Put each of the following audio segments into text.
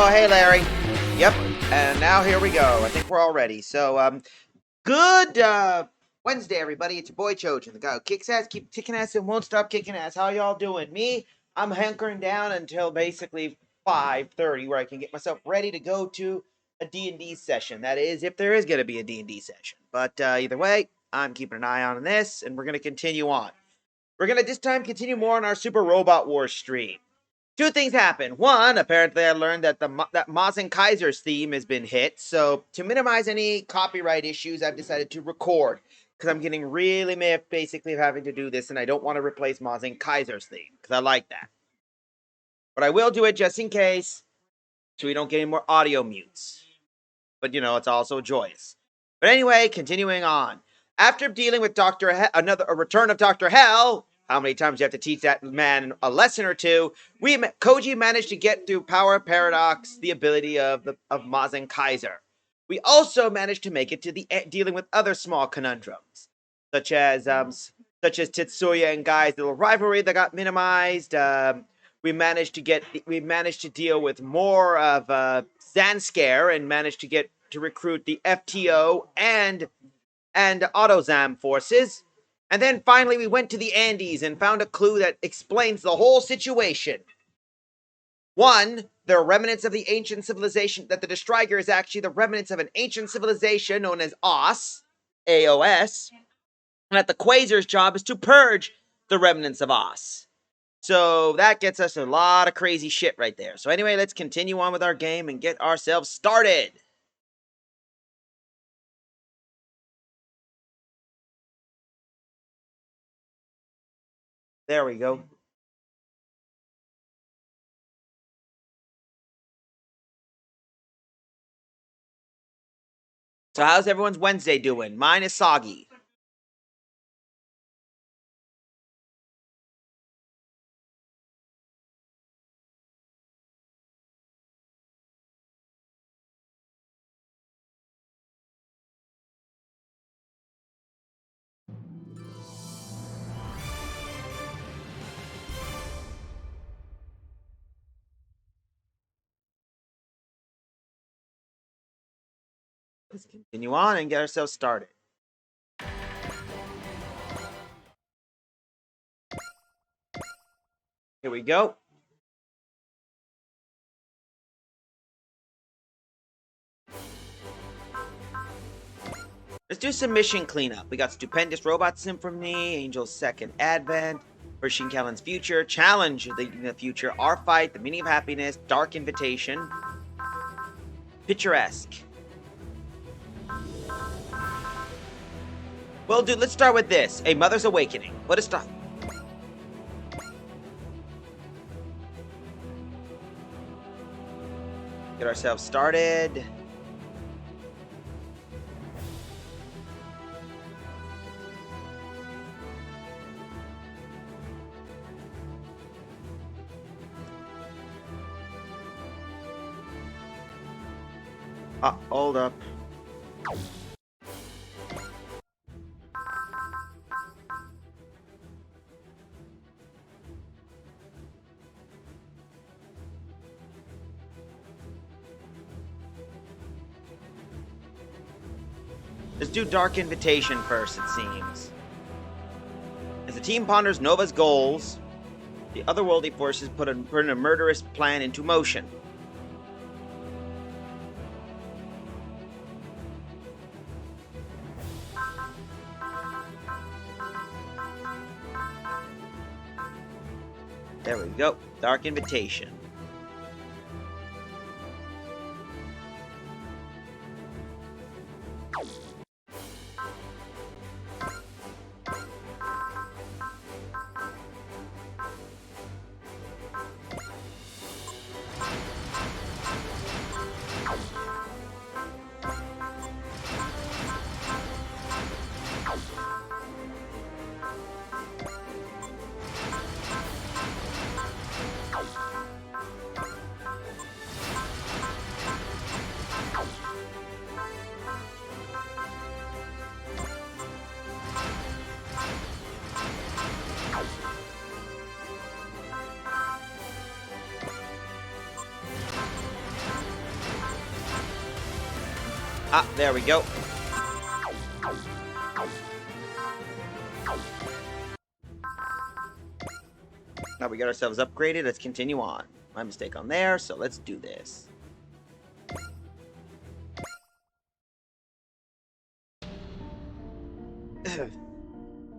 Oh, hey, Larry. Yep. And now here we go. I think we're all ready. So, good Wednesday, everybody. It's your boy Chojin, the guy who kicks ass, keep kicking ass, and won't stop kicking ass. How y'all doing? Me, I'm hankering down until basically 5:30, where I can get myself ready to go to a D&D session. That is, if there is going to be a D&D session. But either way, I'm keeping an eye on this, and we're going to continue on. We're going to this time continue more on our Super Robot Wars stream. Two things happen. One, apparently I learned that that Maz and Kaiser's theme has been hit. So to minimize any copyright issues, I've decided to record because I'm getting really miffed basically of having to do this, and I don't want to replace Maz and Kaiser's theme because I like that. But I will do it just in case, so we don't get any more audio mutes. But it's also joyous. But anyway, continuing on. After dealing with a return of Dr. Hell. How many times you have to teach that man a lesson or two? Koji managed to get through Power Paradox, the ability of Maz and Kaiser. We also managed to make it to dealing with other small conundrums, such as Tetsuya and Guy's little rivalry that got minimized. We managed to deal with more of Zanscare and managed to recruit the FTO and AutoZam forces. And then finally we went to the Andes and found a clue that explains the whole situation. One, there are remnants of the ancient civilization, that the Destriger is actually the remnants of an ancient civilization known as AOS, and that the Quasar's job is to purge the remnants of Os. So that gets us a lot of crazy shit right there. So anyway, let's continue on with our game and get ourselves started. There we go. So how's everyone's Wednesday doing? Mine is soggy. Let's continue on and get ourselves started. Here we go. Let's do some mission cleanup. We got Stupendous Robot Symphony, Angel's Second Advent, Pushing Kellen's Future, Challenge Leading the Future, Our Fight, The Meaning of Happiness, Dark Invitation, Picturesque. Well, dude, let's start with this. A Mother's Awakening. What is start? Get ourselves started. Hold up. Let's do Dark Invitation first, it seems. As the team ponders Nova's goals, the otherworldly forces put a murderous plan into motion. There we go. Dark Invitation. Ah, there we go. Now we got ourselves upgraded. Let's continue on. My mistake on there, so let's do this.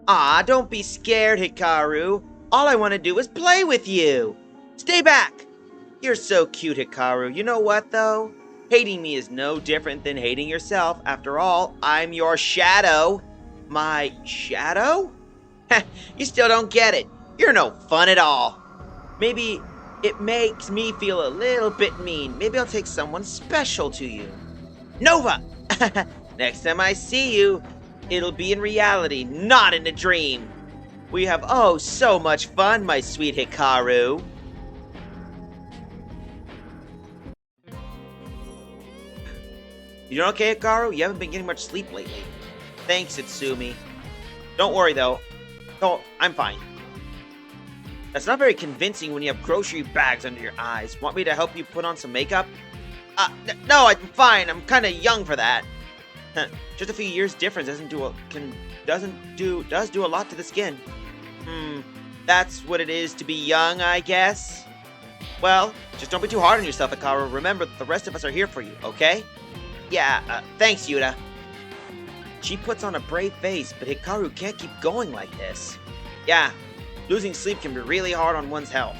Ah, don't be scared, Hikaru. All I want to do is play with you. Stay back. You're so cute, Hikaru. You know what, though? Hating me is no different than hating yourself. After all, I'm your shadow. My shadow? You still don't get it. You're no fun at all. Maybe it makes me feel a little bit mean. Maybe I'll take someone special to you. Nova! Next time I see you, it'll be in reality, not in a dream. We have oh so much fun, my sweet Hikaru. You doing okay, Hikaru? You haven't been getting much sleep lately. Thanks, Itsumi. Don't worry, though. Oh, I'm fine. That's not very convincing when you have grocery bags under your eyes. Want me to help you put on some makeup? No, I'm fine. I'm kind of young for that. Just a few years difference does do a lot to the skin. That's what it is to be young, I guess. Well, just don't be too hard on yourself, Hikaru. Remember that the rest of us are here for you, okay? Yeah, thanks, Yuta. She puts on a brave face, but Hikaru can't keep going like this. Yeah, losing sleep can be really hard on one's health.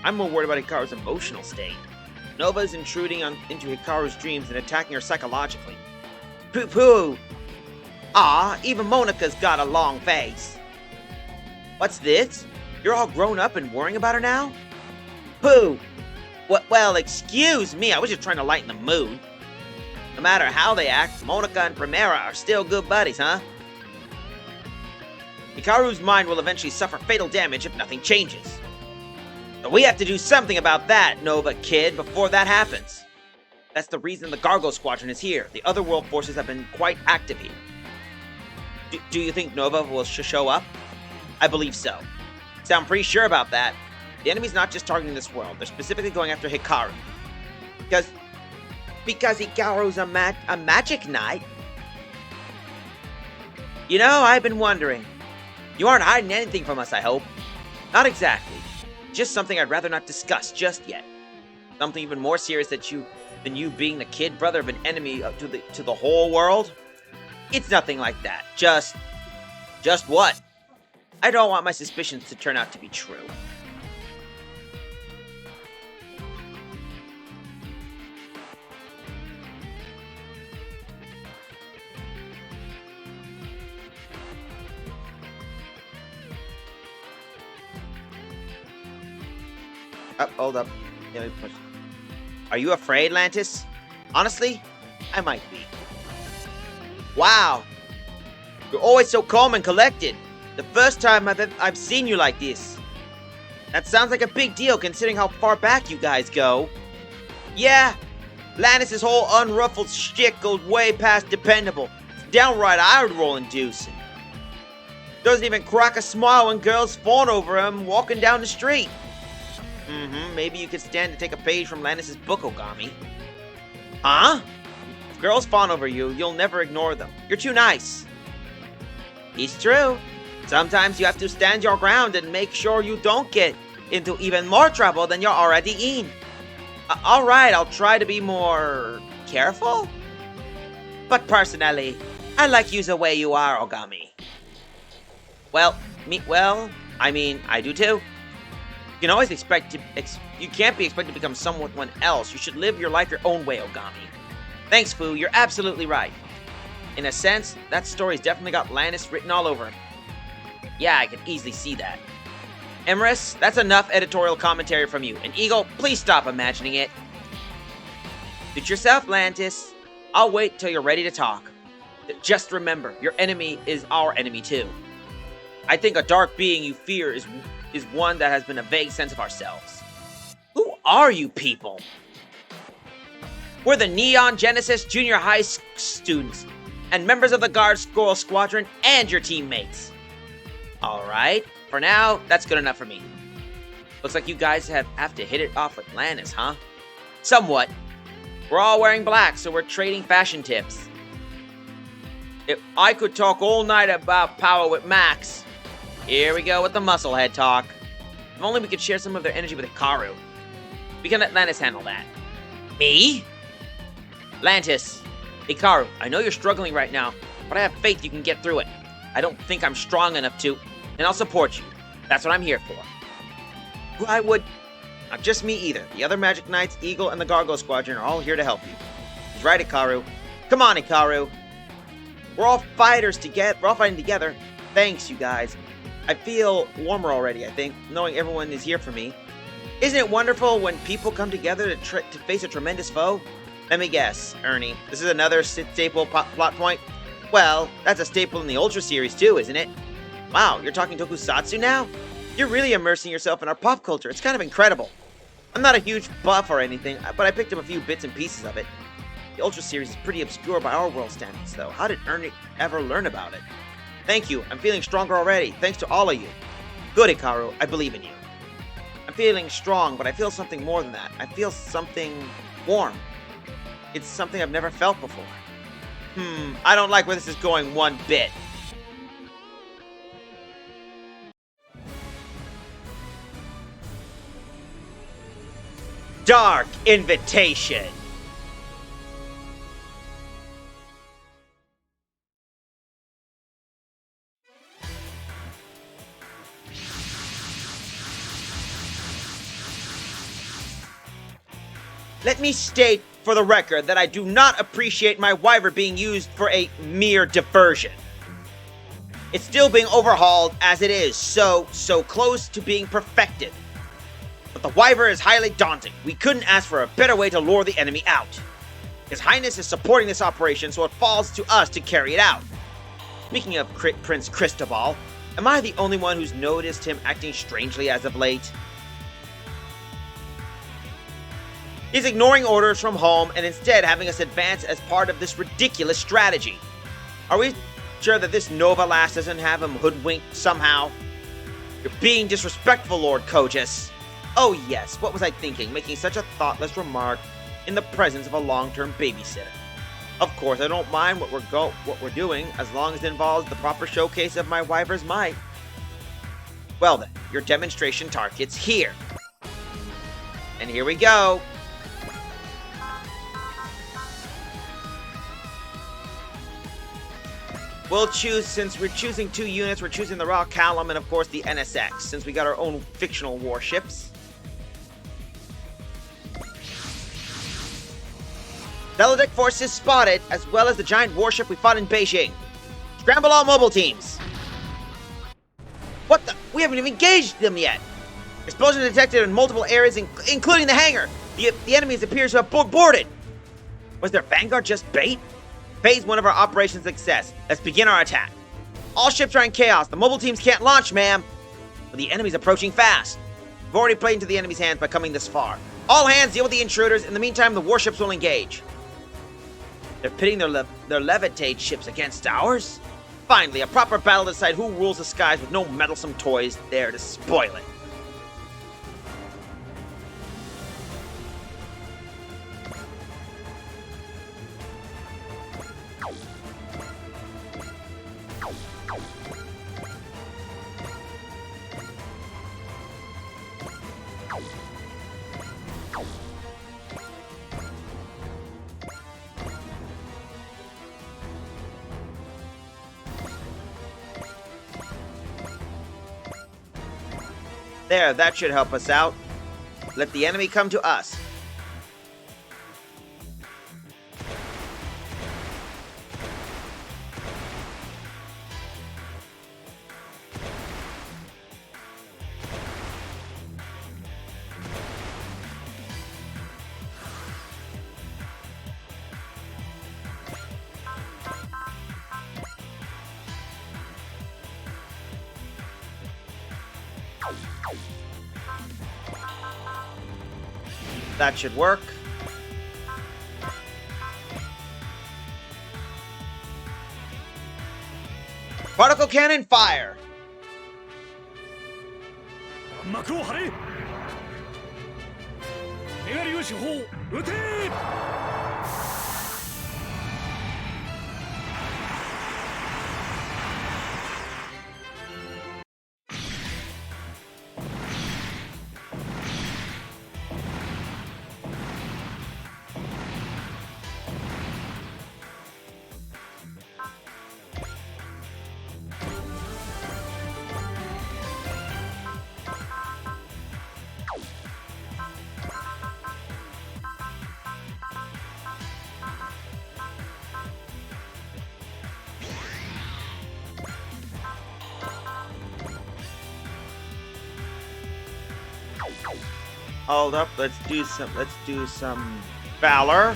I'm more worried about Hikaru's emotional state. Nova is intruding into Hikaru's dreams and attacking her psychologically. Pooh-pooh! Ah, even Monika's got a long face. What's this? You're all grown up and worrying about her now? Pooh! Well, excuse me, I was just trying to lighten the mood. No matter how they act, Monika and Primera are still good buddies, huh? Hikaru's mind will eventually suffer fatal damage if nothing changes. But we have to do something about that, Nova kid, before that happens. That's the reason the Gargo Squadron is here. The other world forces have been quite active here. Do you think Nova will show up? I believe so. Sound pretty sure about that. The enemy's not just targeting this world. They're specifically going after Hikaru. Because Hikaru's a magic knight? You know, I've been wondering. You aren't hiding anything from us, I hope. Not exactly. Just something I'd rather not discuss just yet. Something even more serious than you being the kid brother of an enemy to the whole world? It's nothing like that. Just what? I don't want my suspicions to turn out to be true. Hold up. Yeah, are you afraid, Lantis? Honestly, I might be. Wow. You're always so calm and collected. The first time I've seen you like this. That sounds like a big deal considering how far back you guys go. Yeah, Lantis' whole unruffled shtick goes way past dependable. It's downright eye-roll inducing. Doesn't even crack a smile when girls fawn over him walking down the street. Maybe you could stand to take a page from Lantis' book, Ogami. Huh? If girls fawn over you, you'll never ignore them. You're too nice. It's true. Sometimes you have to stand your ground and make sure you don't get into even more trouble than you're already in. Alright, I'll try to be more careful. But personally, I like you the way you are, Ogami. I do too. You can always you can't be expected to become someone else. You should live your life your own way, Ogami. Thanks, Fu. You're absolutely right. In a sense, that story's definitely got Lantis written all over it. Yeah, I can easily see that. Emrys, that's enough editorial commentary from you. And Eagle, please stop imagining it. Suit yourself, Lantis. I'll wait till you're ready to talk. Just remember, your enemy is our enemy too. I think a dark being you fear is one that has been a vague sense of ourselves. Who are you people? We're the Neon Genesis Junior High students and members of the Guard Squirrel Squadron and your teammates. Alright, for now, that's good enough for me. Looks like you guys have to hit it off with Lantis, huh? Somewhat. We're all wearing black, so we're trading fashion tips. If I could talk all night about power with Max. Here we go with the musclehead talk. If only we could share some of their energy with Hikaru. We can let Lantis handle that. Me? Lantis. Hikaru, I know you're struggling right now, but I have faith you can get through it. I don't think I'm strong enough to, and I'll support you. That's what I'm here for. Why would... Not just me either. The other Magic Knights, Eagle, and the Gargoyle Squadron are all here to help you. He's right, Hikaru. Come on, Hikaru. We're all fighters together. We're all fighting together. Thanks, you guys. I feel warmer already, I think, knowing everyone is here for me. Isn't it wonderful when people come together to face a tremendous foe? Let me guess, Ernie. This is another staple plot point? Well, that's a staple in the Ultra series too, isn't it? Wow, you're talking tokusatsu now? You're really immersing yourself in our pop culture. It's kind of incredible. I'm not a huge buff or anything, but I picked up a few bits and pieces of it. The Ultra series is pretty obscure by our world standards, though. How did Ernie ever learn about it? Thank you. I'm feeling stronger already, thanks to all of you. Good, Hikaru. I believe in you. I'm feeling strong, but I feel something more than that. I feel something warm. It's something I've never felt before. I don't like where this is going one bit. Dark Invitation. Let me state for the record that I do not appreciate my Wyver being used for a mere diversion. It's still being overhauled as it is, so close to being perfected. But the Wyver is highly daunting. We couldn't ask for a better way to lure the enemy out. His Highness is supporting this operation, so it falls to us to carry it out. Speaking of Prince Cristobal, am I the only one who's noticed him acting strangely as of late? He's ignoring orders from home and instead having us advance as part of this ridiculous strategy. Are we sure that this Nova lass doesn't have him hoodwinked somehow? You're being disrespectful, Lord Kogus. Oh yes, what was I thinking, making such a thoughtless remark in the presence of a long-term babysitter? Of course, I don't mind what we're doing, as long as it involves the proper showcase of my Wyver's might. Well then, your demonstration target's here. And here we go. We'll choose, since we're choosing 2 units, we're choosing the Raw Callum and of course the NSX, since we got our own fictional warships. Teledeck forces spotted, as well as the giant warship we fought in Beijing. Scramble all mobile teams. What the? We haven't even engaged them yet. Explosion detected in multiple areas, including the hangar. The enemies appear to have boarded. Was their Vanguard just bait? Phase 1 of our operation success. Let's begin our attack. All ships are in chaos. The mobile teams can't launch, ma'am. But the enemy's approaching fast. We've already played into the enemy's hands by coming this far. All hands deal with the intruders. In the meantime, the warships will engage. They're pitting their levitate ships against ours? Finally, a proper battle to decide who rules the skies with no meddlesome toys there to spoil it. There, that should help us out. Let the enemy come to us. That should work. Particle cannon, fire! Hold up. Let's do some valor.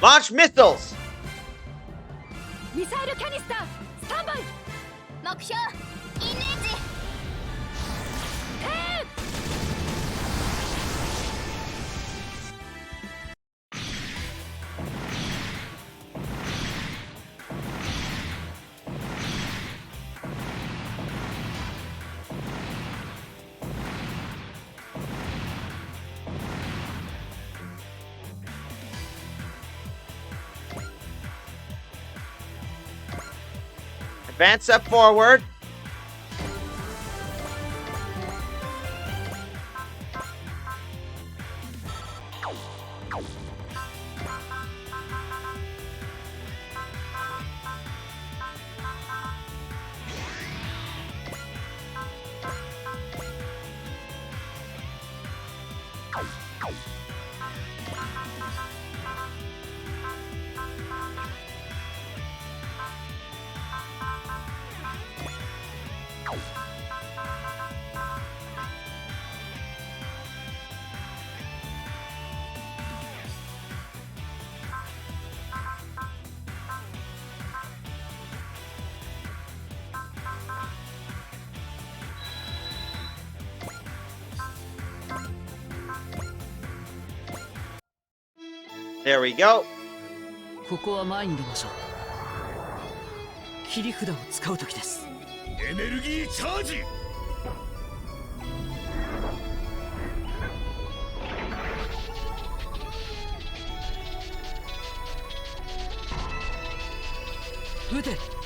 Launch missiles. ミサイルキャニスタースタンバイ。目標インレンジ。Advance up forward. There we go. ここは前に出ましょう。切り札を使う時です。エネルギーチャージ。撃て。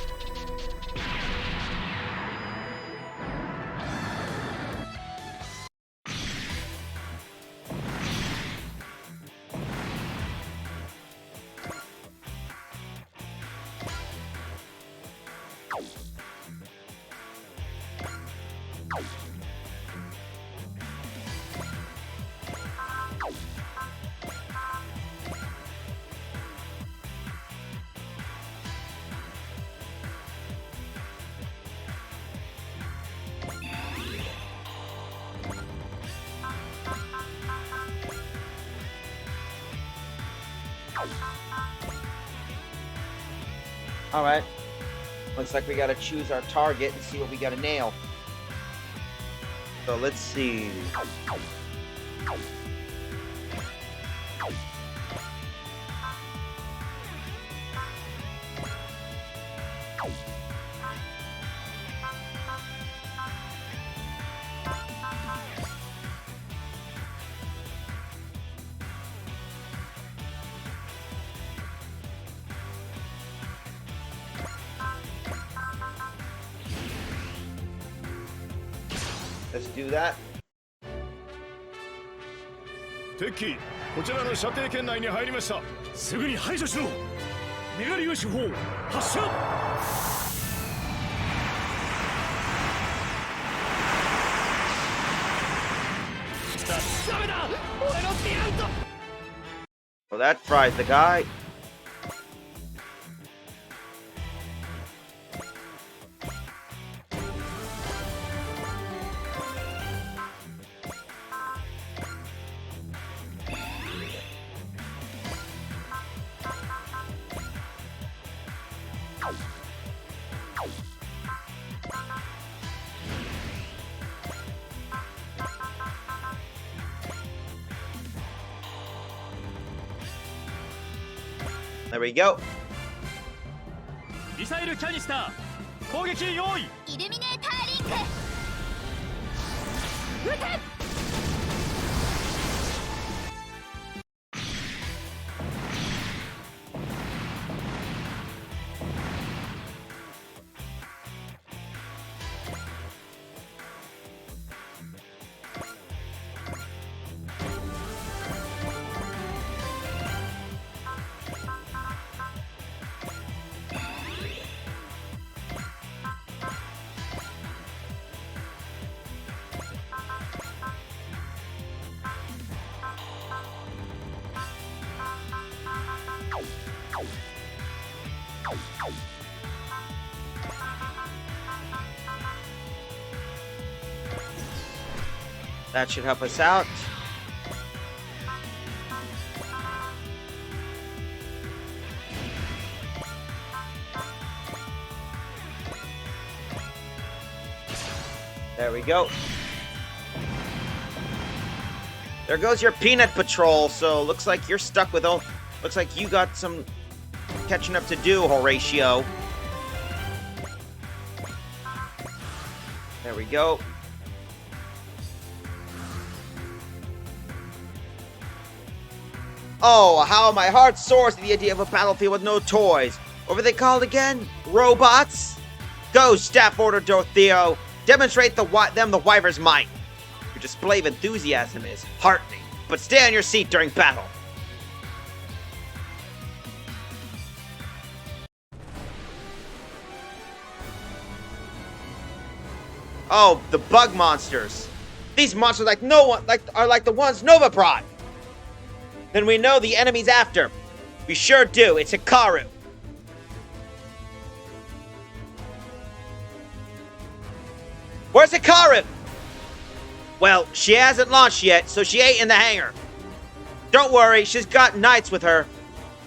All right. Looks like we got to choose our target and see what we got to nail. So let's see. Let's do that. 敵、こちらの射程圏内に入りました。すぐに排除しろ。メガリュウ手法発射。ダメだ。俺のピラント。 Well, that fries the guy. There we go. ミサイルキャニスター攻撃用意。イルミネーターリンク。撃て。 All That should help us out. There we go. There goes your peanut patrol. So looks like you're stuck with all. Looks like you got some catching up to do, Horatio. There we go. Oh, how my heart soars to the idea of a battlefield with no toys. What were they called again? Robots? Go, Staff Order Dorotheo. Demonstrate them the Wyver's might. Your display of enthusiasm is heartening, but stay on your seat during battle. Oh, the bug monsters. These monsters are like the ones Nova brought. Then we know the enemy's after. We sure do. It's Hikaru. Where's Hikaru? Well, she hasn't launched yet, so she ain't in the hangar. Don't worry, she's got knights with her.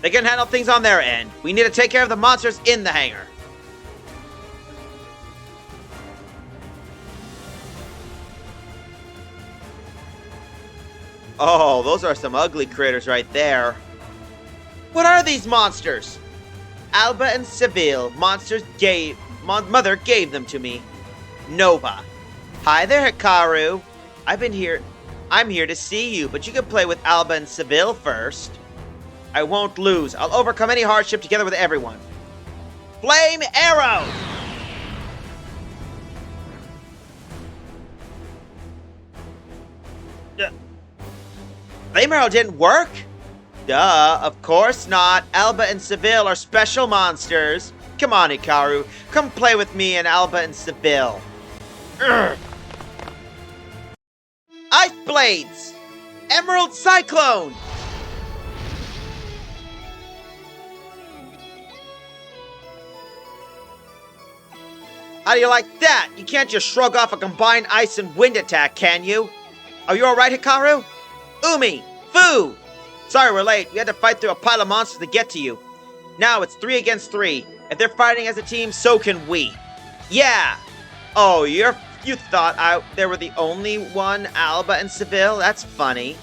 They can handle things on their end. We need to take care of the monsters in the hangar. Oh, those are some ugly critters right there. What are these monsters? Alba and Seville. Mother gave them to me. Nova. Hi there, Hikaru. I'm here to see you, but you can play with Alba and Seville first. I won't lose. I'll overcome any hardship together with everyone. Flame Arrow! Flame Arrow didn't work? Duh, of course not. Alba and Seville are special monsters. Come on, Hikaru. Come play with me and Alba and Seville. Urgh. Ice Blades! Emerald Cyclone! How do you like that? You can't just shrug off a combined ice and wind attack, can you? Are you alright, Hikaru? Umi! Fu! Sorry we're late. We had to fight through a pile of monsters to get to you. Now it's 3 against 3. If they're fighting as a team, so can we. Yeah! Oh, you thought they were the only one, Alba and Seville? That's funny.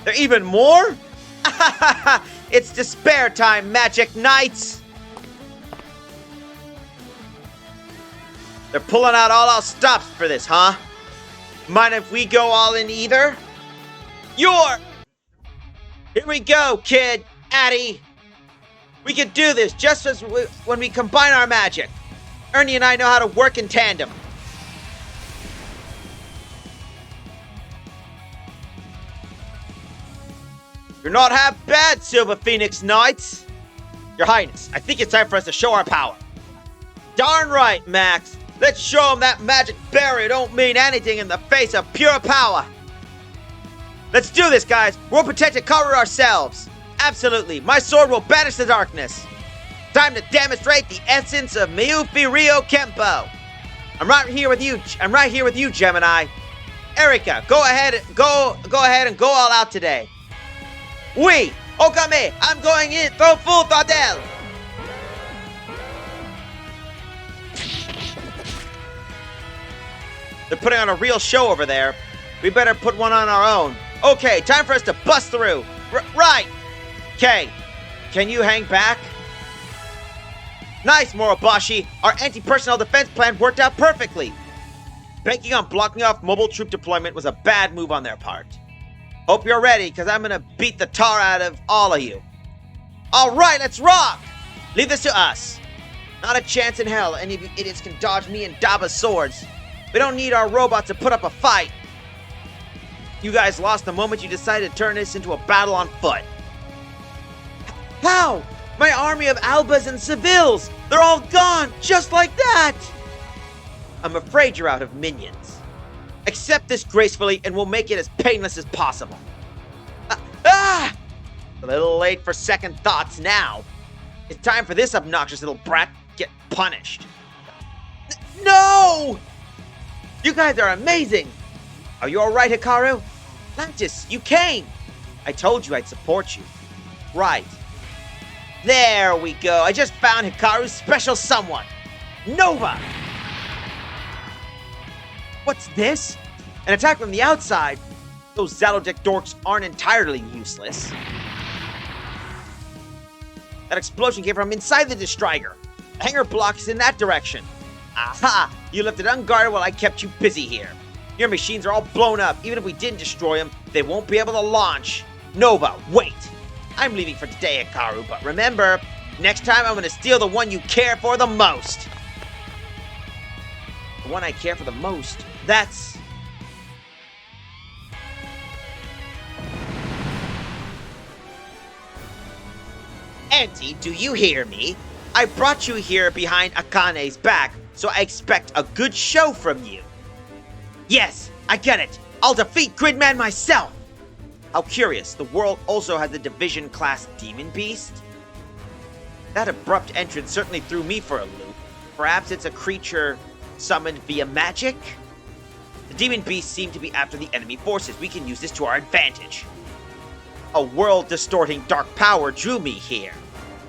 There are even more? It's despair time, Magic Knights! They're pulling out all our stops for this, huh? Mind if we go all in either? Here we go, kid! Addy! We can do this just as when we combine our magic. Ernie and I know how to work in tandem. You're not half bad, Silver Phoenix Knights! Your Highness, I think it's time for us to show our power. Darn right, Max! Let's show them that magic barrier don't mean anything in the face of pure power! Let's do this, guys! We'll protect Hikaru ourselves! Absolutely! My sword will banish the darkness! Time to demonstrate the essence of Miyufi Ryo Kempo! I'm right here with you, Gemini! Erika, go ahead and go all out today! Oui! Okame! I'm going in! Throw full throttle! They're putting on a real show over there. We better put one on our own. Okay, time for us to bust through. Right! Okay, can you hang back? Nice, Morobashi. Our anti-personnel defense plan worked out perfectly. Banking on blocking off mobile troop deployment was a bad move on their part. Hope you're ready, because I'm going to beat the tar out of all of you. All right, let's rock! Leave this to us. Not a chance in hell any of you idiots can dodge me and Daba's swords. We don't need our robots to put up a fight. You guys lost the moment you decided to turn this into a battle on foot. How? My army of Albas and Sevilles! They're all gone, just like that! I'm afraid you're out of minions. Accept this gracefully and we'll make it as painless as possible. A little late for second thoughts now. It's time for this obnoxious little brat to get punished. No! You guys are amazing! Are you alright, Hikaru? Lantis, you came! I told you I'd support you. Right. There we go. I just found Hikaru's special someone. Nova! What's this? An attack from the outside? Those Zalodic dorks aren't entirely useless. That explosion came from inside the Destrider. The hangar block is in that direction. Aha! You left it unguarded while I kept you busy here. Your machines are all blown up. Even if we didn't destroy them, they won't be able to launch. Nova, wait! I'm leaving for today, Hikaru, but remember, next time I'm gonna steal the one you care for the most. The one I care for the most? That's... Auntie, do you hear me? I brought you here behind Akane's back, so I expect a good show from you. Yes, I get it. I'll defeat Gridman myself. How curious, the world also has a Division-class Demon Beast? That abrupt entrance certainly threw me for a loop. Perhaps it's a creature summoned via magic? The Demon Beasts seem to be after the enemy forces. We can use this to our advantage. A world-distorting dark power drew me here,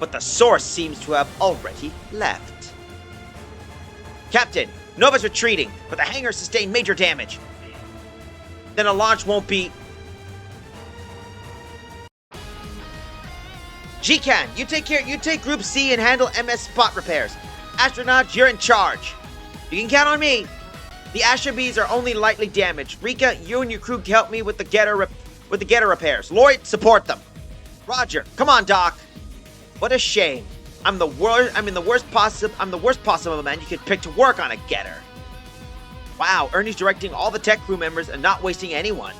but the source seems to have already left. Captain, Nova's retreating, but the hangar sustained major damage. Then a launch won't be... G-Can, you take Group C and handle MS spot repairs. Astronauts, you're in charge. You can count on me. The Astra Bees are only lightly damaged. Rika, you and your crew can help me with the getter repairs. Lloyd, support them. Roger, come on, Doc. What a shame. I'm the worst possible man you could pick to work on a getter. Wow, Ernie's directing all the tech crew members and not wasting anyone.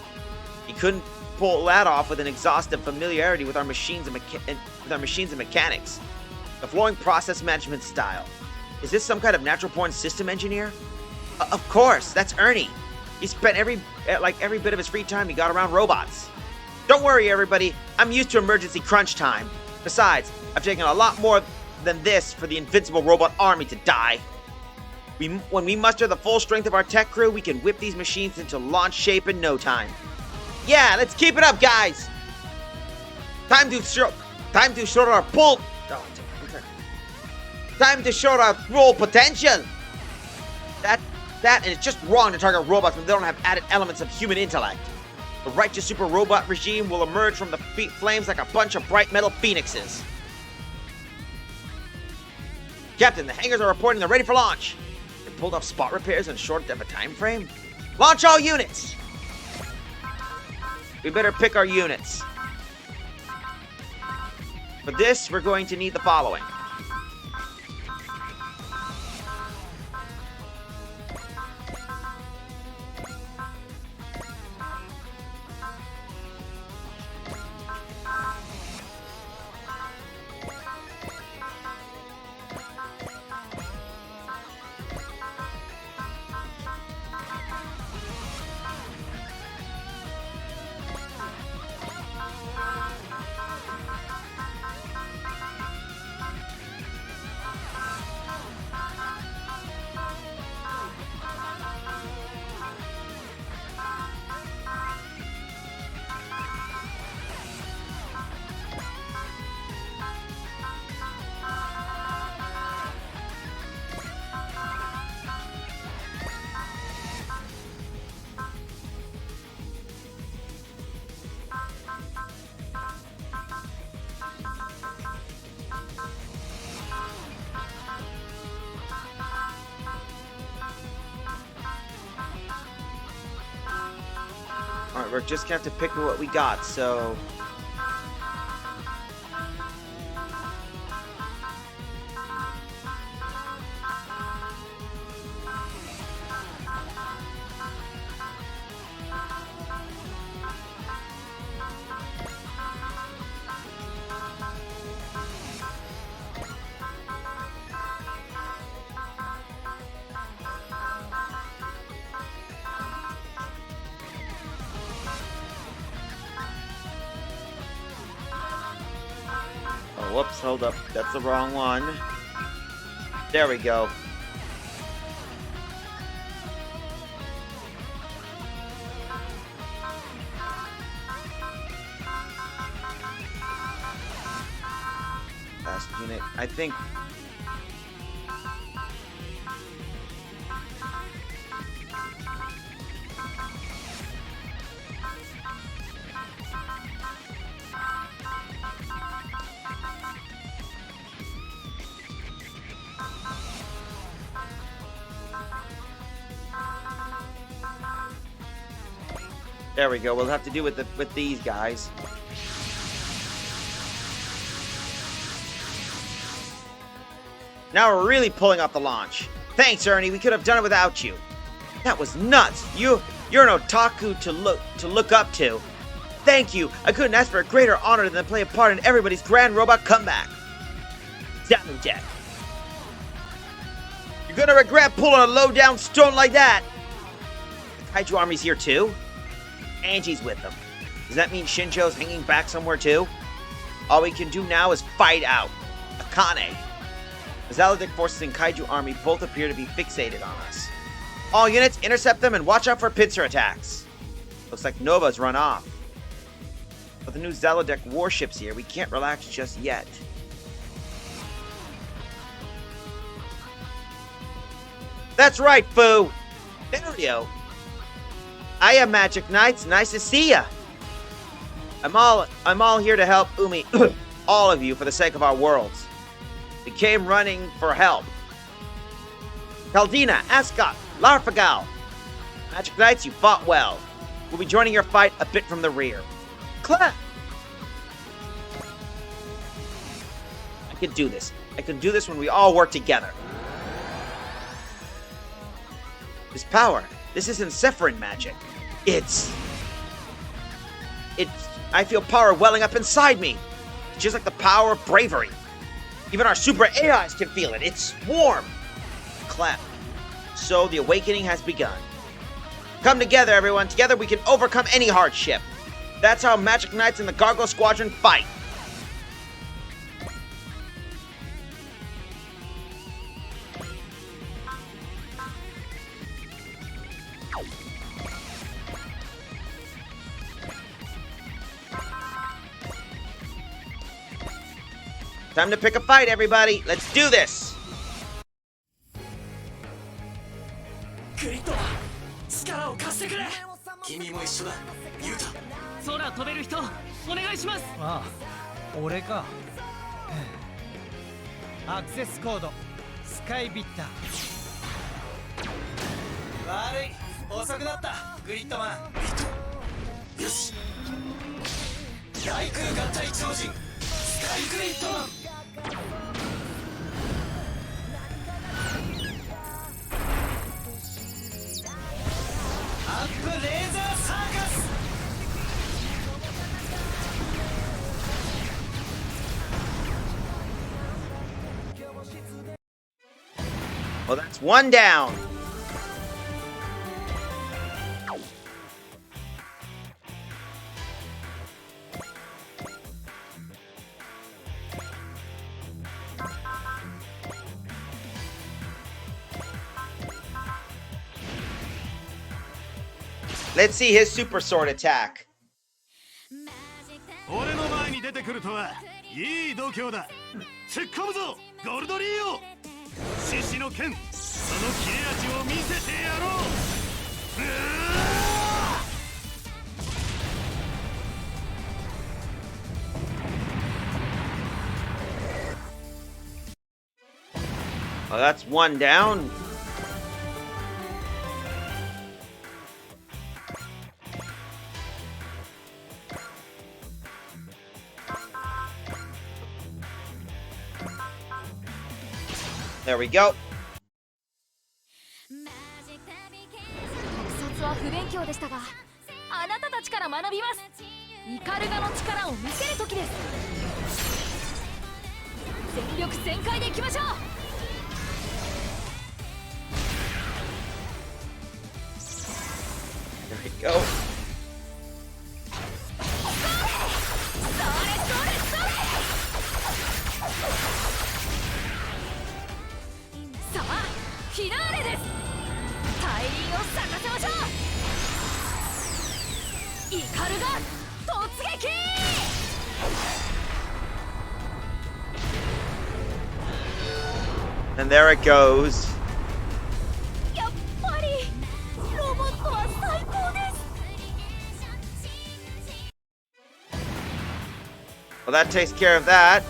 He couldn't pull that off with an exhaustive familiarity with our machines and mechanics. The flowing process management style. Is this some kind of natural-born system engineer? Of course, that's Ernie. He spent every bit of his free time he got around robots. Don't worry, everybody. I'm used to emergency crunch time. Besides, I've taken a lot more than this for the invincible robot army to die. When we muster the full strength of our tech crew, we can whip these machines into launch shape in no time. Yeah, let's keep it up, guys. Time to show our full potential. And it's just wrong to target robots when they don't have added elements of human intellect. The righteous super robot regime will emerge from the flames like a bunch of bright metal phoenixes. Captain, the hangars are reporting they're ready for launch. They pulled off spot repairs in short of a time frame. Launch all units. We better pick our units. For this, we're going to need the following. Alright, we're just gonna have to pick what we got, so... Whoops, hold up. That's the wrong one. There we go. unit. I think. There we go. We'll have to do with these guys. Now we're really pulling off the launch. Thanks, Ernie. We could have done it without you. That was nuts. You're an otaku to look up to. Thank you. I couldn't ask for a greater honor than to play a part in everybody's grand robot comeback. Zaludek. You're gonna regret pulling a low-down stone like that. The Kaiju Army's here too. Angie's with them. Does that mean Shinjo's hanging back somewhere too? All we can do now is fight out. Akane. The Zaludek forces and Kaiju Army both appear to be fixated on us. All units, intercept them and watch out for pincer attacks. Looks like Nova's run off. With the new Zaludek warships here, we can't relax just yet. That's right, Fu! Mario! I am Magic Knights. Nice to see ya. I'm all here to help Umi, all of you, for the sake of our worlds. We came running for help. Caldina, Ascot, Larfagal. Magic Knights, you fought well. We'll be joining your fight a bit from the rear. Clap! I can do this. I can do this when we all work together. This power. This isn't Sephirin magic. It's... I feel power welling up inside me. It's just like the power of bravery. Even our super AIs can feel it. It's warm. Clap. So the awakening has begun. Come together, everyone. Together we can overcome any hardship. That's how Magic Knights and the Gargoyle Squadron fight. Time to pick a fight, everybody. Let's do this. グリッド力を貸してくれ。君も一緒だ、ユウタ。空飛べる人、お願いします。ああ、俺か。アクセスコード、スカイビッター。悪い、遅くなった、グリッドマン。よし。大空合体超人、スカイグリッドマン。アップレーザーサーカス。Well, that's one down. Let's see his super sword attack. 俺の前に出てくるとはいい度胸だ。突っ込むぞ、ゴールドリーオ。獅子の剣、その切れ味を見せてやろう。Well, that's one down. There we go. 特撮は不勉強でしたが、あなたたちから学びます。イカルガの力を見せる時です。全力全開でいきましょう。There we go. さあ、フィナーレです。大輪を咲かせましょう。イカルガ突撃。And there it goes. やっぱりロボットは最高です。 Well, that takes care of that.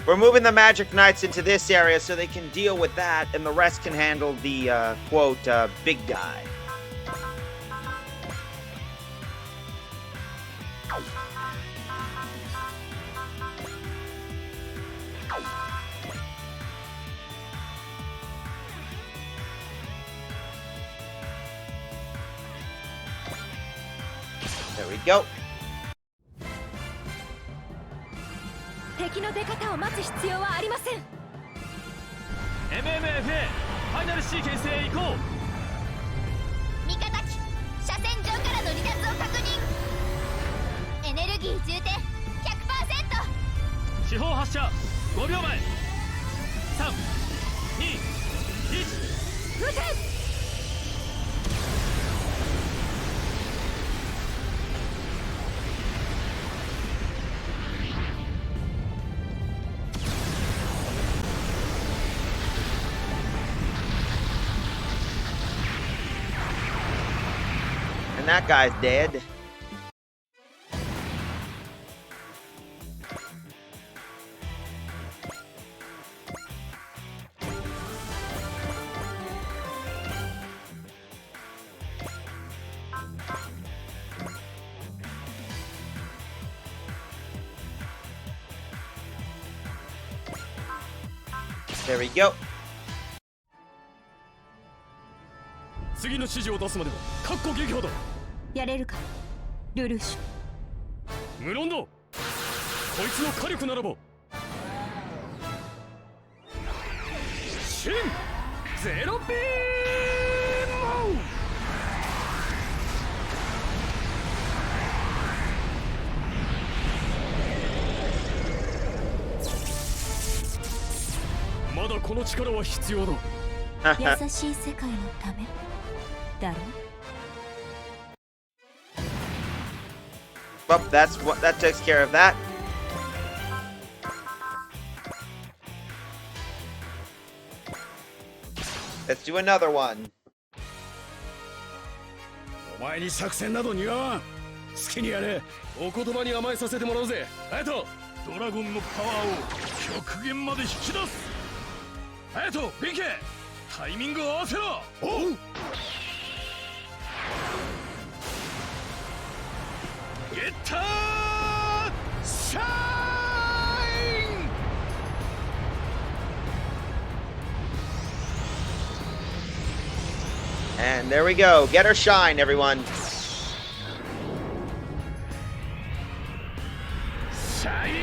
We're moving the Magic Knights into this area so they can deal with that, and the rest can handle the, quote, big guy. There we go. 敵の出方を待つ必要はありません。 MMFA ファイナルシーケンスへ行こう。味方機車線上からの離脱を確認。エネルギー充填 100%。 四方発射5秒前。3、2、1。撃て。 And that guy's dead. There we go. 次の指示を出すまでは確固撃破だ。やれるかルルーシュ。無論だ。こいつの火力ならば新ゼロビーム。まだこの力は必要だ。優しい世界のためだろ。 Well, that takes care of that. Let's do another one. お前に作戦など似合わん。好きにやれ。お言葉に甘えさせてもらうぜ。隼人、ドラゴンのパワーを極限まで引き出す。隼人、ビケ、タイミングを合わせろ。おう。 Get shine! And there we go. Get her shine, everyone. Shine!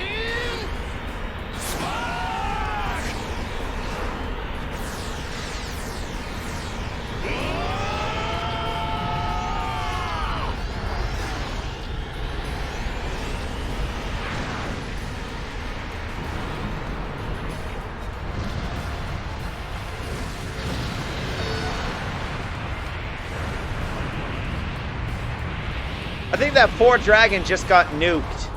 I think that poor dragon just got nuked.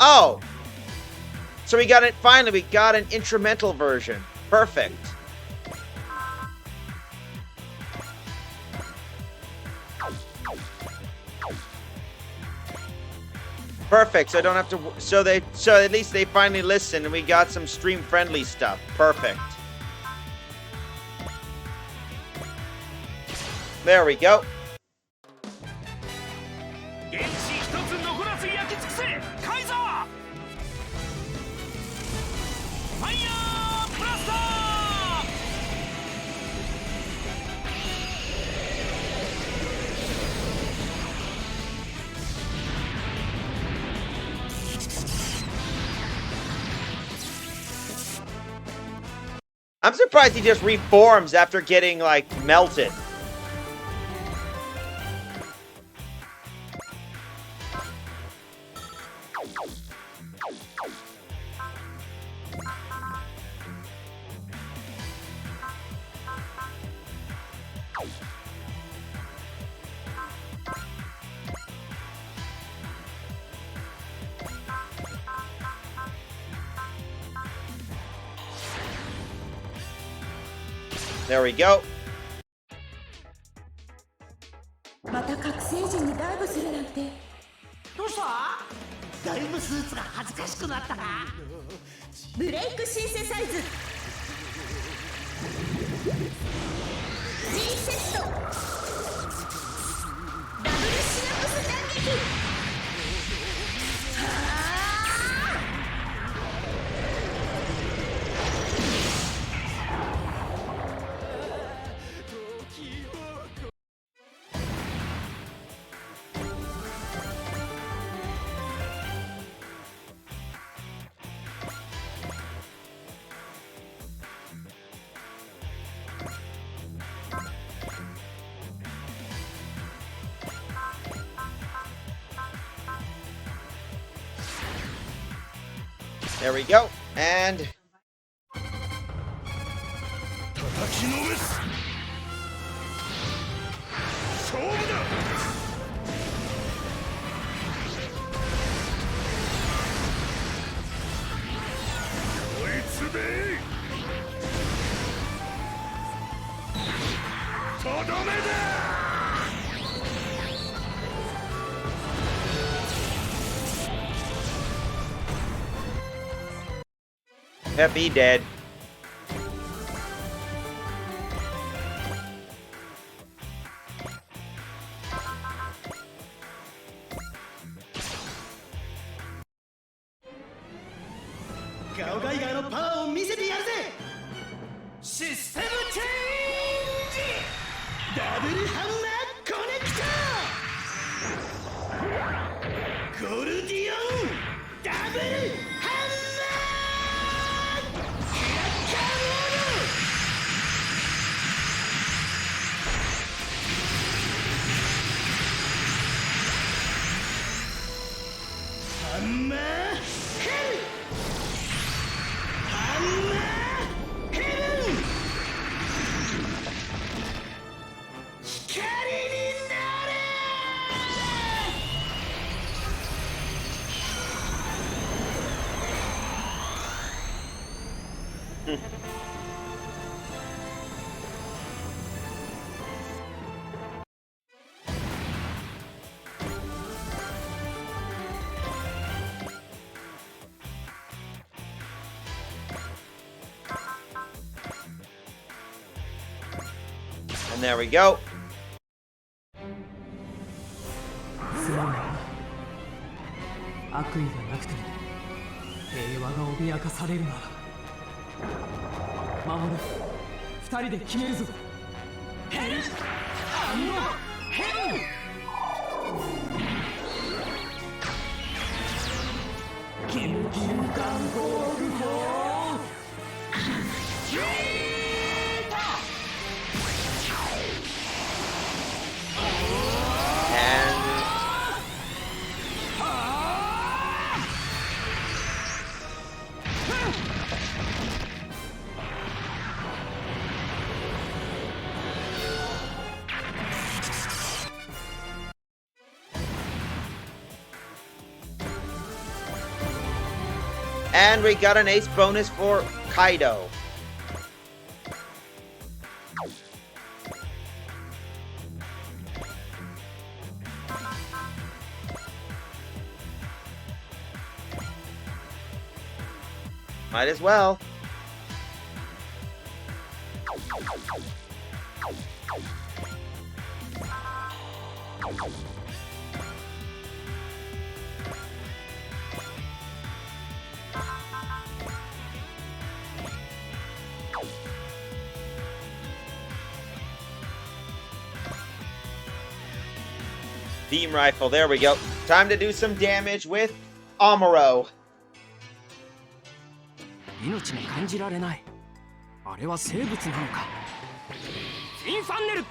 Oh! So we got it, finally, we got an instrumental version. Perfect. Perfect. So I don't have to. So at least they finally listened, and we got some stream-friendly stuff. Perfect. There we go. I'm surprised he just reforms after getting, like, melted. There we go. また覚醒時にダイブするなんて。どうした？ダイブスーツが恥ずかしくなったな。ブレイクシンセサイズ G セットダブルシナプス弾撃。There we go. And 叩きのめす。勝負だ。こいつでとどめだ。Peppy dead. Gao Gaigaのパワーを見せてやるぜ。システムチェンジ。ダブルハンマーコネクター。ゴルディオンダブルハンマークラッカーモード。ハンマーヘル。ハンマーヘブン。光になれ。And there we go. すまないな。悪意がなくても平和が脅かされるなら守る。二人で決めるぞ。ヘルアンマヘルキムキムガンゴールフォーキーパー。 And And we got an ace bonus for Kaido. Might as well. Beam rifle, there we go. Time to do some damage with Amuro. 命が感じられない。あれは生物なのか。インファンネル。いけ。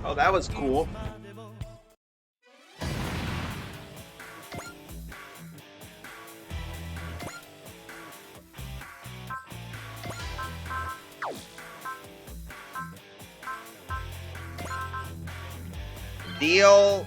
Oh, that was cool. Deal.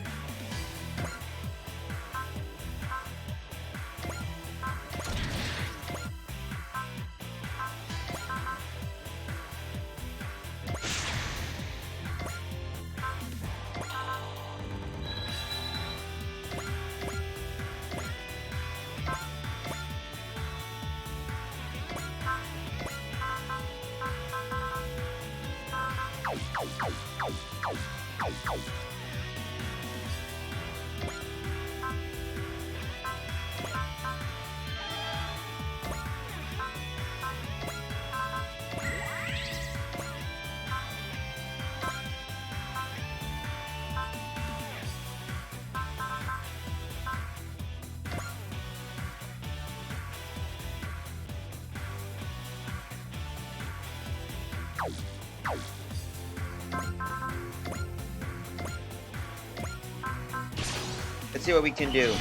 Let's see what we can do.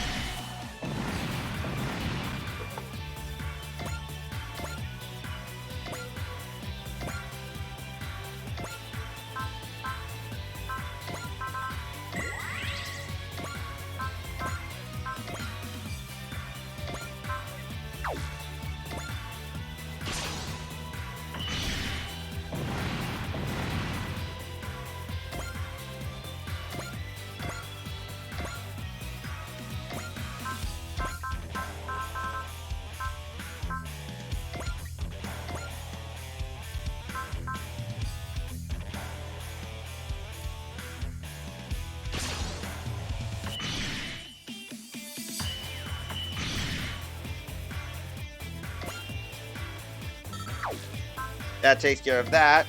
That takes care of that.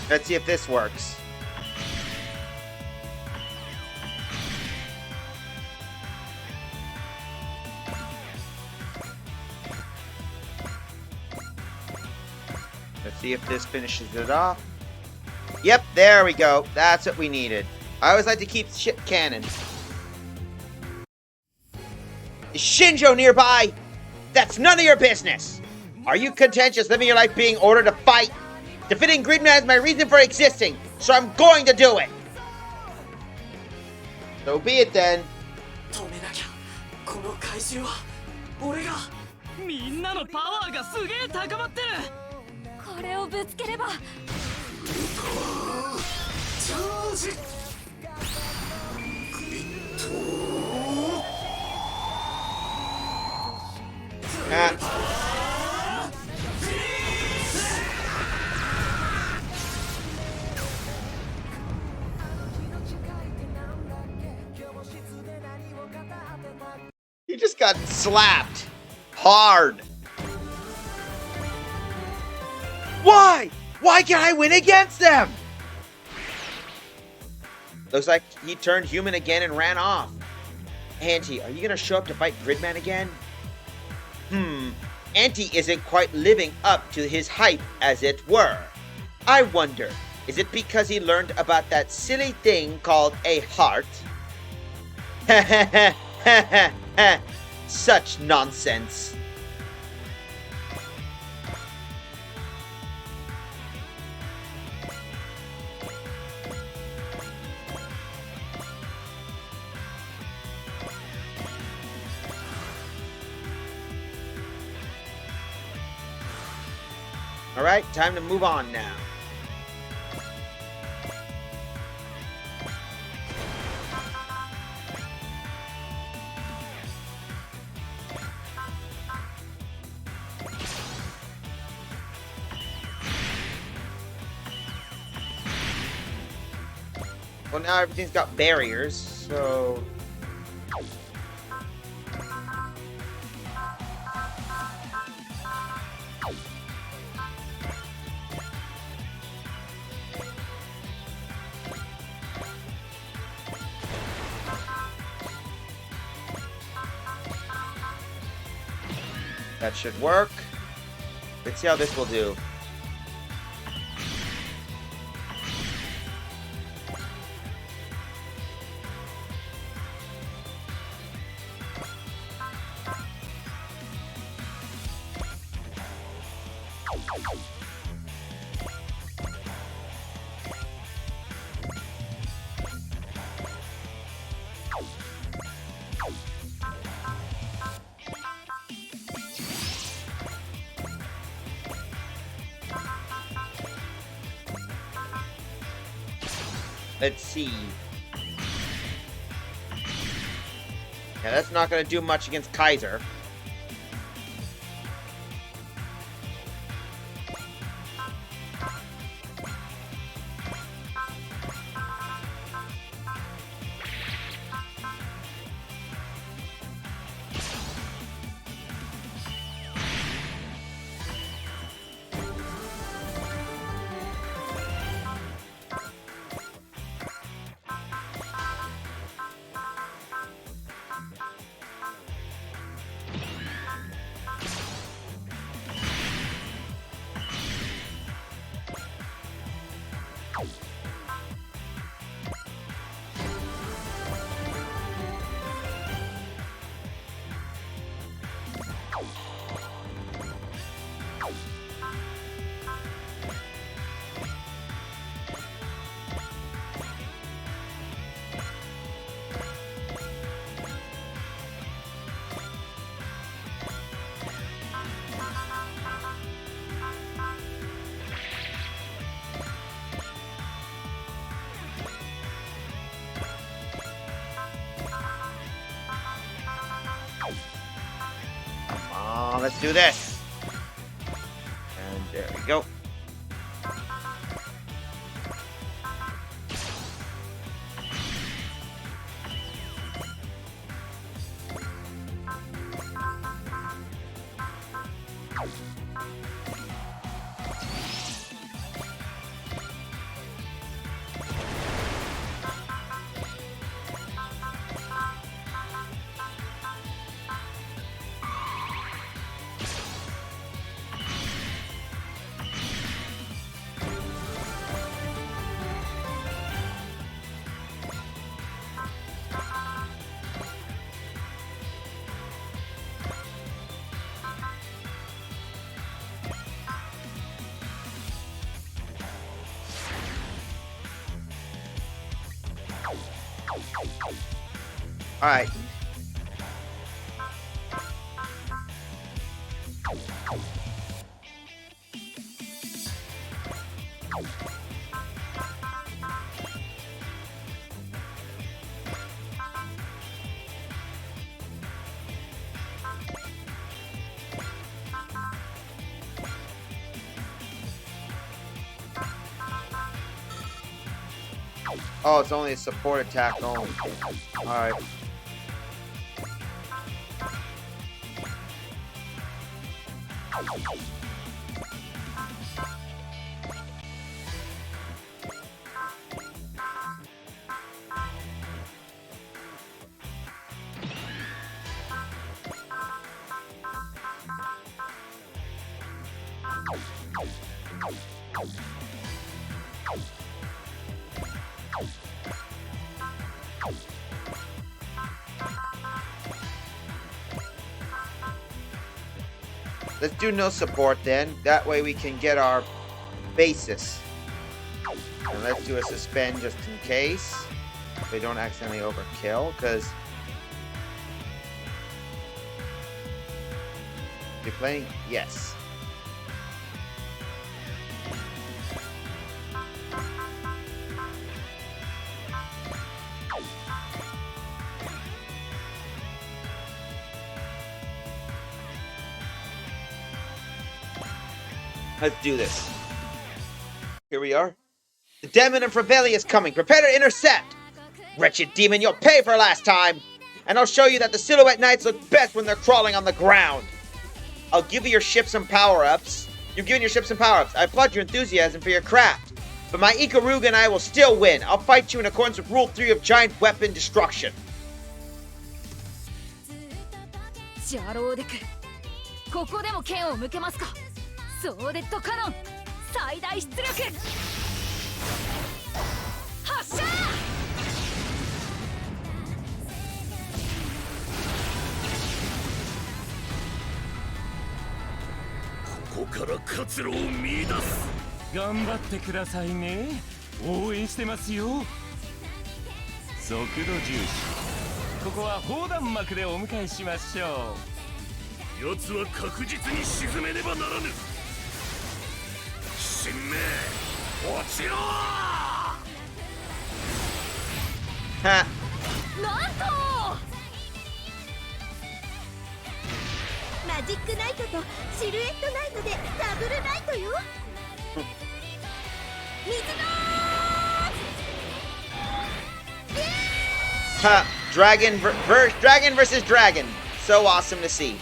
Let's see if this works. Let's see if this finishes it off. Yep, there we go. That's what we needed. I always like to keep shit cannon. Is Shinjo nearby? That's none of your business! Are you content just living your life being ordered to fight? Defeating Greenman is my reason for existing, so I'm going to do it! So be it then. 止めなきゃ。この怪獣は俺が。みんなのパワーがすげえ高まってる。これをぶつければ。チャージ。グリッド。Ah. He just got slapped hard. Why? Why can't I win against them? Looks like he turned human again and ran off. Auntie, are you gonna show up to fight Gridman again? Auntie isn't quite living up to his hype, as it were. I wonder, is it because he learned about that silly thing called a heart? Such nonsense. All right, time to move on now. Well, now everything's got barriers, so... that should work. Let's see how this will do. Let's see. Yeah, that's not going to do much against Kaiser. Let's do this. And there we go. All right. Oh, it's only a support attack only. Alright. Let's do no support then. That way we can get our basis. And let's do a suspend just in case. We don't accidentally overkill, because you're playing? Yes. Let's do this. Here we are. The demon of Reveille is coming. Prepare to intercept. Wretched demon, you'll pay for last time. And I'll show you that the Silhouette Knights look best when they're crawling on the ground. I'll give your ship some power-ups. You've given your ship some power-ups. I applaud your enthusiasm for your craft. But my Ikaruga and I will still win. I'll fight you in accordance with Rule 3 of Giant Weapon Destruction. ジャローデク、ここでも剣を向けますか。ソーデッドカノン最大出力発射。ここから活路を見出す。頑張ってくださいね。応援してますよ。速度重視。ここは砲弾幕でお迎えしましょう。奴は確実に沈めねばならぬ。神明落ちろ。Ha. なんとマジックナイトとシルエットナイトでダブルナイトよ。水のHa. Dragon versus dragon. So awesome to see.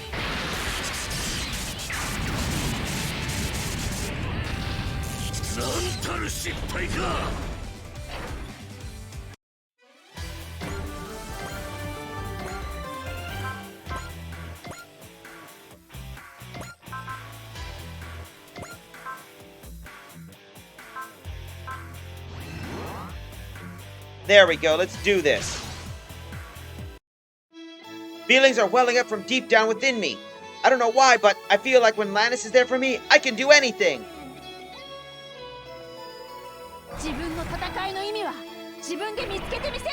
There we go. Let's do this. Feelings are welling up from deep down within me. I don't know why, but I feel like when Lannis is there for me, I can do anything. 自分の戦いの意味は自分で見つけてみせる。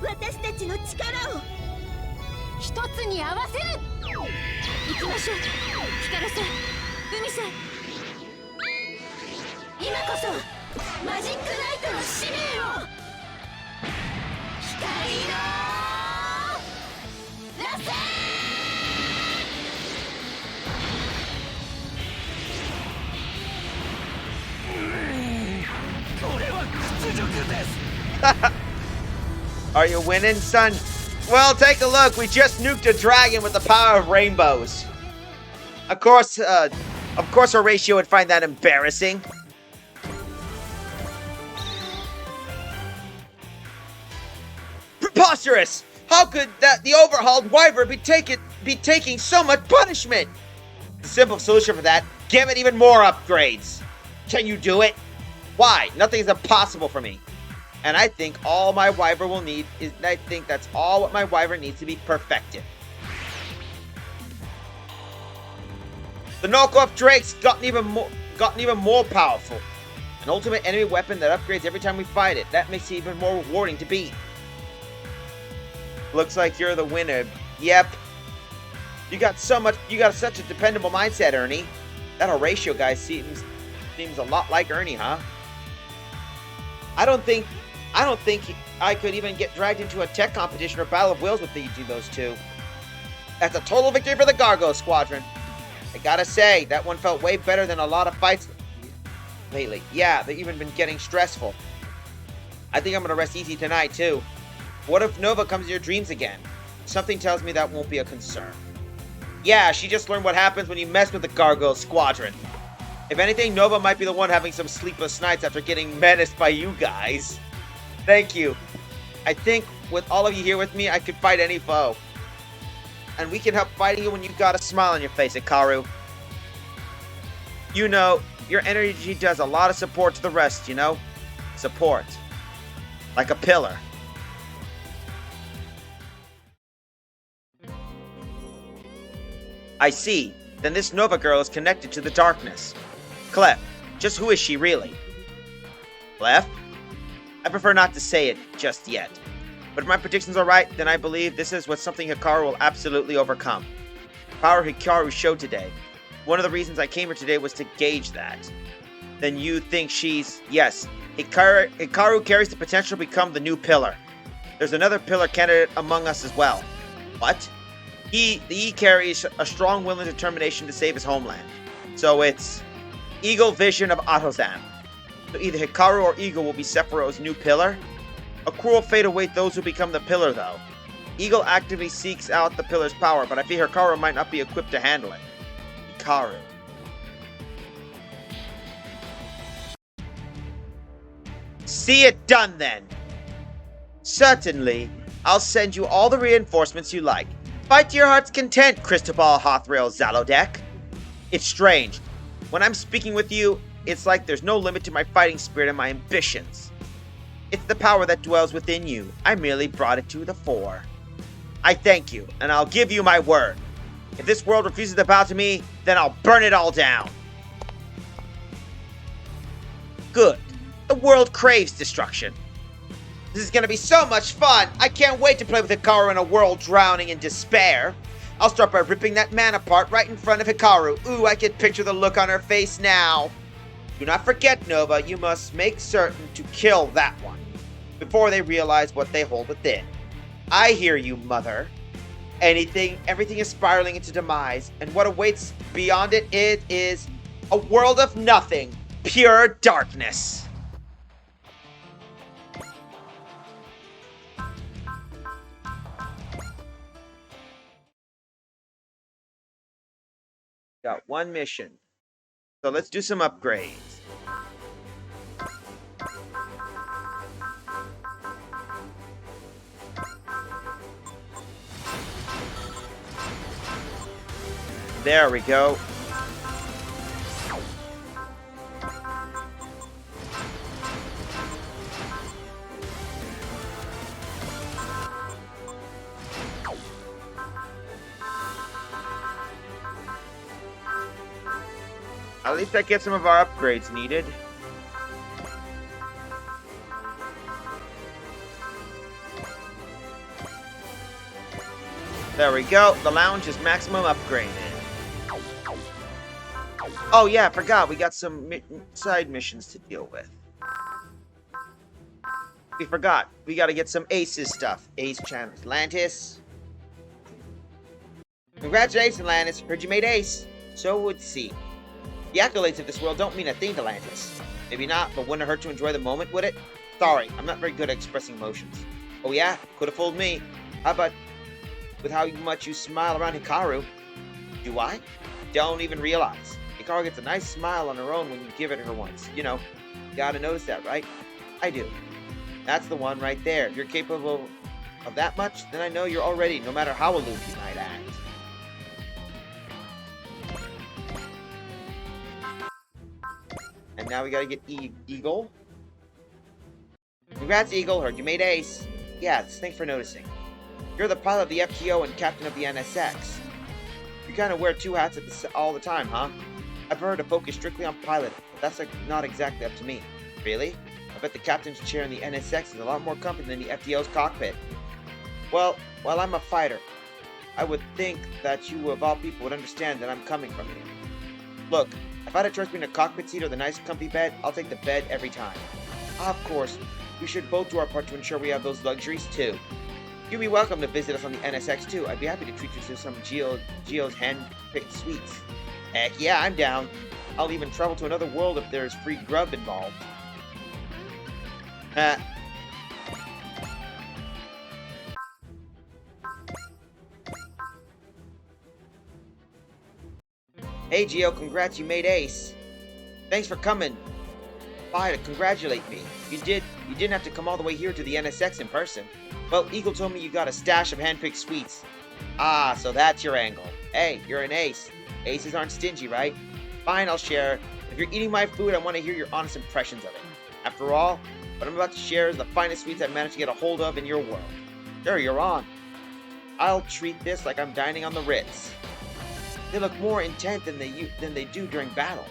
私たちの力を一つに合わせる。行きましょう。ヒカルさん、海さん。今こそマジックナイトの使命を。光の螺旋。これは屈辱です。Are you winning, son? Well, take a look. We just nuked a dragon with the power of rainbows. Of course, Horatio would find that embarrassing. Preposterous! How could the overhauled Wyvern be taking so much punishment? The simple solution for that: give it even more upgrades. Can you do it? Why? Nothing is impossible for me. And I think all my Wyvern will need is, I think that's all what my Wyvern needs to be perfected. The knockoff Drake's gotten even more powerful. An ultimate enemy weapon that upgrades every time we fight it. That makes it even more rewarding to beat. Looks like you're the winner. Yep. You got such a dependable mindset, Ernie. That Horatio guy seems a lot like Ernie, huh? I don't think I could even get dragged into a tech competition or battle of wills with those two. That's a total victory for the Gargo Squadron. I gotta say, that one felt way better than a lot of fights lately. Yeah, they've even been getting stressful. I think I'm gonna rest easy tonight, too. What if Nova comes in your dreams again? Something tells me that won't be a concern. Yeah, she just learned what happens when you mess with the Gargoyle Squadron. If anything, Nova might be the one having some sleepless nights after getting menaced by you guys. Thank you. I think with all of you here with me, I could fight any foe. And we can help fighting you when you've got a smile on your face, Hikaru. You know, your energy does a lot of support to the rest, you know? Support. Like a pillar. I see. Then this Nova girl is connected to the darkness. Clef, just who is she really? Clef? I prefer not to say it just yet. But if my predictions are right, then I believe this is what something Hikaru will absolutely overcome. The power Hikaru showed today. One of the reasons I came here today was to gauge that. Then you think she's... Yes, Hikaru carries the potential to become the new pillar. There's another pillar candidate among us as well. What? He carries a strong will and determination to save his homeland. So it's Eagle Vision of Autozam. So either Hikaru or Eagle will be Sephiroth's new pillar. A cruel fate awaits those who become the pillar, though. Eagle actively seeks out the pillar's power, but I fear Hikaru might not be equipped to handle it. Hikaru. See it done, then! Certainly. I'll send you all the reinforcements you like. Fight to your heart's content, Cristobal Hothrail Zalodek. It's strange. When I'm speaking with you, it's like there's no limit to my fighting spirit and my ambitions. It's the power that dwells within you. I merely brought it to the fore. I thank you, and I'll give you my word. If this world refuses to bow to me, then I'll burn it all down. Good. The world craves destruction. This is gonna be so much fun! I can't wait to play with Hikaru in a world drowning in despair. I'll start by ripping that man apart right in front of Hikaru. Ooh, I can picture the look on her face now. Do not forget, Nova, you must make certain to kill that one before they realize what they hold within. I hear you, Mother. Everything is spiraling into demise, and what awaits beyond it is a world of nothing, pure darkness. Got one mission. So let's do some upgrades. There we go. At least that gets some of our upgrades needed. There we go. The lounge is maximum upgraded. Oh yeah, I forgot. We got some side missions to deal with. We forgot. We gotta get some Aces stuff. Ace channels. Atlantis. Congratulations, Atlantis. Heard you made Ace. So would see. The accolades of this world don't mean a thing to Atlantis. Maybe not, but wouldn't it hurt to enjoy the moment, would it? Sorry, I'm not very good at expressing emotions. Oh yeah? Could have fooled me. How about with how much you smile around Hikaru? Do I? Don't even realize. Hikaru gets a nice smile on her own when you give it to her once. You know, you gotta notice that, right? I do. That's the one right there. If you're capable of that much, then I know you're all ready, no matter how aloof you might act. And now we gotta get Eagle. Congrats, Eagle. Heard you made Ace. Yeah, thanks for noticing. You're the pilot of the FTO and captain of the NSX. You kind of wear two hats all the time, huh? I prefer to focus strictly on piloting, but that's not exactly up to me. Really? I bet the captain's chair in the NSX is a lot more comfy than the FTO's cockpit. Well, while I'm a fighter, I would think that you of all people would understand that I'm coming from you. Look, if I had a choice between a cockpit seat or the nice comfy bed, I'll take the bed every time. Of course, we should both do our part to ensure we have those luxuries too. You'd be welcome to visit us on the NSX too. I'd be happy to treat you to some Geo's hand-picked sweets. Heck yeah, I'm down. I'll even travel to another world if there's free grub involved. Hey Gio, congrats, you made ace. Thanks for coming by to congratulate me. You didn't have to come all the way here to the NSX in person. Well, Eagle told me you got a stash of handpicked sweets. Ah, so that's your angle. Hey, you're an ace. Aces aren't stingy, right? Fine, I'll share. If you're eating my food, I want to hear your honest impressions of it. After all, what I'm about to share is the finest sweets I've managed to get a hold of in your world. Sure, you're on. I'll treat this like I'm dining on the Ritz. They look more intent than they do during battle.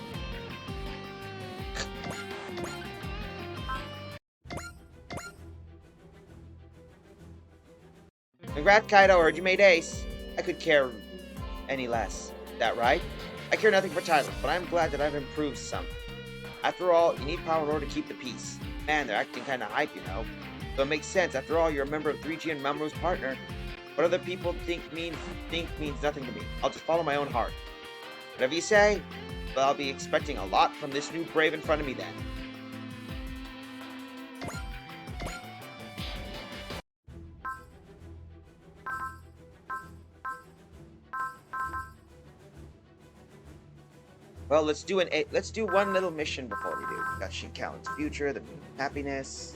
Congrats, Kaido, heard you made ace. I could care any less. That right? I care nothing for titles, but I'm glad that I've improved some. After all, you need power in order to keep the peace. Man, they're acting kinda hype, you know. So it makes sense. After all, you're a member of 3G and Mamoru's partner. What other people think means nothing to me. I'll just follow my own heart. Whatever you say, but I'll be expecting a lot from this new brave in front of me then. Well, let's do one little mission before we do. We got Shinkalen's future, the moon of happiness.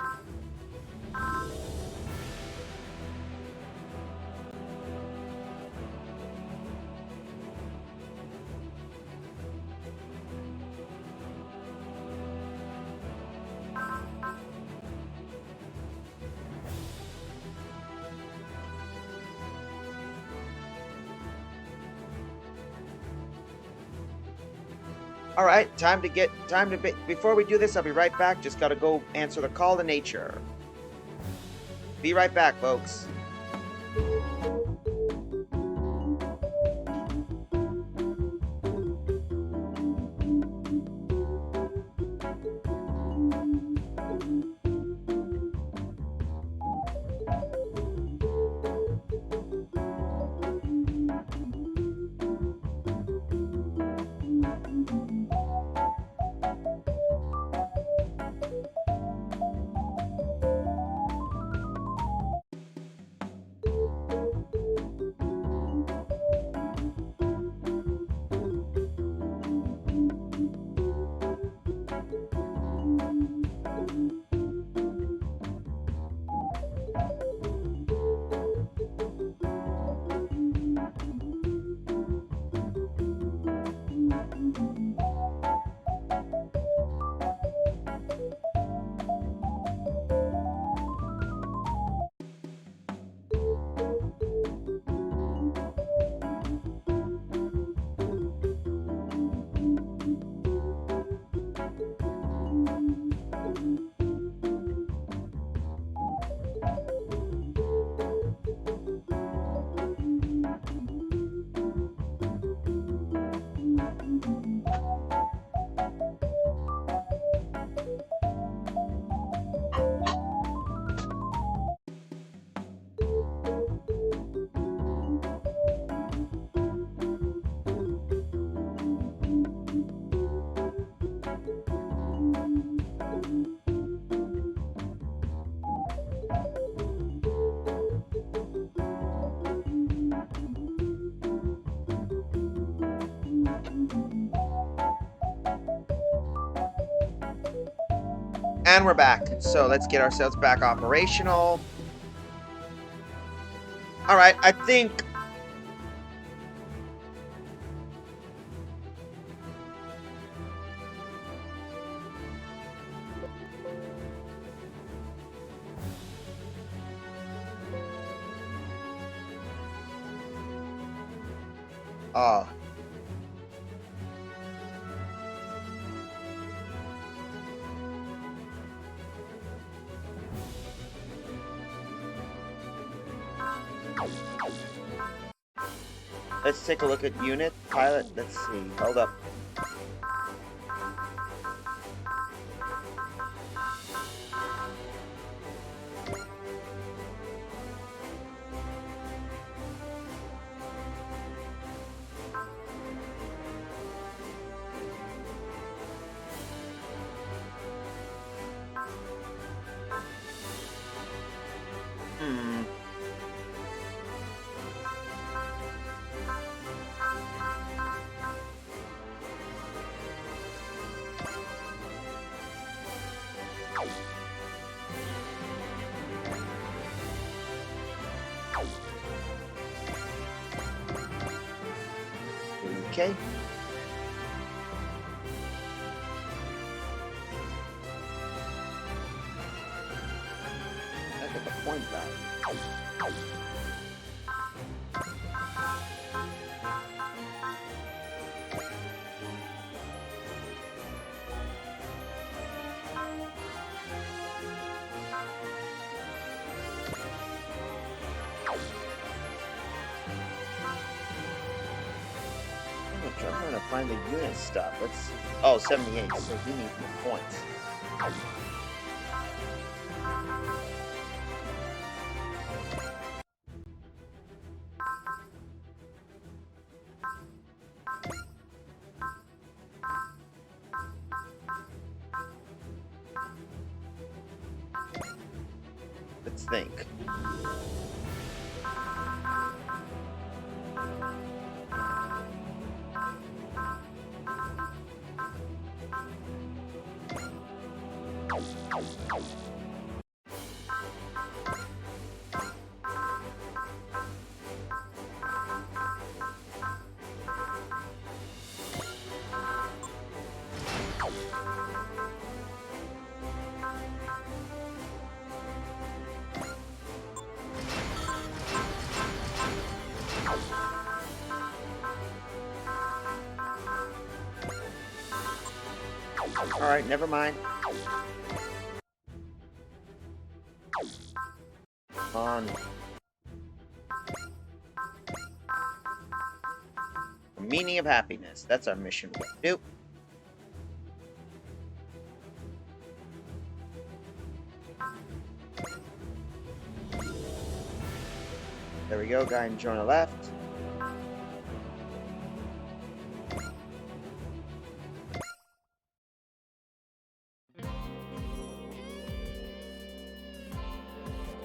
All right, before we do this, I'll be right back. Just gotta go answer the call to nature. Be right back, folks. And we're back. So let's get ourselves back operational. All right, I think... Oh. Let's take a look at unit pilot. Let's see. Hold up. okay? I get the point back. I'm trying to find the unit stuff. Let's see. Oh, 78. So we need the points. Let's think. Alright, never mind. On. The meaning of happiness. That's our mission. Nope. There we go, guy in on the left.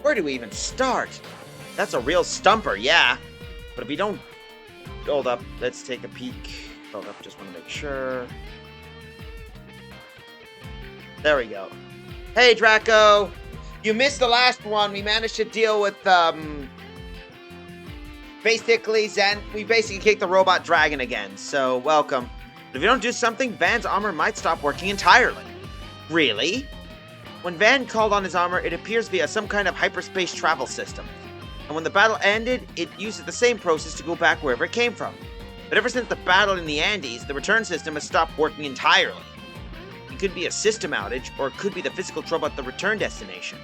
Where do we even start? That's a real stumper, yeah. But if we don't... Hold up, let's take a peek. Hold up, just want to make sure. There we go. Hey, Draco! You missed the last one. We managed to deal with, basically, we basically kicked the robot dragon again, so welcome. But if you don't do something, Van's armor might stop working entirely. Really? When Van called on his armor, it appears via some kind of hyperspace travel system. And when the battle ended, it uses the same process to go back wherever it came from. But ever since the battle in the Andes, the return system has stopped working entirely. It could be a system outage, or it could be the physical trouble at the return destination.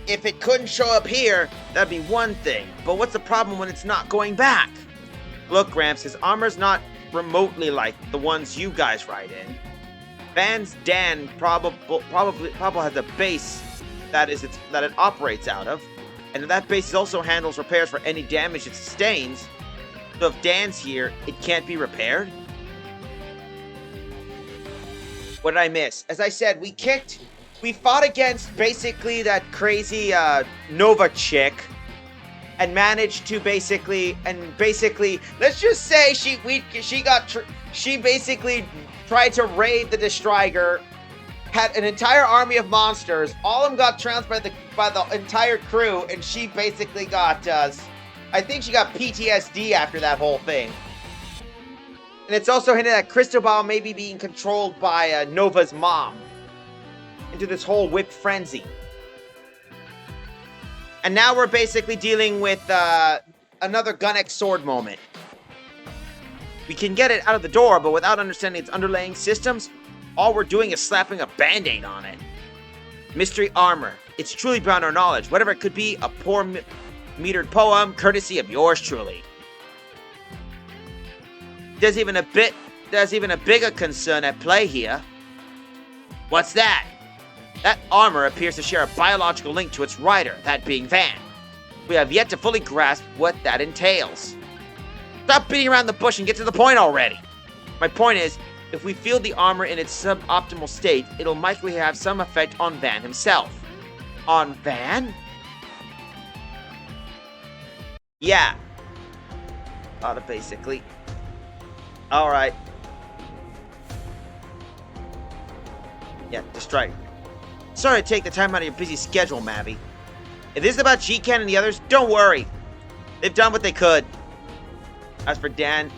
If it couldn't show up here, that'd be one thing, but what's the problem when it's not going back? Look, Gramps, his armor's not remotely like the ones you guys ride in. Van's Dan probably has a base that it operates out of, and that base also handles repairs for any damage it sustains. So if Dan's here, it can't be repaired? What did I miss? As I said, we fought against basically that crazy Nova chick, and managed to basically, let's just say she basically tried to raid the Destroyer, had an entire army of monsters, all of them got trounced by the entire crew, and she basically got, I think she got PTSD after that whole thing. And it's also hinted at Cristobal maybe being controlled by Nova's mom into this whole whip frenzy. And now we're basically dealing with another Gunnex sword moment. We can get it out of the door, but without understanding its underlying systems, all we're doing is slapping a band-aid on it. Mystery armor. It's truly beyond our knowledge. Whatever it could be, a poor metered poem, courtesy of yours truly. There's even a bigger concern at play here. What's that? That armor appears to share a biological link to its rider, that being Van. We have yet to fully grasp what that entails. Stop beating around the bush and get to the point already. My point is, if we feel the armor in its suboptimal state, it'll likely have some effect on Van himself. On Van? Yeah. Basically. Alright. Yeah, destroy. Sorry to take the time out of your busy schedule, Mavi. If this is about G-Can and the others, don't worry. They've done what they could. As for Dan,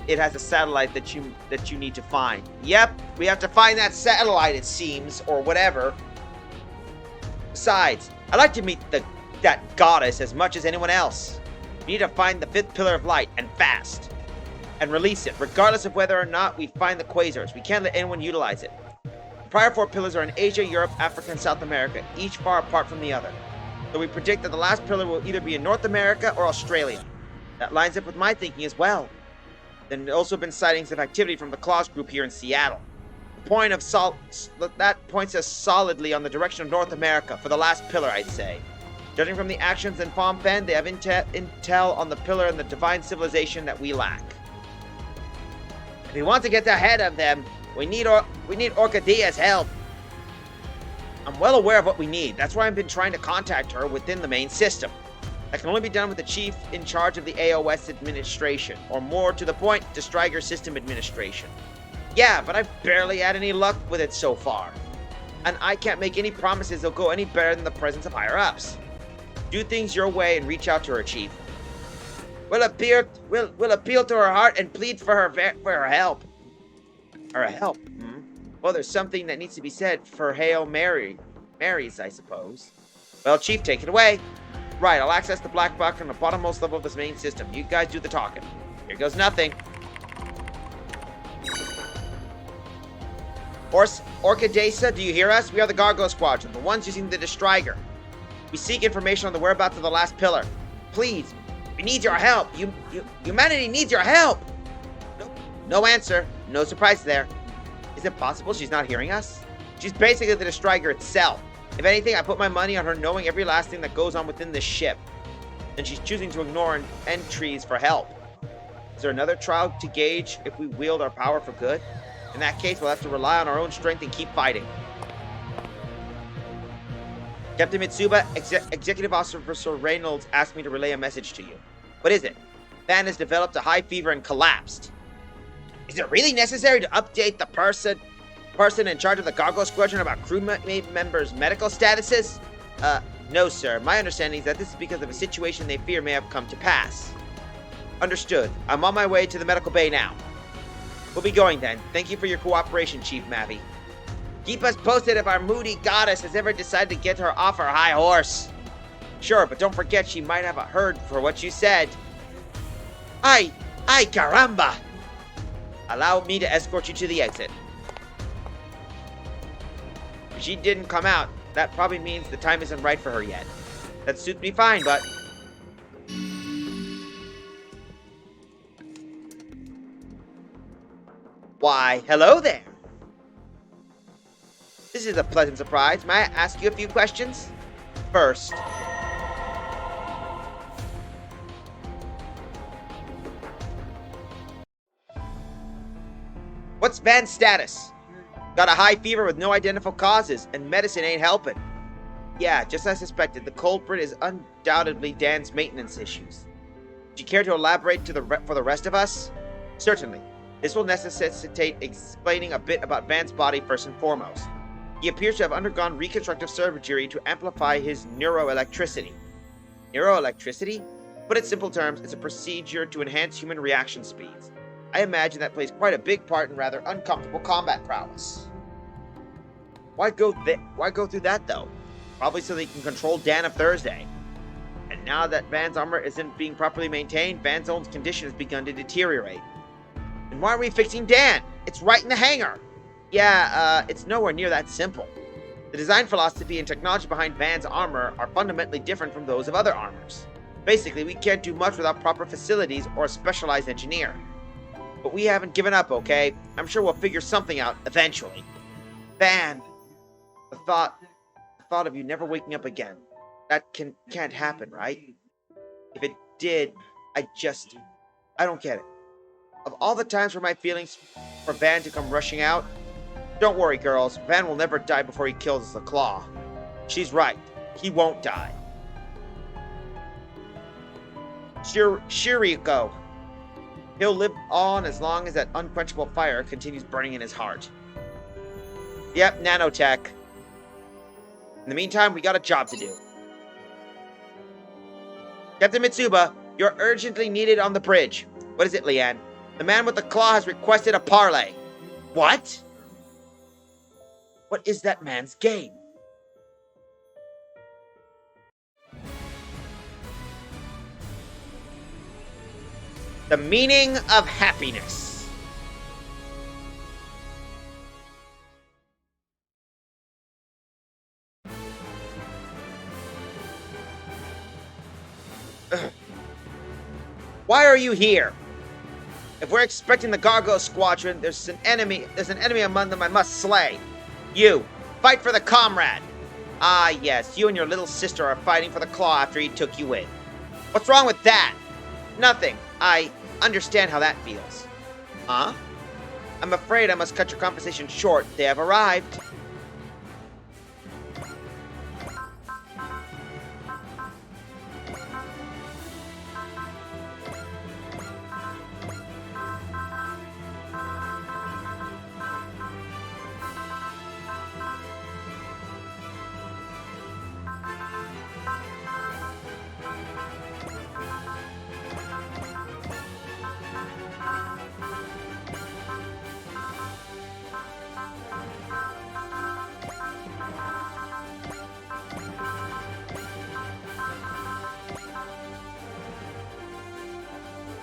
it has a satellite that you need to find. Yep, we have to find that satellite, it seems, or whatever. Besides, I'd like to meet that goddess as much as anyone else. We need to find the fifth pillar of light, and fast. And release it, regardless of whether or not we find the quasars. We can't let anyone utilize it. The prior 4 pillars are in Asia, Europe, Africa, and South America, each far apart from the other. So we predict that the last pillar will either be in North America or Australia. That lines up with my thinking as well. There have also been sightings of activity from the Claws group here in Seattle. That points us solidly on the direction of North America for the last pillar, I'd say. Judging from the actions in Phnom Penh, they have intel on the pillar and the divine civilization that we lack. If we want to get ahead of them, we need Orchidea's help. I'm well aware of what we need. That's why I've been trying to contact her within the main system. That can only be done with the chief in charge of the AOS administration, or more to the point, the Striker system administration. Yeah, but I've barely had any luck with it so far. And I can't make any promises they'll go any better than the presence of higher-ups. Do things your way and reach out to her, Chief. We'll appeal to her heart and plead for her help. Her help? Well, there's something that needs to be said for Hail Marys, I suppose. Well, Chief, take it away. Right, I'll access the black box on the bottommost level of this main system. You guys do the talking. Here goes nothing. Orchidesa, do you hear us? We are the Gargoyle Squadron, the ones using the Destriger. We seek information on the whereabouts of the last pillar. Please, we need your help. Humanity needs your help. No answer. No surprise there. Is it possible she's not hearing us? She's basically the Destriger itself. If anything, I put my money on her knowing every last thing that goes on within this ship. And she's choosing to ignore entries for help. Is there another trial to gauge if we wield our power for good? In that case, we'll have to rely on our own strength and keep fighting. Captain Mitsuba, Executive Officer Reynolds asked me to relay a message to you. What is it? Van has developed a high fever and collapsed. Is it really necessary to update the person in charge of the Gargoyle Squadron about crew members' medical statuses? No, sir. My understanding is that this is because of a situation they fear may have come to pass. Understood. I'm on my way to the medical bay now. We'll be going then. Thank you for your cooperation, Chief Mavi. Keep us posted if our moody goddess has ever decided to get her off her high horse. Sure, but don't forget she might have heard for what you said. Ay caramba! Allow me to escort you to the exit. If she didn't come out, that probably means the time isn't right for her yet. That suits me fine, but... Why, hello there. This is a pleasant surprise. May I ask you a few questions? First... What's Van's status? Got a high fever with no identifiable causes, and medicine ain't helping. Yeah, just as I suspected, the culprit is undoubtedly Dan's maintenance issues. Would you care to elaborate for the rest of us? Certainly. This will necessitate explaining a bit about Van's body first and foremost. He appears to have undergone reconstructive surgery to amplify his neuroelectricity. Neuroelectricity? Put in simple terms, it's a procedure to enhance human reaction speeds. I imagine that plays quite a big part in rather uncomfortable combat prowess. Why go through that, though? Probably so they can control Dan of Thursday. And now that Van's armor isn't being properly maintained, Van's own condition has begun to deteriorate. And why are we fixing Dan? It's right in the hangar. Yeah, it's nowhere near that simple. The design philosophy and technology behind Van's armor are fundamentally different from those of other armors. Basically, we can't do much without proper facilities or a specialized engineer. But we haven't given up, okay? I'm sure we'll figure something out eventually. Van, the thought of you never waking up again. That can't happen, right? If it did, I don't get it. Of all the times for my feelings for Van to come rushing out, don't worry, girls. Van will never die before he kills the Claw. She's right. He won't die. Shiriko. He'll live on as long as that unquenchable fire continues burning in his heart. Yep, nanotech. In the meantime, we got a job to do. Captain Mitsuba, you're urgently needed on the bridge. What is it, Leanne? The man with the claw has requested a parley. What? What is that man's game? The meaning of happiness. Ugh. Why are you here? If we're expecting the Gargoyle Squadron, there's an enemy among them I must slay. You, fight for the comrade. Ah, yes, you and your little sister are fighting for the claw after he took you in. What's wrong with that? Nothing. I understand how that feels. Huh? I'm afraid I must cut your conversation short. They have arrived.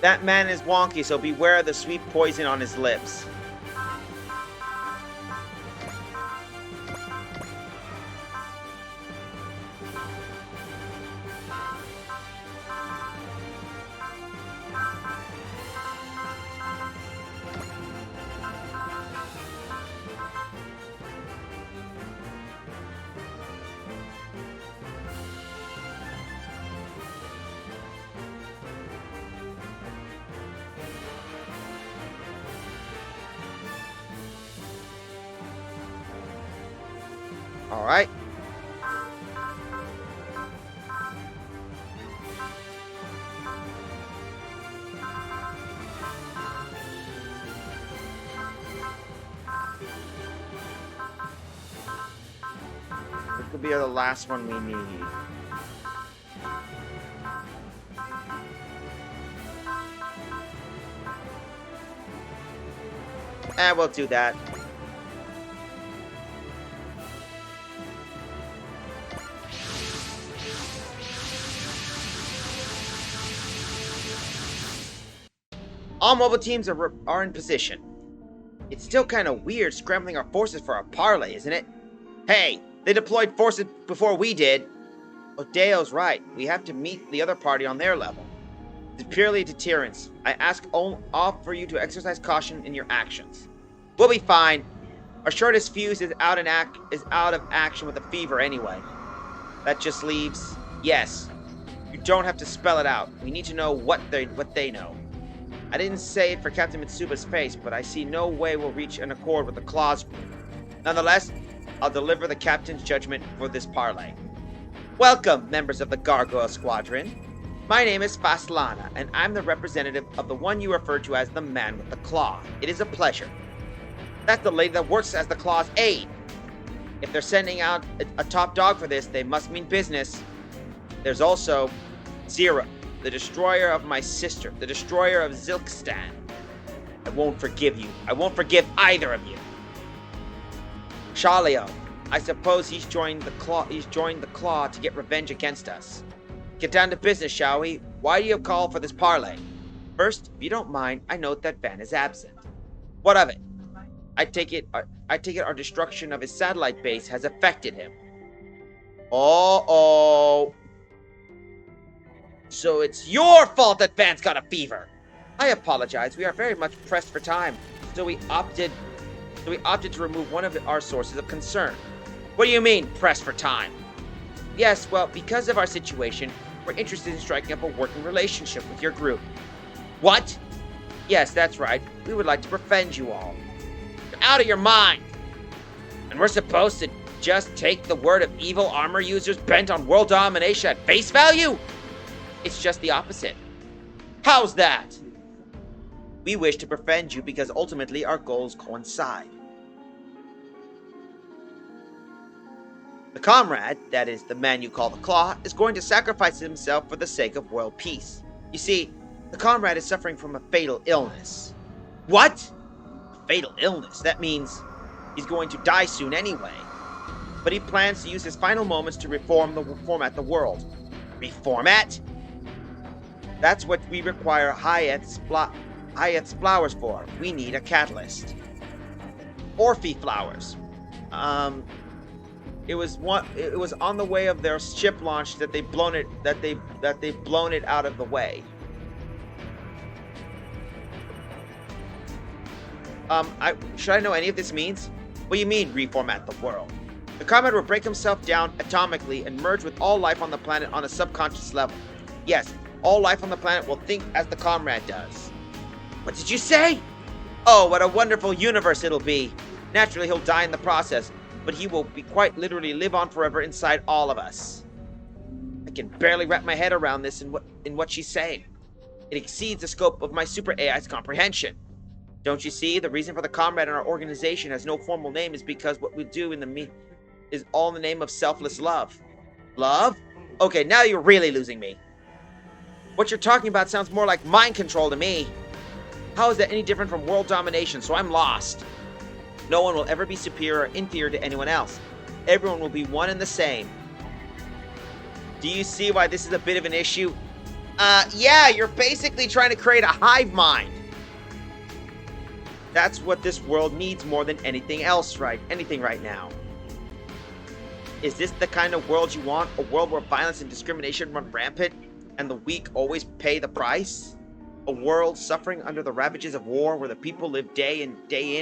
That man is wonky, so beware of the sweet poison on his lips. All right. This could be the last one we need. And we'll do that. All mobile teams are in position. It's still kind of weird scrambling our forces for a parley, isn't it? Hey, they deployed forces before we did. Odeo's right. We have to meet the other party on their level. It's purely a deterrence. I ask all for you to exercise caution in your actions. We'll be fine. Our shortest fuse is out of action with a fever anyway. That just leaves... Yes. You don't have to spell it out. We need to know what they know. I didn't say it for Captain Mitsuba's face, but I see no way we'll reach an accord with the Claws group. Nonetheless, I'll deliver the captain's judgment for this parley. Welcome, members of the Gargoyle Squadron. My name is Faslana, and I'm the representative of the one you refer to as the Man with the Claw. It is a pleasure. That's the lady that works as the Claw's aide. If they're sending out a top dog for this, they must mean business. There's also Zero, the destroyer of my sister, the destroyer of Zilkstan. I won't forgive you. I won't forgive either of you. Shalio, I suppose he's joined the claw to get revenge against us. Get down to business, shall we? Why do you call for this parley? First, if you don't mind, I note that Van is absent. What of it? I take it our destruction of his satellite base has affected him. Uh-oh. So it's your fault that Van's got a fever. I apologize. We are very much pressed for time. So we opted to remove one of our sources of concern. What do you mean, pressed for time? Yes, well, because of our situation, we're interested in striking up a working relationship with your group. What? Yes, that's right. We would like to befriend you all. You're out of your mind. And we're supposed to just take the word of evil armor users bent on world domination at face value? It's just the opposite. How's that? We wish to befriend you because ultimately our goals coincide. The comrade, that is the man you call the Claw, is going to sacrifice himself for the sake of world peace. You see, The comrade is suffering from a fatal illness. What? A fatal illness? That means he's going to die soon anyway. But he plans to use his final moments to reformat the world. Reformat? That's what we require Hayeth's flowers for. We need a catalyst. Orphe flowers. It was on the way of their ship launch that they've blown it out of the way. Should I know any of this means? What do you mean, reformat the world? The comrade will break himself down atomically and merge with all life on the planet on a subconscious level. Yes, all life on the planet will think as the comrade does. What did you say? Oh, what a wonderful universe it'll be. Naturally, he'll die in the process, but he will be quite literally live on forever inside all of us. I can barely wrap my head around this in what she's saying. It exceeds the scope of my super AI's comprehension. Don't you see? The reason for the comrade in our organization has no formal name is because what we do is all in the name of selfless love. Love? Okay, now you're really losing me. What you're talking about sounds more like mind control to me. How is that any different from world domination? So I'm lost. No one will ever be superior or inferior to anyone else. Everyone will be one and the same. Do you see why this is a bit of an issue? Yeah, you're basically trying to create a hive mind. That's what this world needs more than anything right now. Is this the kind of world you want? A world where violence and discrimination run rampant and the weak always pay the price? A world suffering under the ravages of war where the people live day in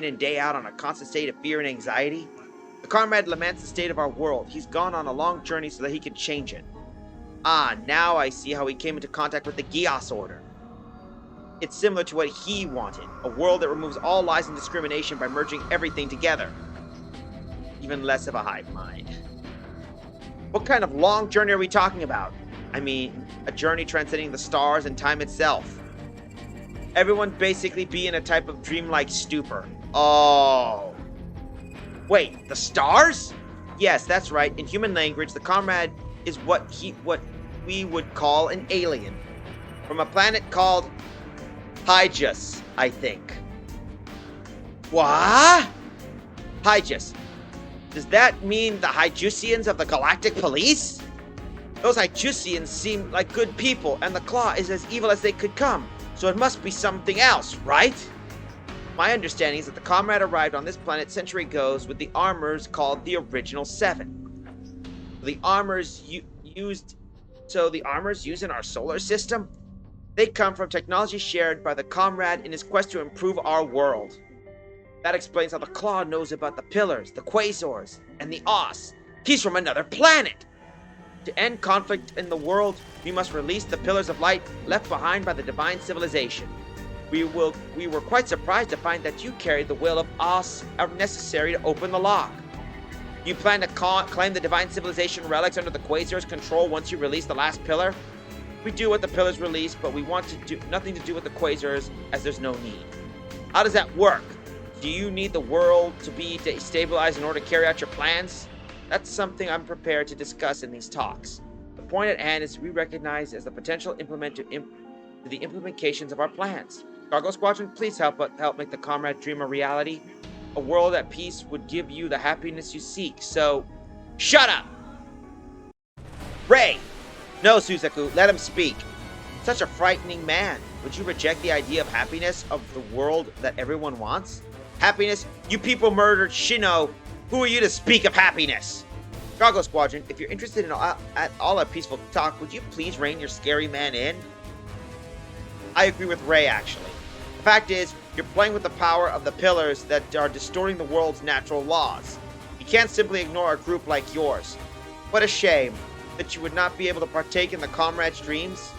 and day out on a constant state of fear and anxiety? The comrade laments the state of our world. He's gone on a long journey so that he can change it. Ah, now I see how he came into contact with the Gios Order. It's similar to what he wanted, a world that removes all lies and discrimination by merging everything together. Even less of a hive mind. What kind of long journey are we talking about? I mean, a journey transcending the stars and time itself. Everyone basically be in a type of dreamlike stupor. Oh. Wait, the stars? Yes, that's right. In human language, the comrade is what we would call an alien. From a planet called Hyjus, I think. What? Hyjus. Does that mean the Hyjusians of the Galactic Police? Those Hyjusians seem like good people, and the Claw is as evil as they could come, so it must be something else, right? My understanding is that the comrade arrived on this planet century ago with the armors called the Original Seven. The armors used in our solar system? They come from technology shared by the comrade in his quest to improve our world. That explains how the Claw knows about the pillars, the quasars, and the Os. He's from another planet! To end conflict in the world, we must release the pillars of light left behind by the divine civilization. We were quite surprised to find that you carried the will of Os necessary to open the lock. You plan to claim the divine civilization relics under the quasar's control once you release the last pillar? We do what the pillars release, but we want to do nothing to do with the quasars, as there's no need. How does that work? Do you need the world to be destabilized in order to carry out your plans? That's something I'm prepared to discuss in these talks. The point at hand is we recognize as the potential implement to the implementations of our plans. Cargo Squadron, please help make the comrade dream a reality. A world at peace would give you the happiness you seek, so shut up! Ray! No, Suzaku, let him speak. Such a frightening man. Would you reject the idea of happiness, of the world that everyone wants? Happiness? You people murdered Shino. Who are you to speak of happiness? Cargo Squadron, if you're interested in all a peaceful talk, would you please rein your scary man in? I agree with Ray, actually. The fact is, you're playing with the power of the pillars that are distorting the world's natural laws. You can't simply ignore a group like yours. What a shame that you would not be able to partake in the comrade's dreams.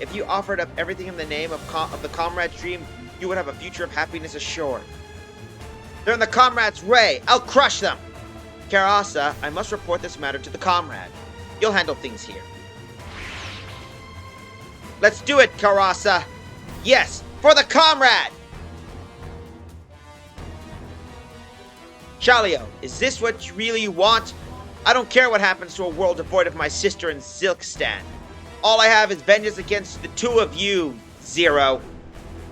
If you offered up everything in the name of the comrade's dream, you would have a future of happiness assured. They're in the comrade's way. I'll crush them. Karasa, I must report this matter to the comrade. You'll handle things here. Let's do it, Karasa. Yes, for the comrade. Shalio, is this what you really want? I don't care what happens to a world devoid of my sister and Silkstan. All I have is vengeance against the two of you, Zero.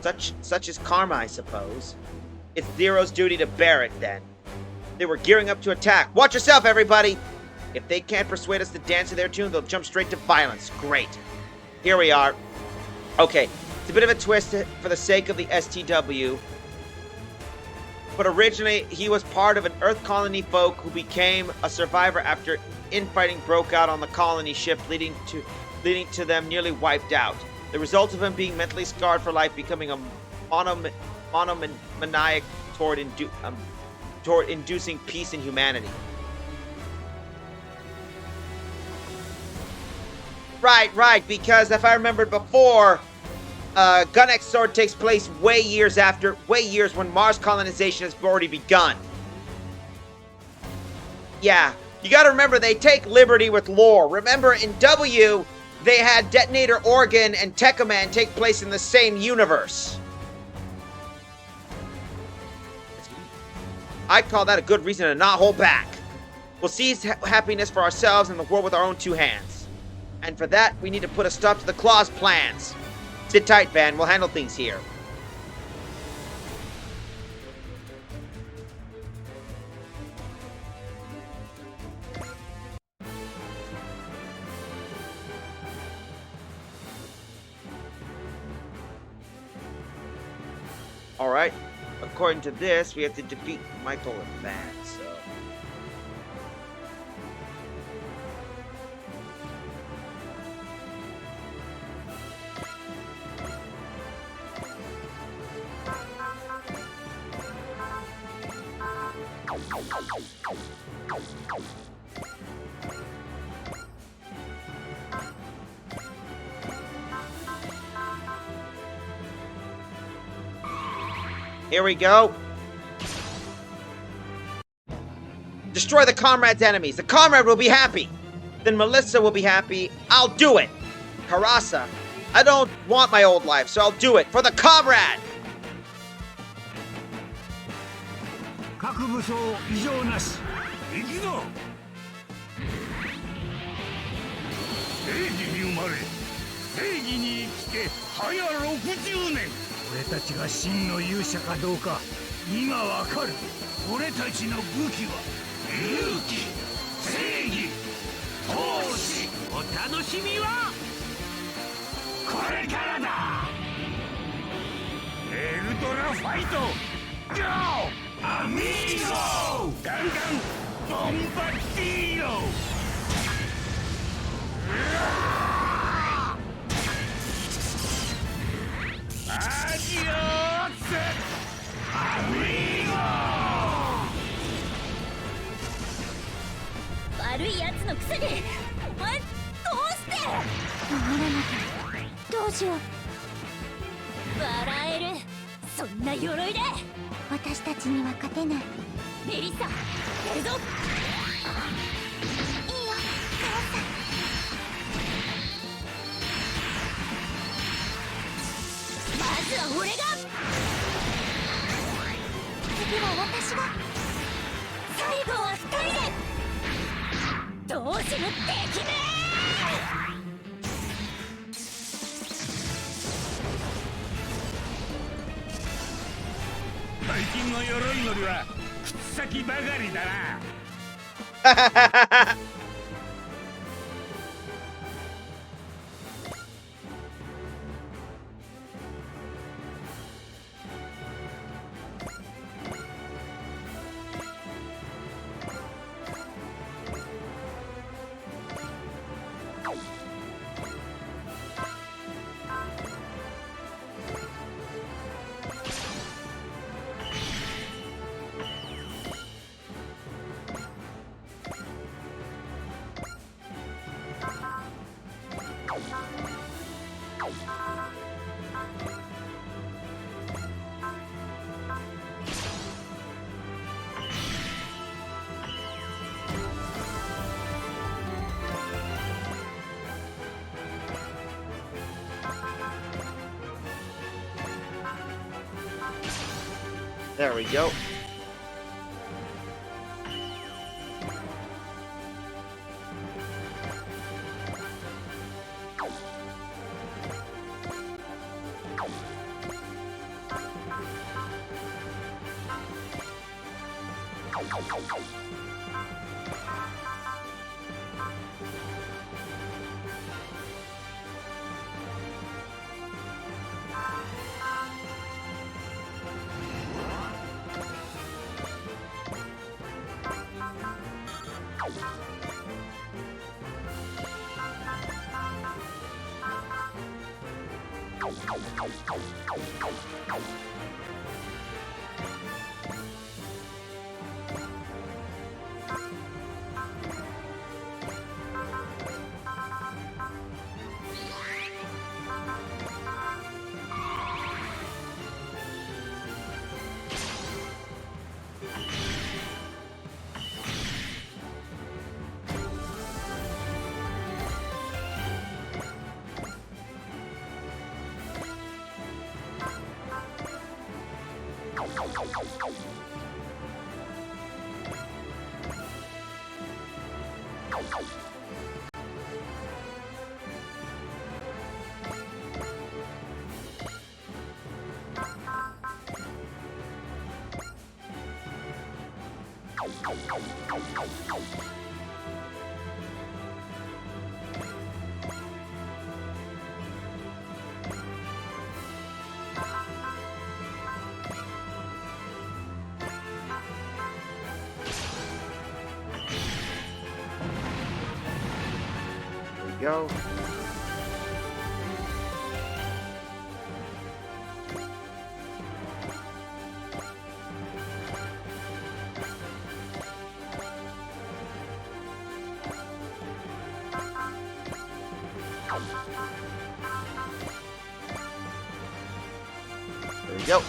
Such is karma, I suppose. It's Zero's duty to bear it, then. They were gearing up to attack. Watch yourself, everybody! If they can't persuade us to dance to their tune, they'll jump straight to violence. Great. Here we are. Okay, it's a bit of a twist for the sake of the STW. But originally, he was part of an Earth colony folk who became a survivor after infighting broke out on the colony ship, leading to them nearly wiped out. The result of him being mentally scarred for life, becoming a monomaniac toward inducing peace and humanity. Right, because if I remembered before, Gunnex Sword takes place way years when Mars colonization has already begun. Yeah, you gotta remember they take liberty with lore. Remember, in W, they had Detonator Organ and Techoman take place in the same universe. I'd call that a good reason to not hold back. We'll seize happiness for ourselves and the world with our own two hands. And for that, we need to put a stop to the Claw's plans. Sit tight, Van. We'll handle things here. Alright. According to this, we have to defeat Michael and Van, so... Here we go. Destroy the comrade's enemies. The comrade will be happy. Then Melissa will be happy. I'll do it. Karasa, I don't want my old life, so I'll do it for the comrade. 各武装異常なし。行くぞ。正義に生まれ、正義に生きて早60年。俺たちが真の勇者かどうか今わかる。俺たちの武器は勇気、正義、闘志。お楽しみはこれからだ。エルドラファイト。ゴー！ Amigo! Gangan Bombardiro! Adios! Amigo! 悪いやつのくせにどうして守らなきゃどうしよう笑えるそんな鎧で私たちには勝てないメリッサやるぞいいよカラさんまずは俺が次は私が最後は二人でどうする敵め最近の鎧乗りは口先ばかりだな。There we go. Go. There we go.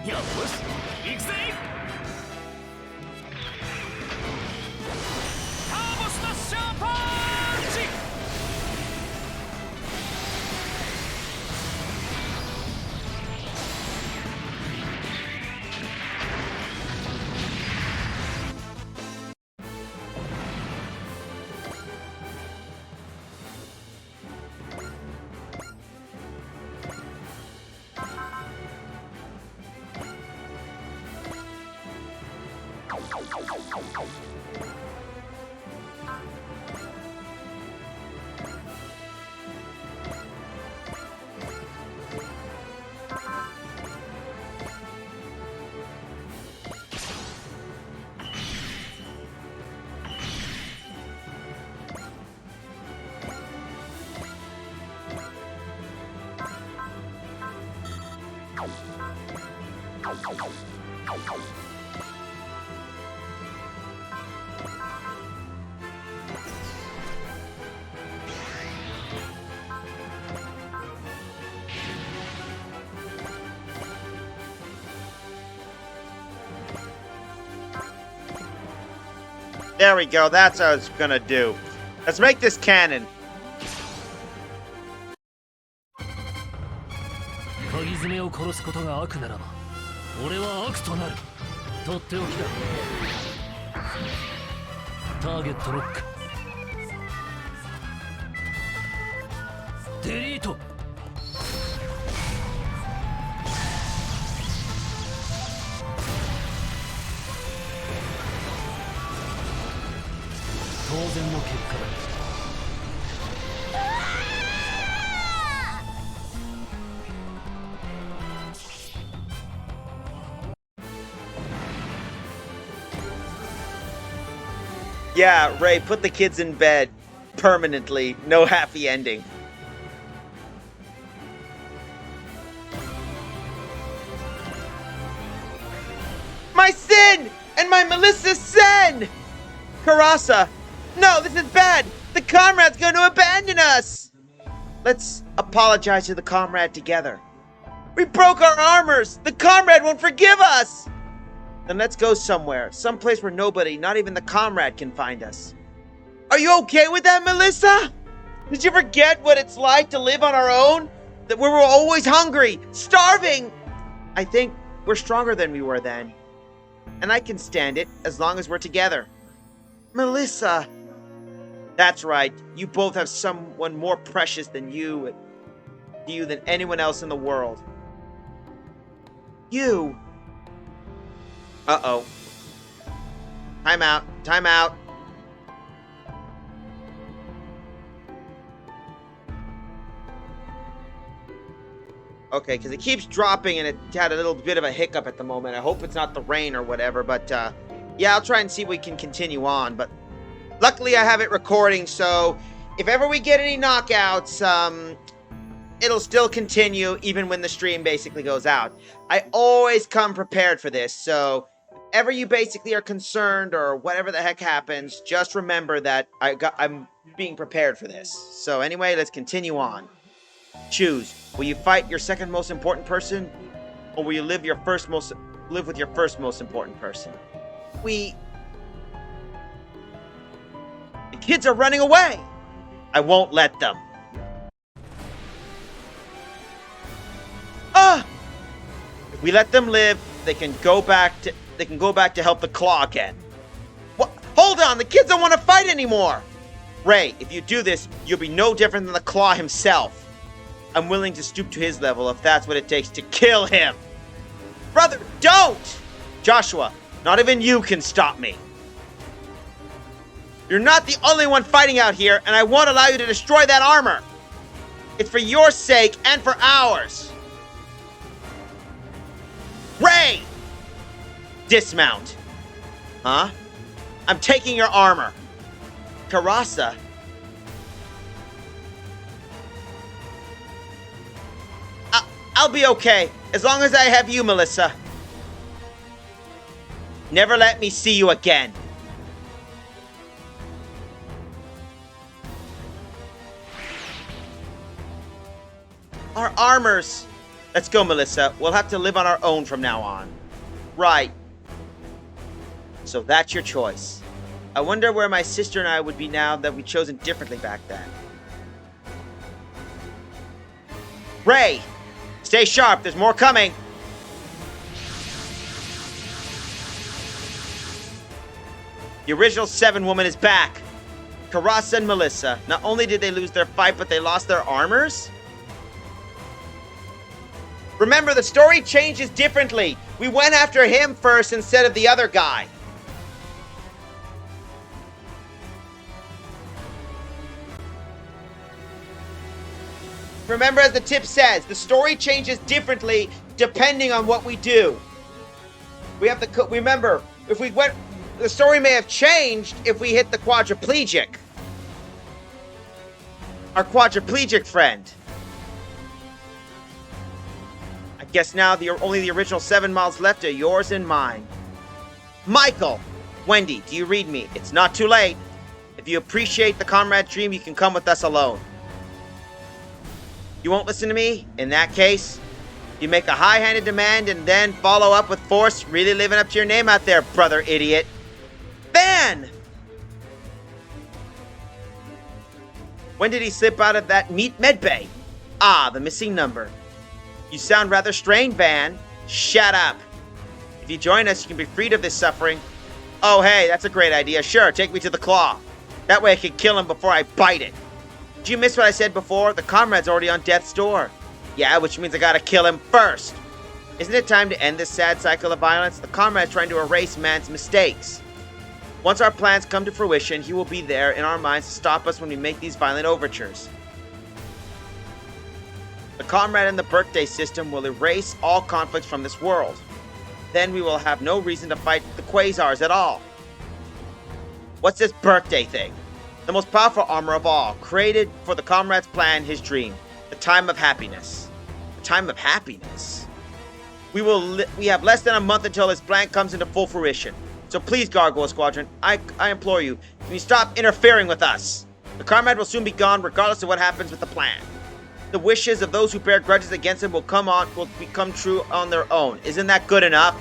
よし行くぜ。ターボスマッシャーパンチ。There we go. That's what I was gonna do. Let's make this canon. 鍵爪を殺すことが悪ならば俺は悪となる。とっておきだ。ターゲットロック。デリート。当然の結果だ。Yeah, Ray, put the kids in bed permanently. No happy ending. My sin! And my Melissa Sen! Karasa! No, this is bad! The comrade's going to abandon us! Let's apologize to the comrade together. We broke our armors! The comrade won't forgive us! Then let's go somewhere. Someplace where nobody, not even the comrade, can find us. Are you okay with that, Melissa? Did you forget what it's like to live on our own? That we were always hungry, starving! I think we're stronger than we were then. And I can stand it as long as we're together. Melissa! That's right. You both have someone more precious than you than anyone else in the world. You! Uh-oh. Time out. Time out. Okay, because it keeps dropping and it had a little bit of a hiccup at the moment. I hope it's not the rain or whatever, but yeah, I'll try and see if we can continue on. But luckily I have it recording, so if ever we get any knockouts, it'll still continue even when the stream basically goes out. I always come prepared for this, so if ever you basically are concerned or whatever the heck happens, just remember that I'm being prepared for this. So anyway, let's continue on. Choose. Will you fight your second most important person, or will you live with your first most important person? The kids are running away. I won't let them. If we let them live, they can go back to help the Claw again. What? Hold on, the kids don't want to fight anymore. Ray, if you do this, you'll be no different than the Claw himself. I'm willing to stoop to his level if that's what it takes to kill him. Brother, don't! Joshua, not even you can stop me. You're not the only one fighting out here, and I won't allow you to destroy that armor. It's for your sake and for ours. Ray! Dismount. Huh? I'm taking your armor. Karasa? I'll be okay, as long as I have you, Melissa. Never let me see you again. Our armors. Let's go, Melissa. We'll have to live on our own from now on. Right. So that's your choice. I wonder where my sister and I would be now that we'd chosen differently back then. Ray! Stay sharp, there's more coming! The original 7 woman is back! Karasa and Melissa. Not only did they lose their fight, but they lost their armors? Remember, the story changes differently. We went after him first instead of the other guy. Remember, as the tip says, the story changes differently depending on what we do. We have to remember, if we went, the story may have changed if we hit the quadriplegic. Our quadriplegic friend. I guess now only the original 7 miles left are yours and mine. Michael! Wendy, do you read me? It's not too late. If you appreciate the comrade dream, you can come with us alone. You won't listen to me? In that case, you make a high-handed demand and then follow up with force, really living up to your name out there, brother idiot. Van! When did he slip out of that meat medbay? Ah, the missing number. You sound rather strained, Van. Shut up. If you join us, you can be freed of this suffering. Oh, hey, that's a great idea. Sure, take me to the Claw. That way I can kill him before I bite it. Did you miss what I said before? The comrade's already on death's door. Yeah, which means I gotta kill him first. Isn't it time to end this sad cycle of violence? The comrade's trying to erase man's mistakes. Once our plans come to fruition, he will be there in our minds to stop us when we make these violent overtures. The comrade and the birthday system will erase all conflicts from this world. Then we will have no reason to fight the Quasars at all. What's this birthday thing? The most powerful armor of all, created for the comrade's plan, his dream. The time of happiness. The time of happiness? We have less than a month until this plan comes into full fruition. So please, Gargoyle Squadron, I implore you, can you stop interfering with us? The comrade will soon be gone, regardless of what happens with the plan. The wishes of those who bear grudges against him will become true on their own. Isn't that good enough?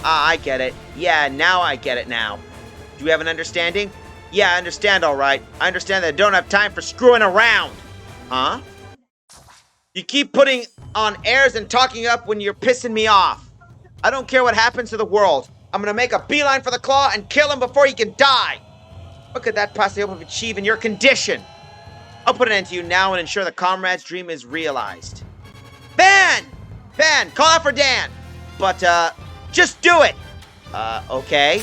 Ah, I get it. Yeah, now I get it now. Do you have an understanding? Yeah, I understand, all right. I understand that I don't have time for screwing around. Huh? You keep putting on airs and talking up when you're pissing me off. I don't care what happens to the world. I'm gonna make a beeline for the Claw and kill him before he can die. What could that possibly achieve in your condition? I'll put an end to you now and ensure the comrade's dream is realized. Van! Van, call out for Dan! But, just do it! Okay.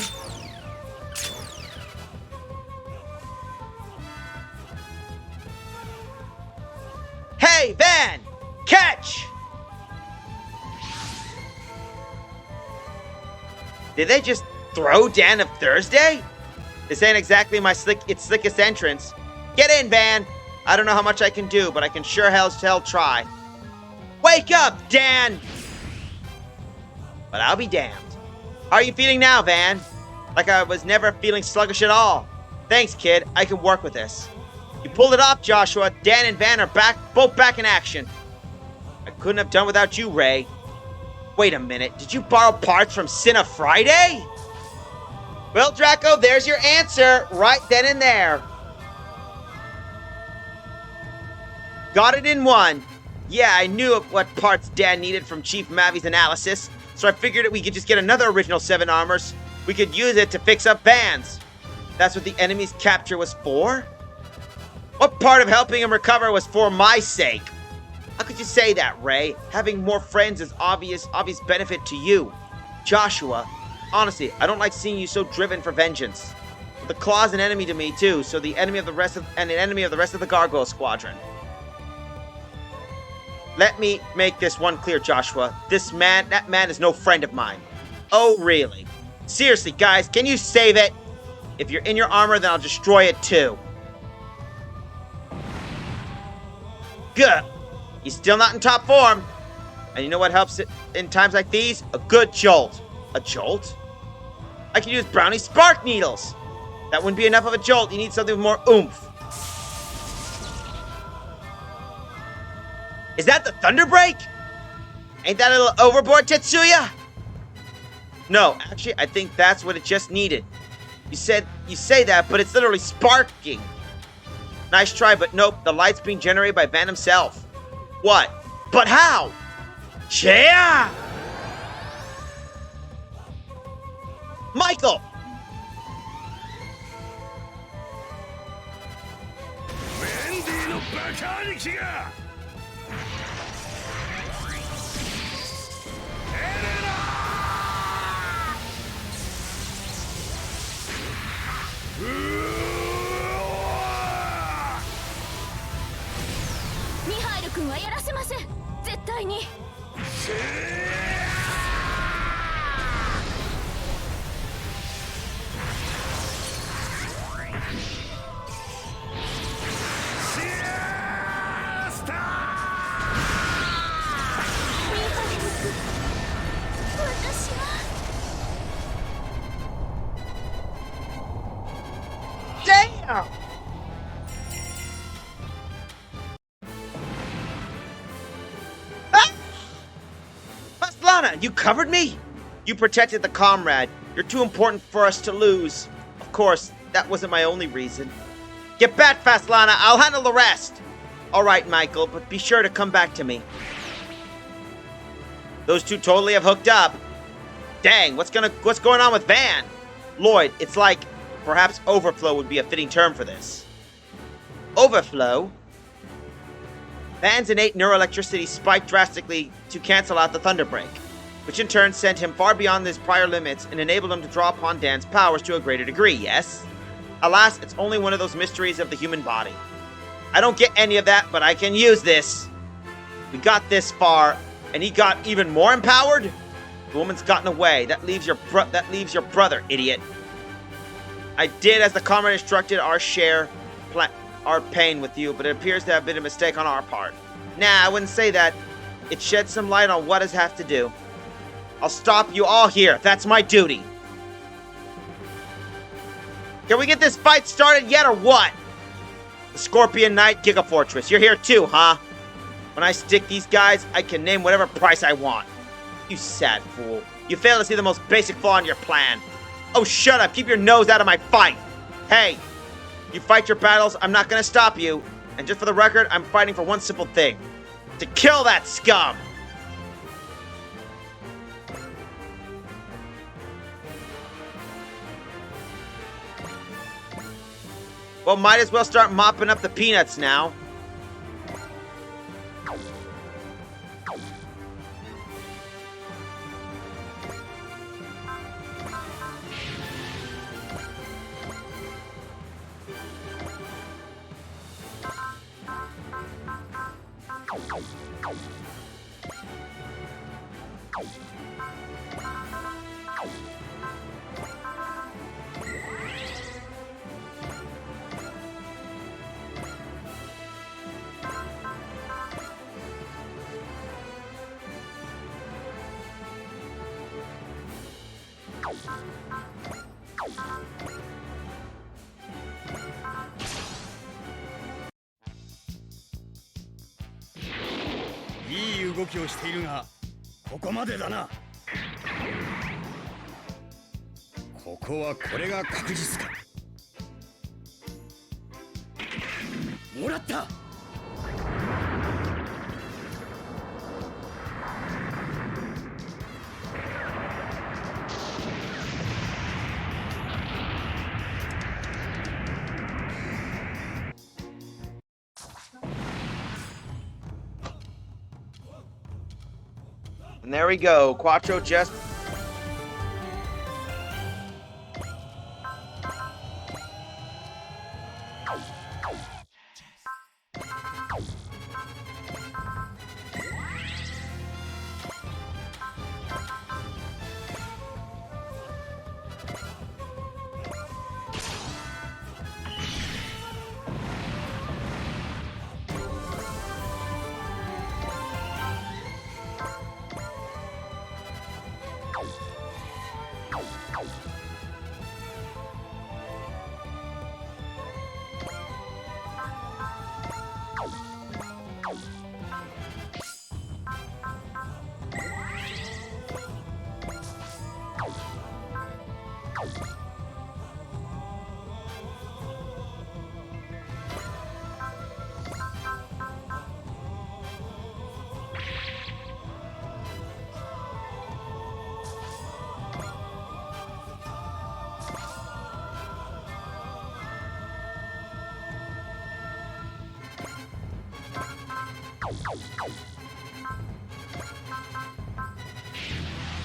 Hey, Van! Catch! Did they just throw Dan of Thursday? This ain't exactly my slickest entrance. Get in, Van! I don't know how much I can do, but I can sure hell try. Wake up, Dan! But I'll be damned. How are you feeling now, Van? Like I was never feeling sluggish at all. Thanks, kid. I can work with this. You pulled it off, Joshua. Dan and Van are both back in action. I couldn't have done without you, Ray. Wait a minute. Did you borrow parts from Cinna Friday? Well, Draco, there's your answer. Right then and there. Got it in one. Yeah, I knew what parts Dan needed from Chief Mavi's analysis, so I figured that we could just get another original 7 armors. We could use it to fix up Vans. That's what the enemy's capture was for? What part of helping him recover was for my sake? How could you say that, Ray? Having more friends is obvious benefit to you. Joshua, honestly, I don't like seeing you so driven for vengeance. But the Claw's an enemy to me too, so an enemy of the rest of the Gargoyle Squadron. Let me make this one clear, Joshua. That man is no friend of mine. Oh, really? Seriously, guys, can you save it? If you're in your armor, then I'll destroy it too. Good. He's still not in top form. And you know what helps in times like these? A good jolt. A jolt? I can use Brownie Spark Needles. That wouldn't be enough of a jolt. You need something with more oomph. Is that the Thunder Break? Ain't that a little overboard, Tetsuya? No, actually, I think that's what it just needed. You say that, but it's literally sparking. Nice try, but nope, the light's being generated by Van himself. What? But how? Yeah! Michael! Damn! Lana, you covered me? You protected the comrade. You're too important for us to lose. Of course, that wasn't my only reason. Get back, Fastlana. I'll handle the rest. All right, Michael, but be sure to come back to me. Those two totally have hooked up. Dang, what's going on with Van? Lloyd, it's like perhaps overflow would be a fitting term for this. Overflow? Van's innate neuroelectricity spiked drastically to cancel out the Thunder Break, which in turn sent him far beyond his prior limits and enabled him to draw upon Dan's powers to a greater degree, yes? Alas, it's only one of those mysteries of the human body. I don't get any of that, but I can use this. We got this far, and he got even more empowered? The woman's gotten away. That leaves your brother, idiot. I did as the comrade instructed our pain with you, but it appears to have been a mistake on our part. Nah, I wouldn't say that. It sheds some light on what us have to do. I'll stop you all here. That's my duty. Can we get this fight started yet or what? The Scorpion Knight Gigafortress. You're here too, huh? When I stick these guys, I can name whatever price I want. You sad fool. You fail to see the most basic flaw in your plan. Oh, shut up. Keep your nose out of my fight. Hey, you fight your battles, I'm not gonna stop you. And just for the record, I'm fighting for one simple thing. To kill that scum! Well, might as well start mopping up the peanuts now. いい動きをしているが、ここまでだな。ここはこれが確実か。もらった。And there we go. Quattro just...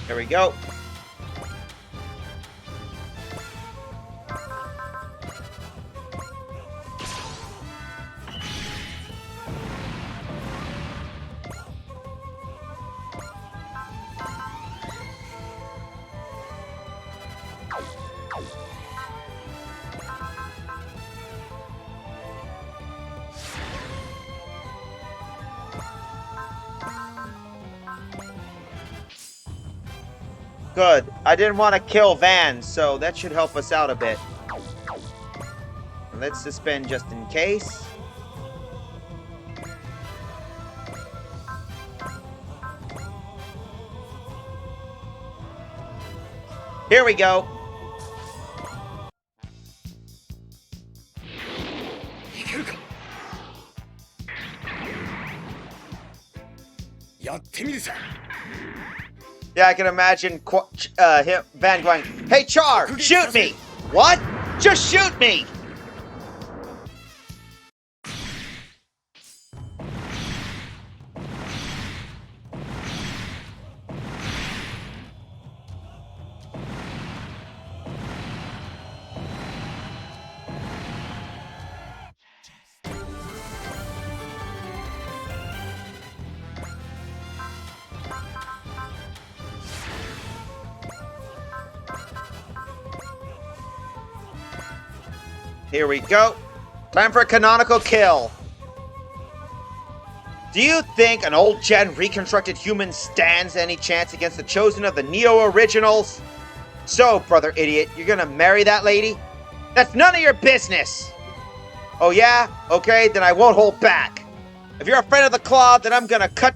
There we go. Good. I didn't want to kill Van, so that should help us out a bit. Let's suspend just in case. Here we go. Yeah, I can imagine Van going, "Hey, Char, shoot me!" What? Just shoot me! Here we go. Time for a canonical kill. Do you think an old-gen reconstructed human stands any chance against the chosen of the Neo-Originals? So, brother idiot, you're gonna marry that lady? That's none of your business! Oh yeah? Okay, then I won't hold back. If you're a friend of the Claw, then I'm gonna cut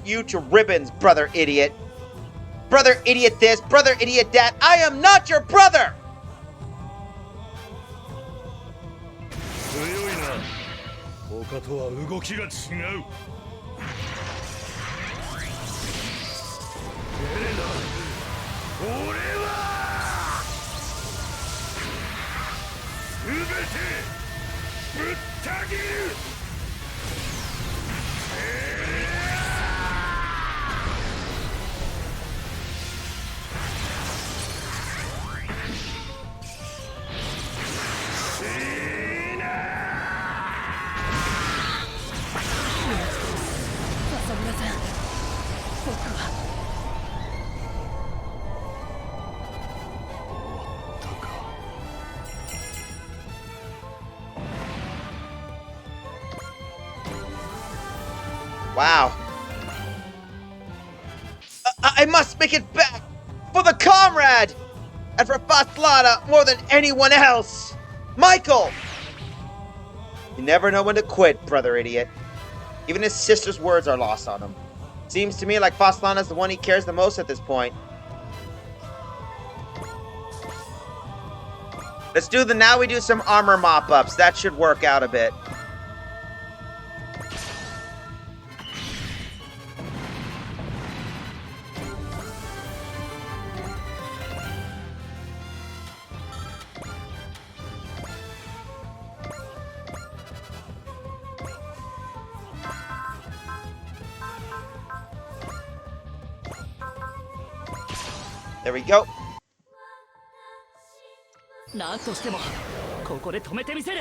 you to ribbons, brother idiot. Brother idiot this, brother idiot that. I am not your brother! 強いな。他とは動きが違う。エレナ、俺は全てぶった切る。さ Wow. I must make it back for the comrade and for Faslana more than anyone else. Michael! You never know when to quit, brother idiot. Even his sister's words are lost on him. Seems to me like Faslana's the one he cares the most at this point. Now we do some armor mop-ups. That should work out a bit. There we go. なんとしてもここで止めてみせる。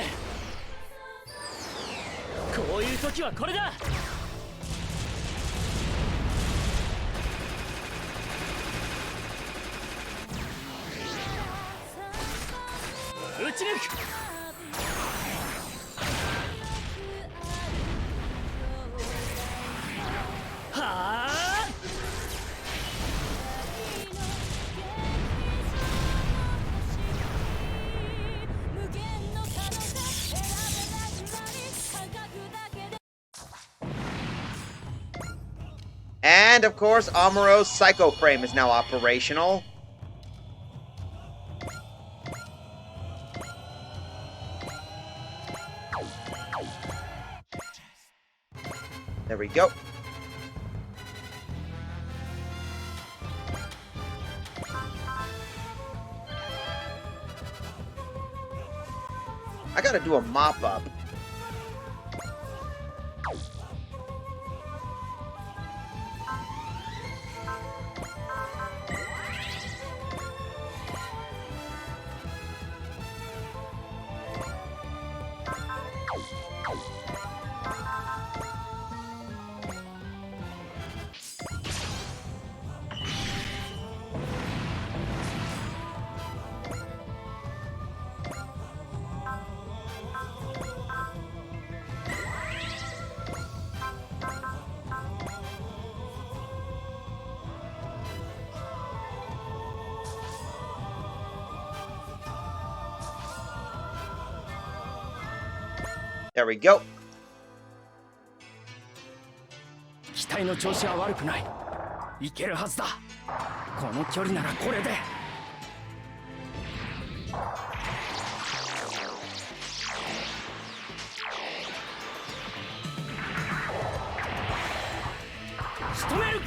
こういう時はこれだ。撃ち抜く。はあ。And, of course, Amuro's Psycho Frame is now operational. There we go. I gotta do a mop-up. There we go. 機体の調子は悪くない。いけるはずだ。この距離ならこれで。仕留める。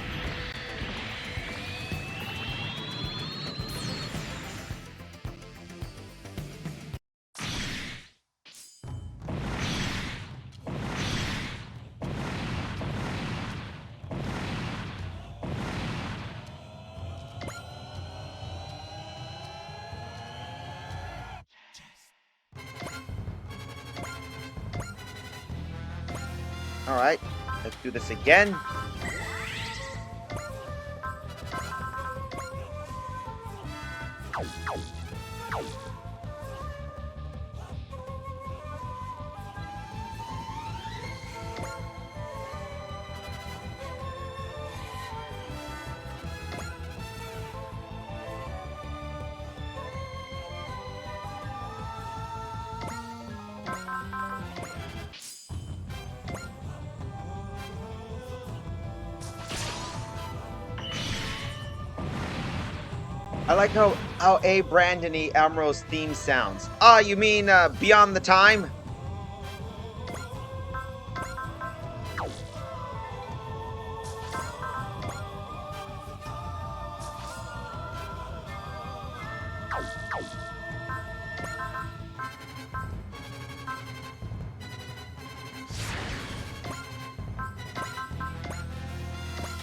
Alright, let's do this again. I like how A. Brandony Amro's theme sounds. Ah, you mean Beyond the Time?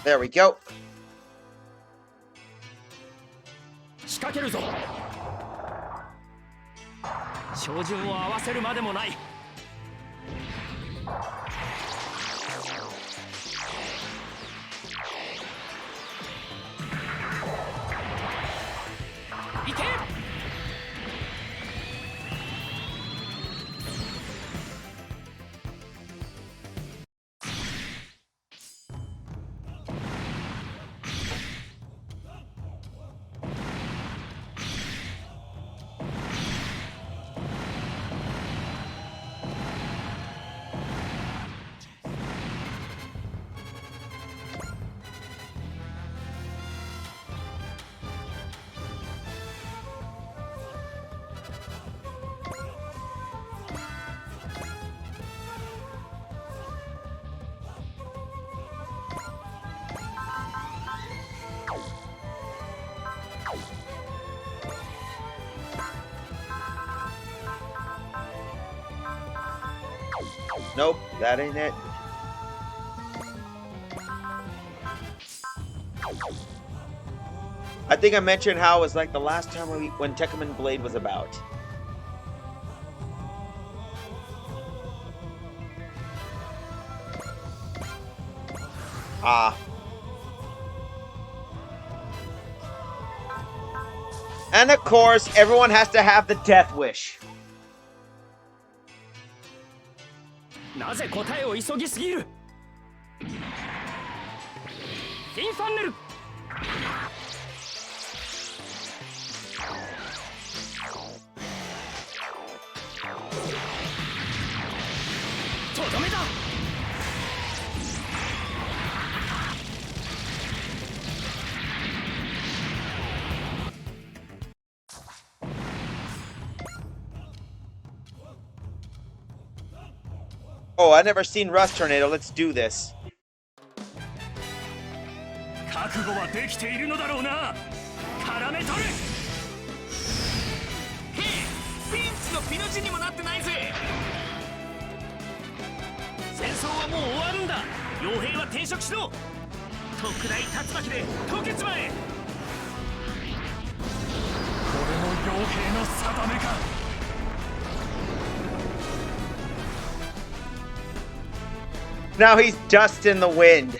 There we go. 仕掛けるぞ。照準を合わせるまでもない。いけ。Nope, that ain't it. I think I mentioned how it was like the last time when Tekken Blade was about. Ah. And of course, everyone has to have the death wish. なぜ答えを急ぎすぎる。インファンネル。とどめだ。Oh, I've never seen Rust Tornado. Let's do this. 覚悟はできているのだろうな。絡め取る。へえ、ピンチのピの字にもなってないぜ。戦争はもう終わるんだ。傭兵は転職しろ。特大竜巻で溶けちまえ。これも傭兵の定めか。Now he's dust in the wind.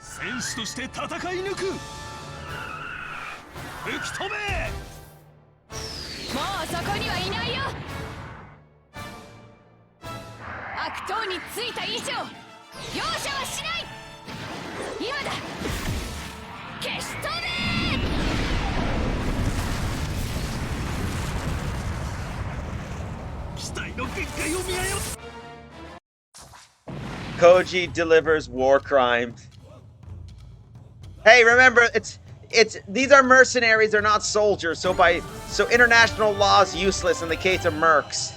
戦士として戦い抜く。吹き飛べ。もうそこにはいないよ。悪党についた以上容赦はしない。今だ。消し飛べ。 Koji delivers war crimes. Hey, remember it's these are mercenaries, they're not soldiers, so international law is useless in the case of mercs.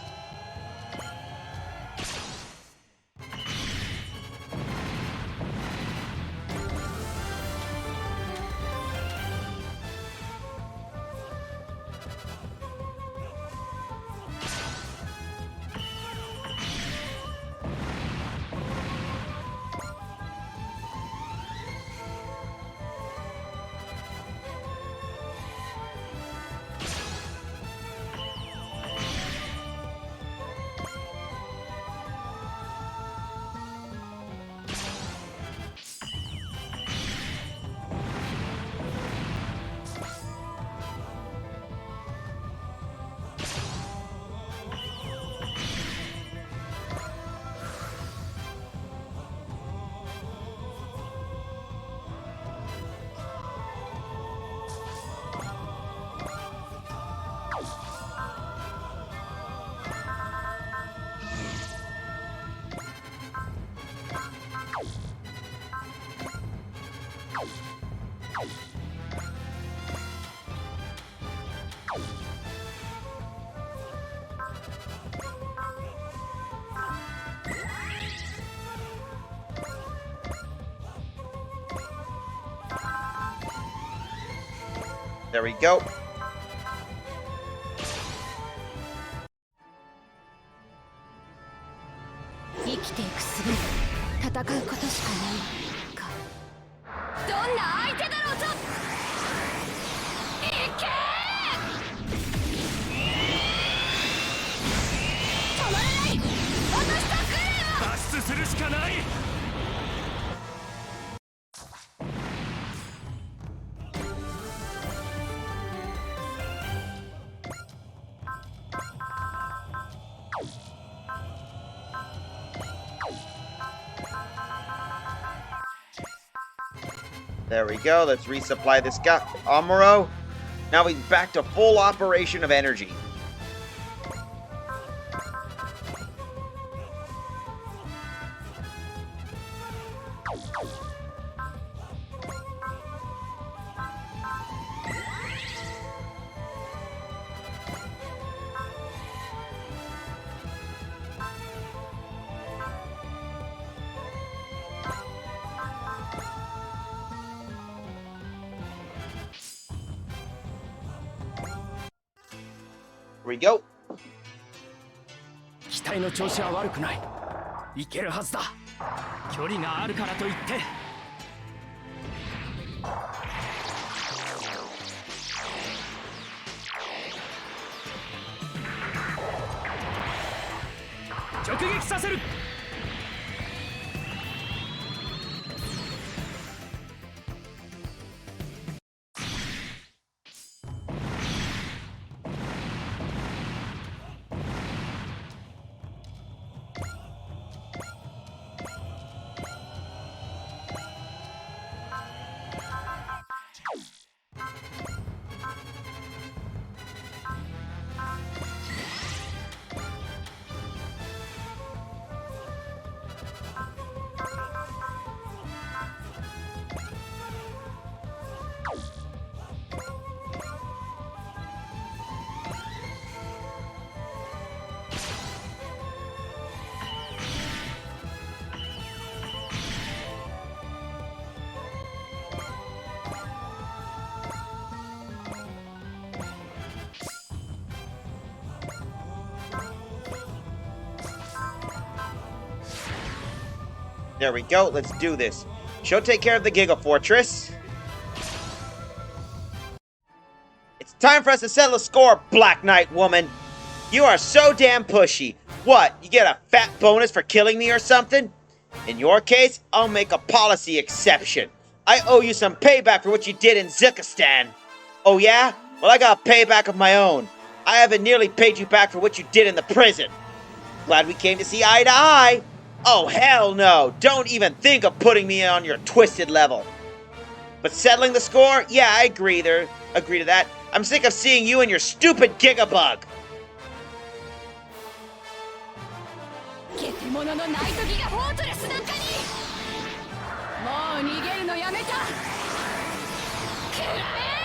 There we go. There we go. Let's resupply this guy, Amuro. Now he's back to full operation of energy. we go. 機体の調子は悪くない。いけるはずだ。距離があるからといって。直撃させる。There we go. Let's do this. She'll take care of the Giga Fortress. It's time for us to settle a score, Black Knight woman. You are so damn pushy. What, you get a fat bonus for killing me or something? In your case, I'll make a policy exception. I owe you some payback for what you did in Zukistan. Oh yeah? Well, I got payback of my own. I haven't nearly paid you back for what you did in the prison. Glad we came to see eye to eye. Oh, hell no! Don't even think of putting me on your twisted level. But settling the score? Yeah, I agree to that. I'm sick of seeing you and your stupid Gigabug. ゲテモノのナイトギガフォートレスなんかにもう逃げるのやめた。くらえ。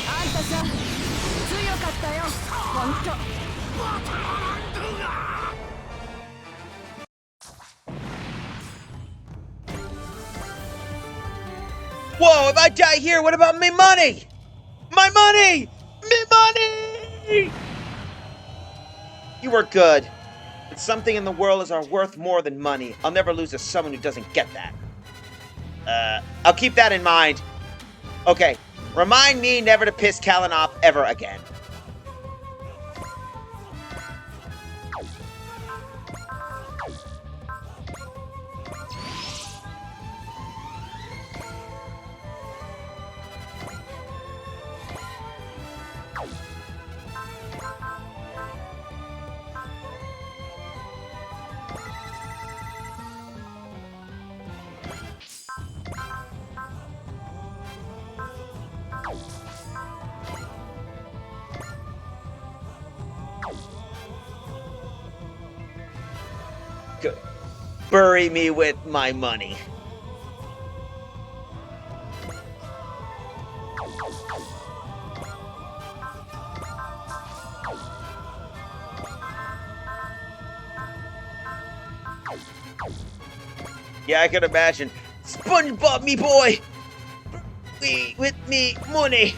あんたさ、強かったよ、ほんと。 Whoa, if I die here, what about me money? My money! Me money! You were good. But something in the world is worth more than money. I'll never lose to someone who doesn't get that. I'll keep that in mind. Okay, remind me never to piss Callan off ever again. Good. Bury me with my money. Yeah, I can imagine. SpongeBob, me boy! Me with me money!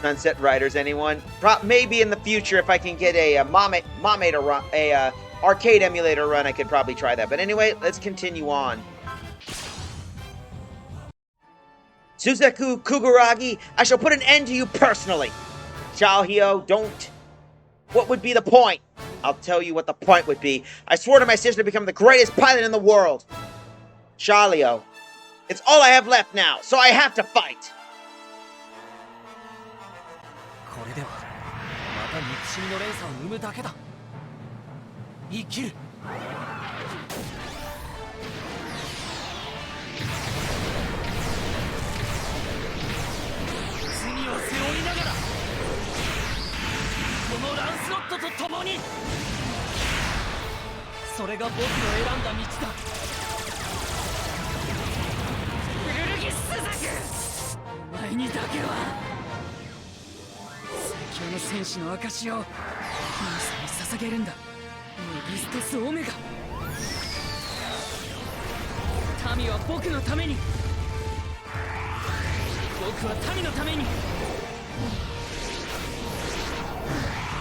Sunset Riders, anyone? Maybe in the future, if I can get a Mameta run, arcade emulator run, I could probably try that. But anyway, let's continue on. Suzaku Kugaragi, I shall put an end to you personally. Xiaohio, don't. What would be the point? I'll tell you what the point would be. I swore to my sister to become the greatest pilot in the world. Xiaolio, it's all I have left now, so I have to fight. これではまた憎しみの連鎖を生むだけだ。生きる。罪を背負いながらこのランスロットと共に、それが僕の選んだ道だ。スザク、お前にだけは最強の戦士の証を兄さんに捧げるんだ。メギストスオメガ。民は僕のために、僕は民のために。こ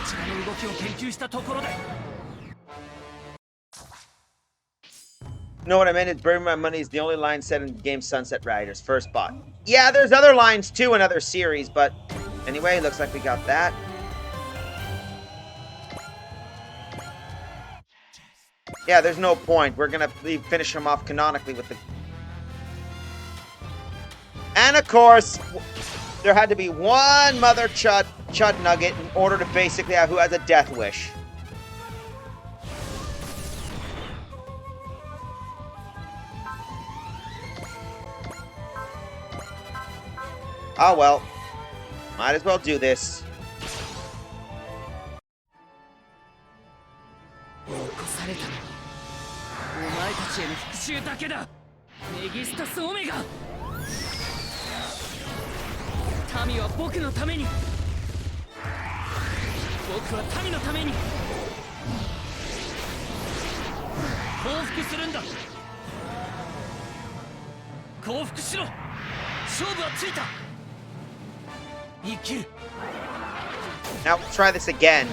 ちらの動きを研究したところで。 You know what I meant? Is Burn My Money is the only line said in the game Sunset Riders first bot. Yeah, there's other lines too in other series, but anyway, looks like we got that. Yeah, there's no point. We're gonna finish him off canonically with the... And of course, there had to be one Mother Chud Nugget in order to basically have who has a death wish. Oh well. Might as well do this. 起こされたのはお前たちへの復讐だけだ。メギスタスオメガ。民は僕のために、僕は民のために降伏するんだ。降伏しろ。勝負はついた。生きる。 Now let's try this again.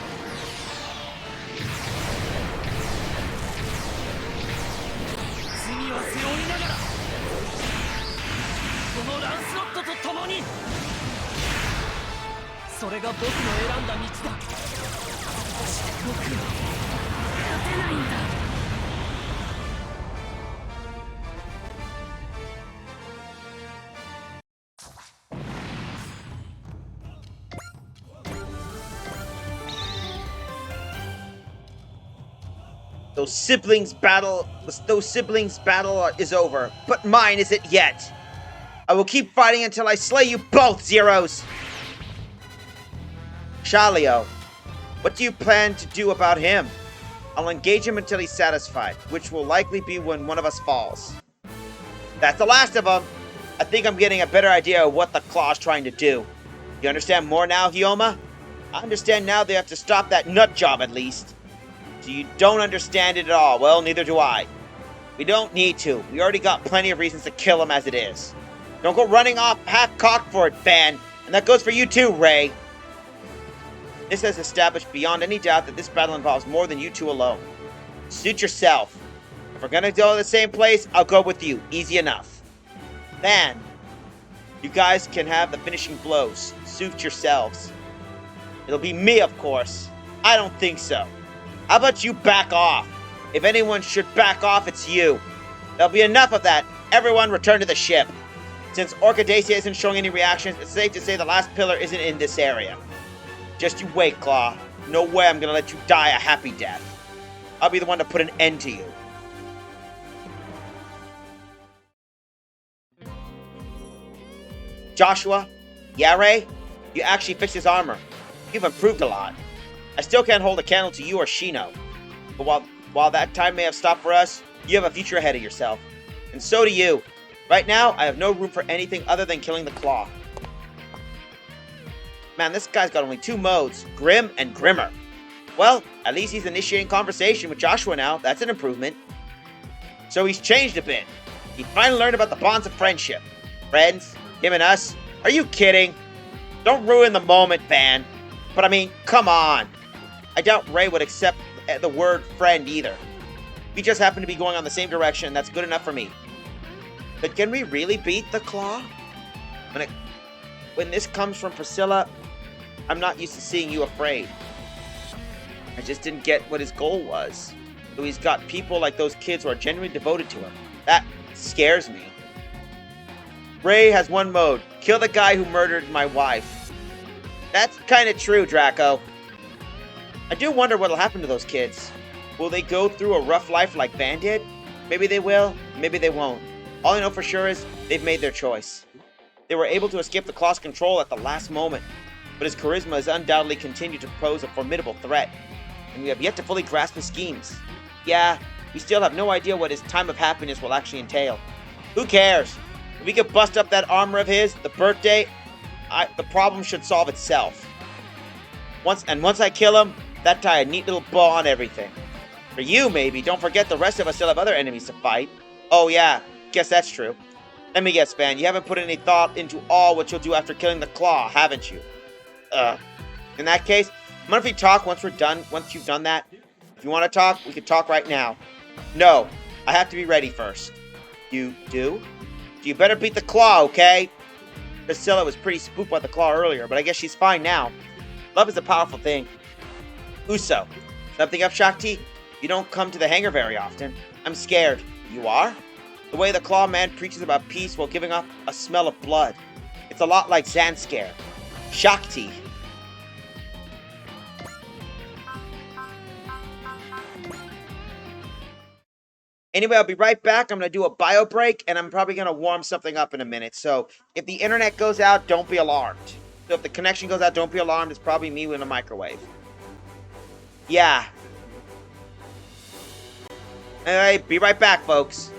罪を背負いながら、このランスロットと共に、それが僕の選んだ道だ。僕は勝てないんだ。 Those siblings battle is over, but mine isn't yet. I will keep fighting until I slay you both, Zeros. Shalio, what do you plan to do about him? I'll engage him until he's satisfied, which will likely be when one of us falls. That's the last of them. I think I'm getting a better idea of what the Claw's trying to do. You understand more now, Hyoma? I understand now they have to stop that nut job at least. So you don't understand it at all. Well, neither do I. We don't need to. We already got plenty of reasons to kill him as it is. Don't go running off half-cocked for it, Fan. And that goes for you too, Ray. This has established beyond any doubt that this battle involves more than you two alone. Suit yourself. If we're gonna go to the same place, I'll go with you. Easy enough. Fan, you guys can have the finishing blows. Suit yourselves. It'll be me, of course. I don't think so. How about you back off? If anyone should back off, it's you. There'll be enough of that. Everyone return to the ship. Since Orchidacia isn't showing any reactions, it's safe to say the last pillar isn't in this area. Just you wait, Claw. No way I'm gonna let you die a happy death. I'll be the one to put an end to you. Joshua? Yeah, Ray? You actually fixed his armor. You've improved a lot. I still can't hold a candle to you or Shino. But while that time may have stopped for us, you have a future ahead of yourself. And so do you. Right now, I have no room for anything other than killing the Claw. Man, this guy's got only two modes, Grim and Grimmer. Well, at least he's initiating conversation with Joshua now. That's an improvement. So he's changed a bit. He finally learned about the bonds of friendship. Friends? Him and us? Are you kidding? Don't ruin the moment, Van. But I mean, come on. I doubt Ray would accept the word friend either. We just happen to be going on the same direction, that's good enough for me. But can we really beat the Claw? When this comes from Priscilla, I'm not used to seeing you afraid. I just didn't get what his goal was. So he's got people like those kids who are genuinely devoted to him. That scares me. Ray has one mode, kill the guy who murdered my wife. That's kind of true, Draco. I do wonder what'll happen to those kids. Will they go through a rough life like Van did? Maybe they will, maybe they won't. All I know for sure is they've made their choice. They were able to escape the Claw's control at the last moment, but his charisma has undoubtedly continued to pose a formidable threat, and we have yet to fully grasp his schemes. Yeah, we still have no idea what his time of happiness will actually entail. Who cares? If we could bust up that armor of his, the birthday, the problem should solve itself. Once I kill him, that tie a neat little bow on everything. For you, maybe. Don't forget the rest of us still have other enemies to fight. Oh yeah, guess that's true. Let me guess, Fan. You haven't put any thought into all what you'll do after killing the Claw, haven't you? In that case, mind if we talk once you've done that? If you want to talk, we can talk right now. No, I have to be ready first. You do? You better beat the Claw, okay? Priscilla was pretty spooked by the Claw earlier, but I guess she's fine now. Love is a powerful thing. Uso, something up, Shakti? You don't come to the hangar very often. I'm scared. You are? The way the Claw Man preaches about peace while giving off a smell of blood. It's a lot like Zanskare. Shakti. Anyway, I'll be right back. I'm going to do a bio break, and I'm probably going to warm something up in a minute. So if the internet goes out, don't be alarmed. So if the connection goes out, don't be alarmed. It's probably me in a microwave. Yeah. Anyway, be right back, folks.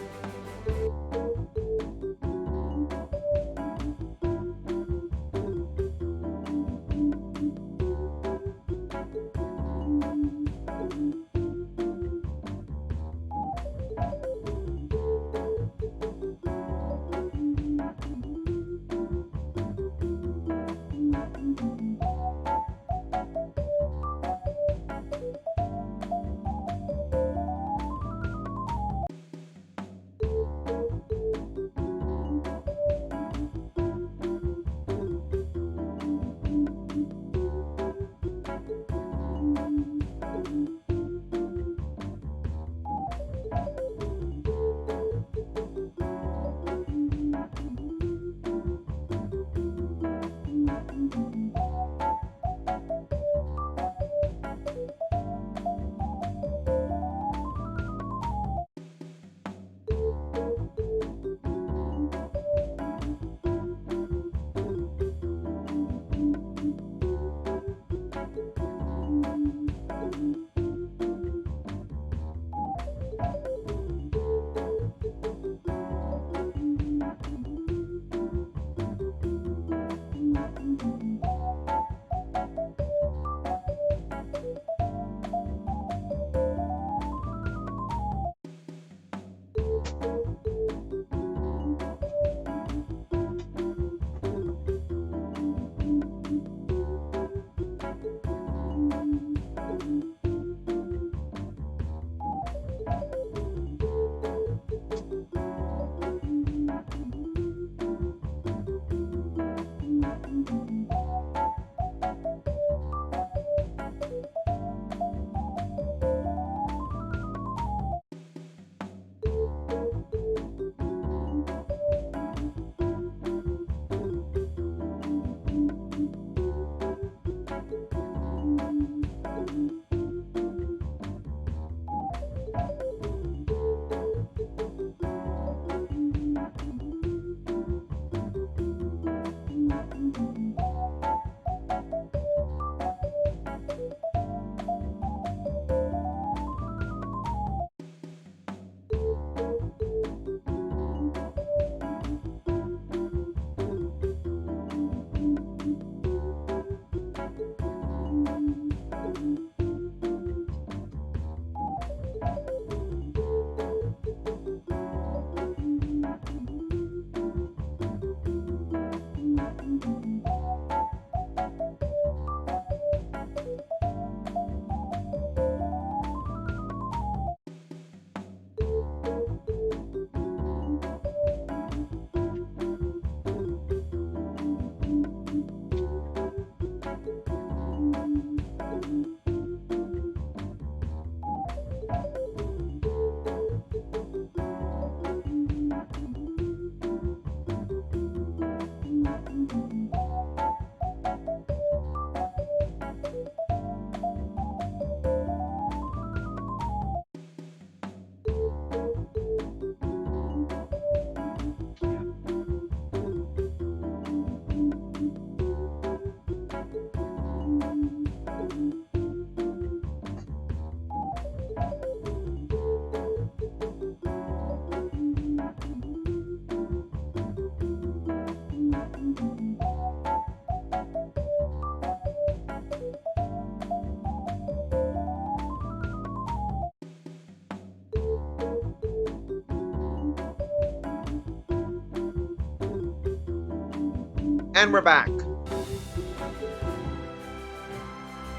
And we're back.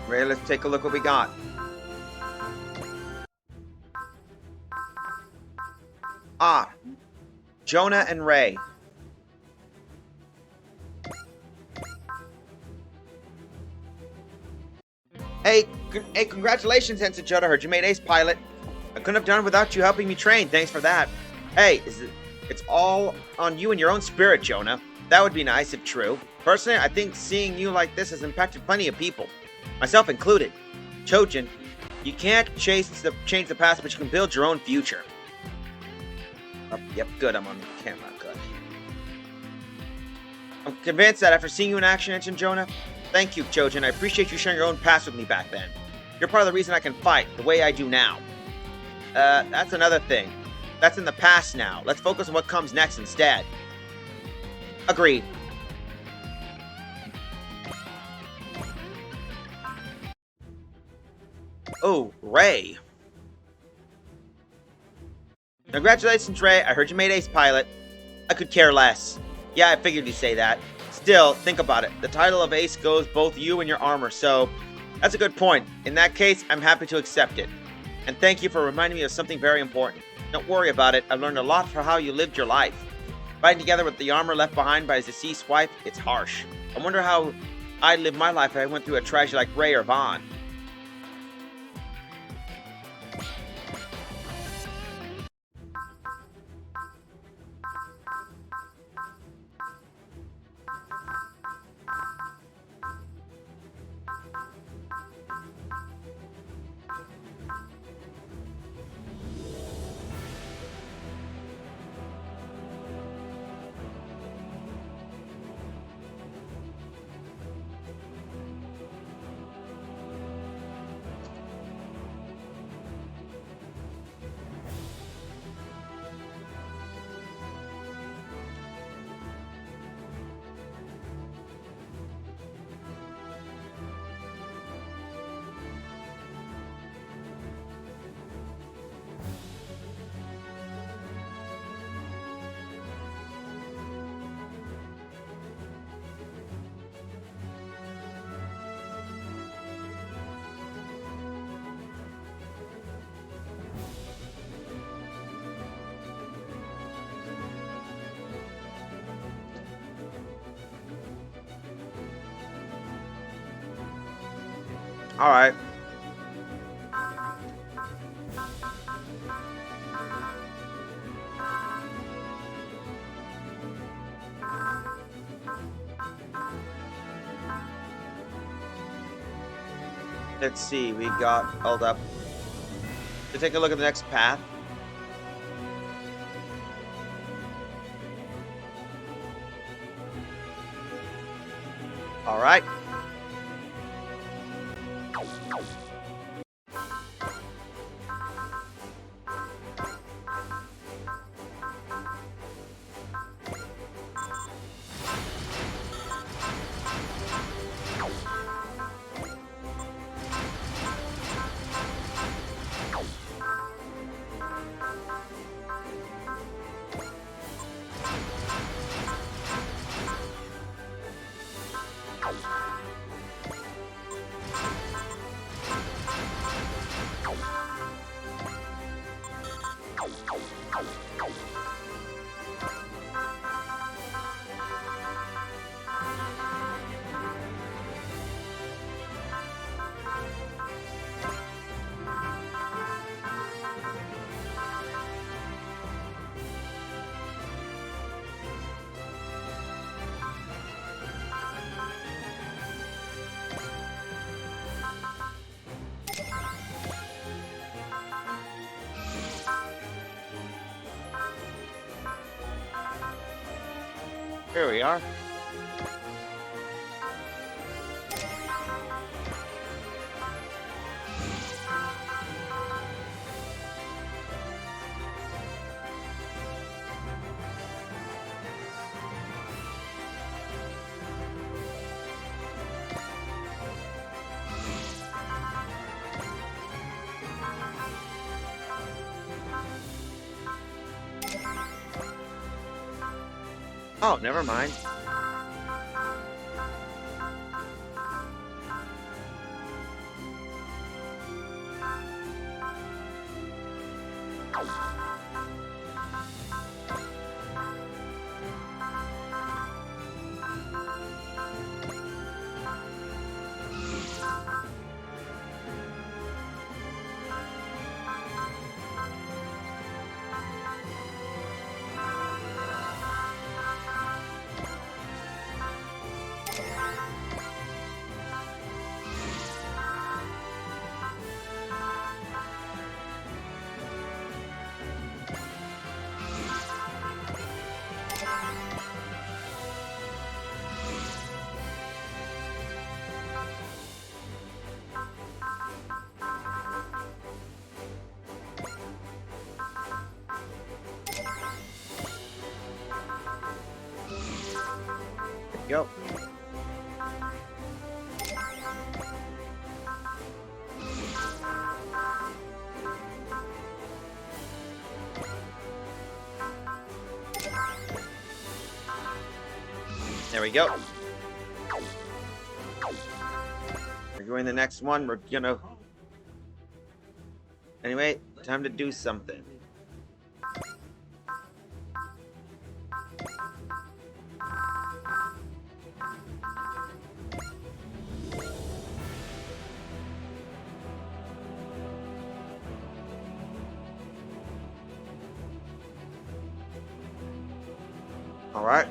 Ray, let's take a look what we got. Ah, Jonah and Ray. Hey, congratulations, Ensign Jonah. I heard you made ace pilot. I couldn't have done it without you helping me train. Thanks for that. Hey, it's all on you and your own spirit, Jonah. That would be nice if true. Personally, I think seeing you like this has impacted plenty of people, myself included. Chojin, you can't change the past, but you can build your own future. Oh, yep, good. I'm on the camera. Good. I'm convinced that after seeing you in action, Ensign Jonah, thank you, Chojin. I appreciate you sharing your own past with me back then. You're part of the reason I can fight the way I do now. That's another thing. That's in the past now. Let's focus on what comes next instead. Agreed. Oh, Ray. Congratulations, Ray. I heard you made ace pilot. I could care less. Yeah, I figured you'd say that. Still, think about it. The title of ace goes both you and your armor, so that's a good point. In that case, I'm happy to accept it. And thank you for reminding me of something very important. Don't worry about it. I've learned a lot for how you lived your life. Fighting together with the armor left behind by his deceased wife, it's harsh. I wonder how I'd live my life if I went through a tragedy like Ray or Vaughn. Alright. Let's see, we got, hold up. To take a look at the next path. Alright. Here we are. Oh, never mind. Yo. There we go. We're doing the next one. We're gonna... Anyway, time to do something. All right.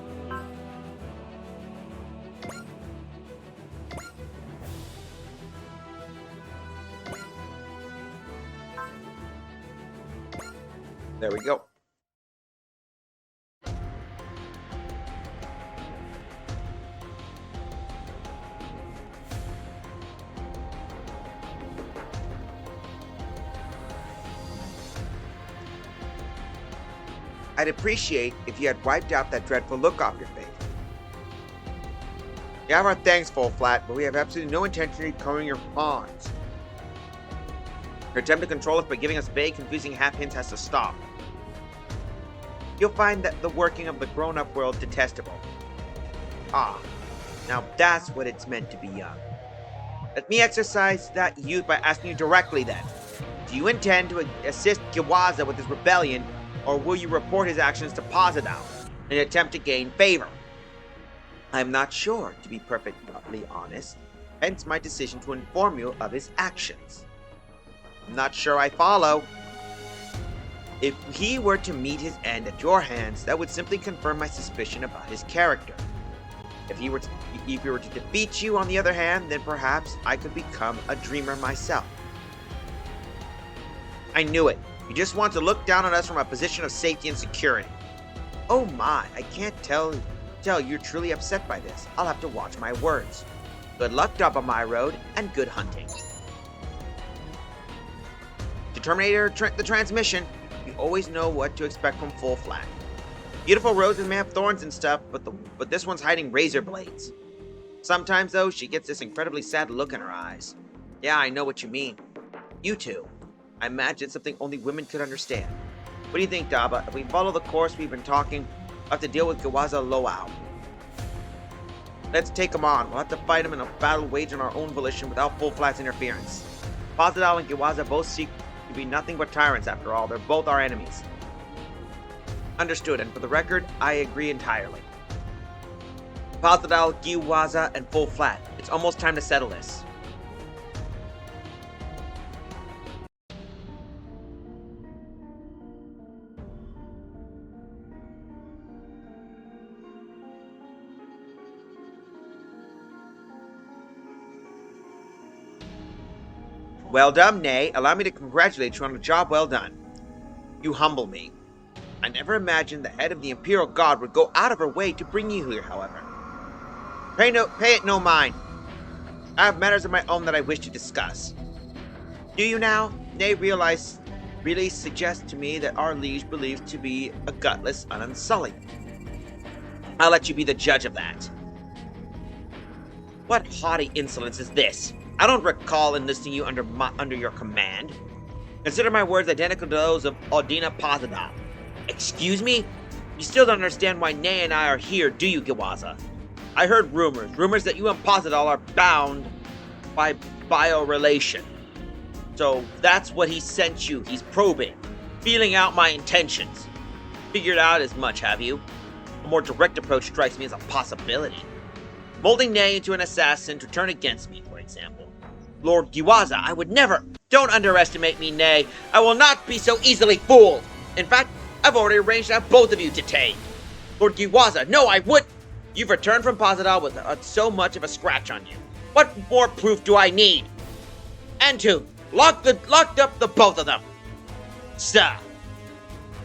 There we go. I'd appreciate if you had wiped out that dreadful look off your face. You have our thanks, Full Flat, but we have absolutely no intention of recovering your pawns. Your attempt to control us by giving us vague, confusing half hints has to stop. You'll find that the working of the grown-up world detestable. Ah, now that's what it's meant to be young. Let me exercise that youth by asking you directly then. Do you intend to assist Giwaza with his rebellion, or will you report his actions to Pozadal in an attempt to gain favor? I'm not sure, to be perfectly honest, hence my decision to inform you of his actions. I'm not sure I follow. If he were to meet his end at your hands, that would simply confirm my suspicion about his character. If he were to defeat you, on the other hand, then perhaps I could become a dreamer myself. I knew it. You just want to look down on us from a position of safety and security. Oh my, I can't tell you're truly upset by this. I'll have to watch my words. Good luck, Double-My Road, and good hunting. To terminate the transmission, you always know what to expect from Full Flat. Beautiful roses may have thorns and stuff, but this one's hiding razor blades. Sometimes, though, she gets this incredibly sad look in her eyes. Yeah, I know what you mean. You two. I imagine it's something only women could understand. What do you think, Daba? If we follow the course we've been talking, we'll have to deal with Giwaza Loao. Let's take him on. We'll have to fight him in a battle waged on our own volition without Full Flat's interference. Pozadal and Giwaza both seek to be nothing but tyrants after all. They're both our enemies. Understood, and for the record, I agree entirely. Pozadal, Giwaza, and Full Flat. It's almost time to settle this. Well done, Nay. Allow me to congratulate you on a job well done. You humble me. I never imagined the head of the Imperial Guard would go out of her way to bring you here, however. Pay it no mind. I have matters of my own that I wish to discuss. Do you now? Nay really suggests to me that our liege believes to be a gutless and unsullied. I'll let you be the judge of that. What haughty insolence is this? I don't recall enlisting you under your command. Consider my words identical to those of Odina Pozadal. Excuse me? You still don't understand why Nay and I are here, do you, Giwaza? I heard rumors that you and Pozadal are bound by bio relation. So that's what he sent you. He's probing. feeling out my intentions. Figured out as much, have you? A more direct approach strikes me as a possibility. Molding Ney into an assassin to turn against me, for example. Lord Giwaza, I would never... Don't underestimate me, Ney. I will not be so easily fooled. In fact, I've already arranged to have both of you detained. Lord Giwaza, no, I would... You've returned from Pasadal with so much of a scratch on you. What more proof do I need? Antun, locked up the both of them. Sir,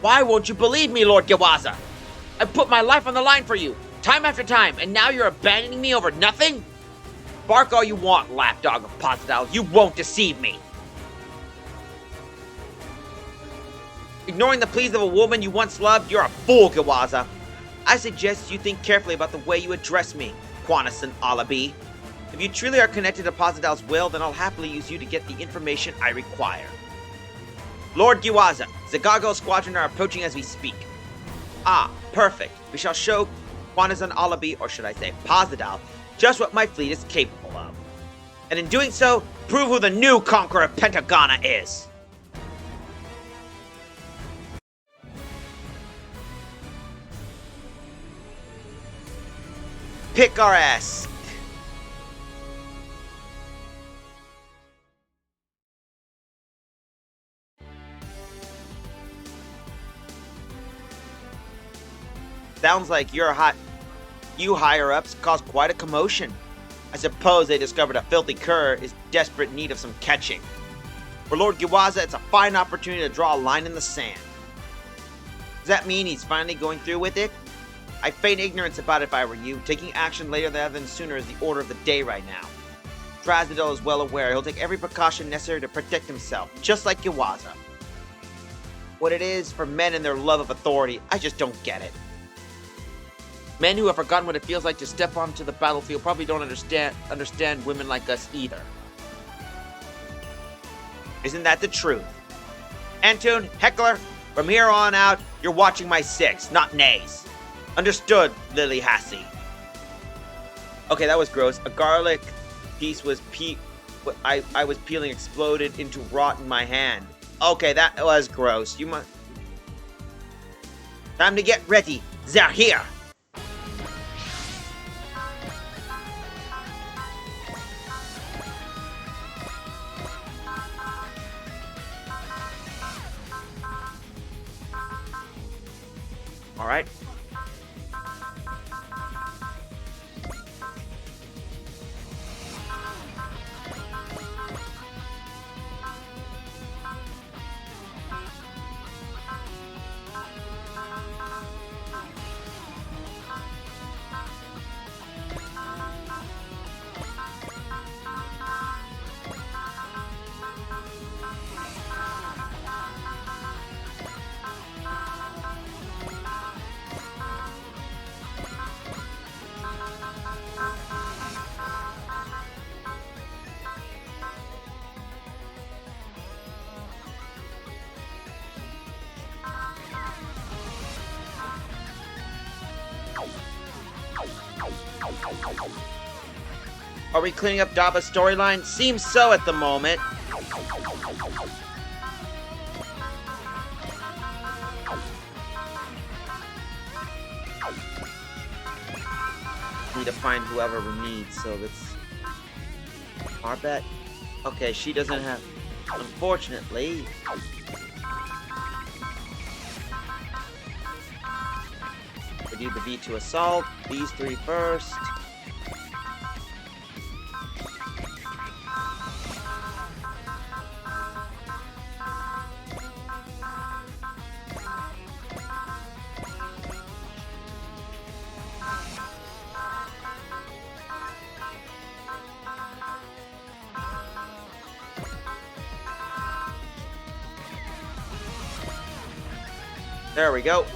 why won't you believe me, Lord Giwaza? I put my life on the line for you, time after time, and now you're abandoning me over nothing? Bark all you want, lapdog of Pasadal. You won't deceive me. Ignoring the pleas of a woman you once loved, you're a fool, Giwaza. I suggest you think carefully about the way you address me, Quanason Alabi. If you truly are connected to Pasadal's will, then I'll happily use you to get the information I require. Lord Giwaza, Zagago Squadron are approaching as we speak. Ah, perfect. We shall show Quanason Alabi, or should I say Pasadal, just what my fleet is capable of. And in doing so, prove who the new conqueror of Pentagona is. Picaresque. Sounds like you higher-ups caused quite a commotion. I suppose they discovered a filthy cur is desperate need of some catching. For Lord Giwaza, it's a fine opportunity to draw a line in the sand. Does that mean he's finally going through with it? I feign ignorance about it if I were you. Taking action later rather than sooner is the order of the day right now. Drazdadel is well aware he'll take every precaution necessary to protect himself, just like Giwaza. What it is for men and their love of authority, I just don't get it. Men who have forgotten what it feels like to step onto the battlefield probably don't understand women like us either. Isn't that the truth? Antun, Heckler, from here on out, you're watching my six, not Ney's. Understood, Lily Hassie. Okay, that was gross. A garlic piece was I was peeling exploded into rot in my hand. Okay, that was gross. You must... Time to get ready. They're here. All right. Are we cleaning up Daba's storyline? Seems so at the moment. Need to find whoever we need, so let's... Arbet? Okay, she doesn't have... Unfortunately... We do the V2 assault. These three first. There we go.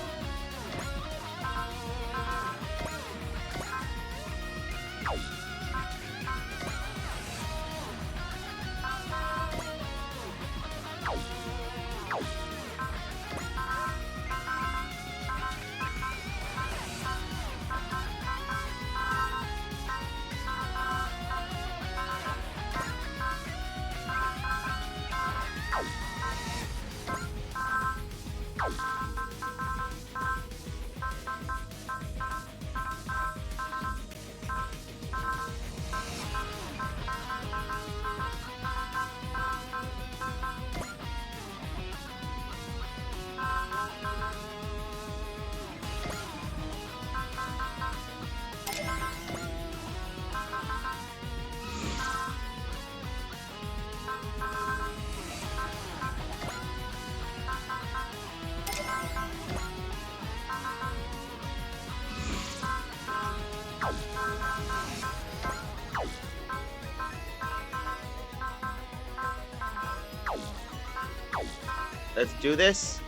Let's do this.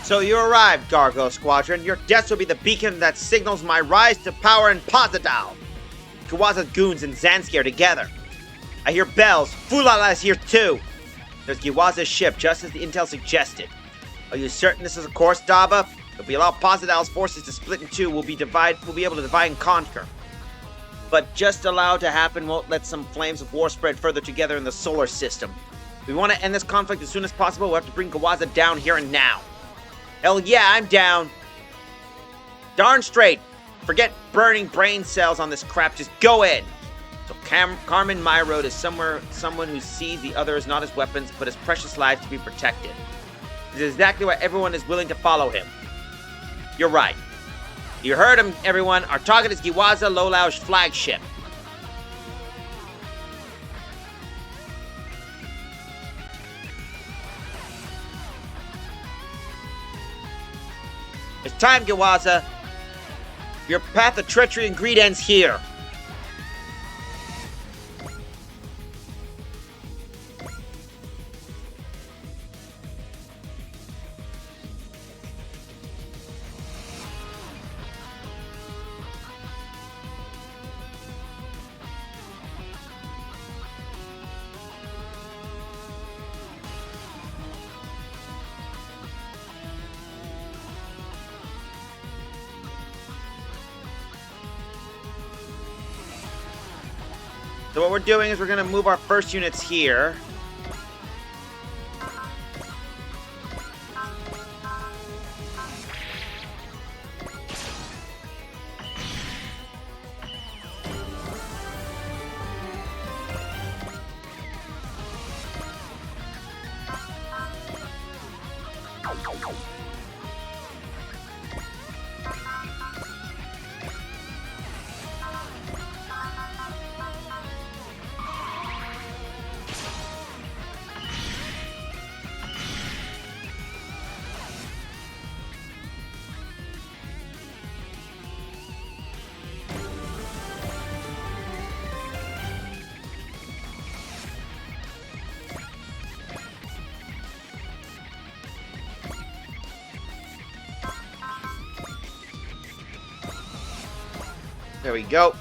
So you arrived, Gargo Squadron. Your deaths will be the beacon that signals my rise to power in Pozadal. Kawaza's goons and Zansky are together. I hear bells. Fulala is here too. There's Giwaza's ship, just as the intel suggested. Are you certain this is a course, Daba? If we allow Pozadal's forces to split in two, we'll be able to divide and conquer. But just allow it to happen won't let some flames of war spread further together in the solar system. If we want to end this conflict as soon as possible, we'll have to bring Giwaza down here and now. Hell yeah, I'm down. Darn straight. Forget burning brain cells on this crap. Just go in. So Carmen Myrode is someone who sees the others not as weapons, but as precious lives to be protected. This is exactly why everyone is willing to follow him. You're right. You heard him, everyone. Our target is Giwaza Lolau's flagship. It's time, Giwaza. Your path of treachery and greed ends here. So what we're doing is we're going to move our first units here. There we go.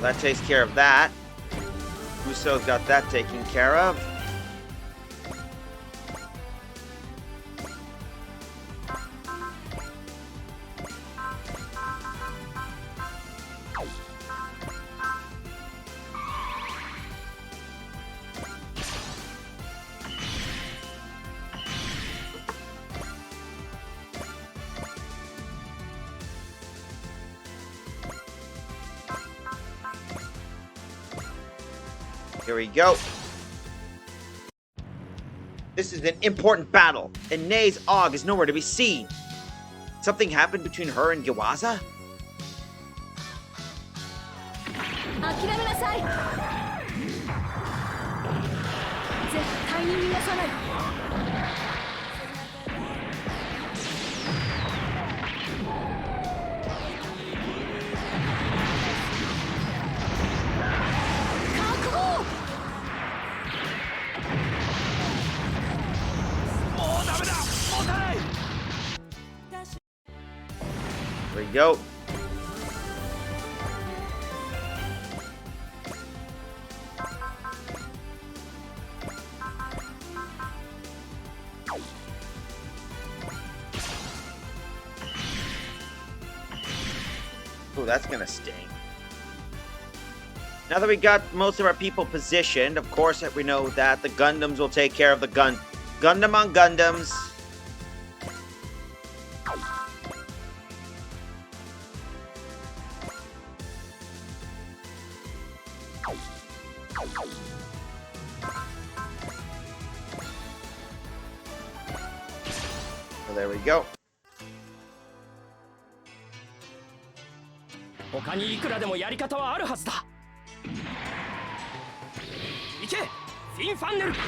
That takes care of that. Uso's got that taken care of. Here we go. This is an important battle, and Nei's Og is nowhere to be seen. Something happened between her and Giwaza? 諦めなさい。絶対に逃がさない。go. Oh, that's gonna sting. Now that we got most of our people positioned, of course we know that the Gundams will take care of the Gundam on Gundams. So there we go. 他にいくらでもやり方はあるはずだ。行け、フィンファンネル。落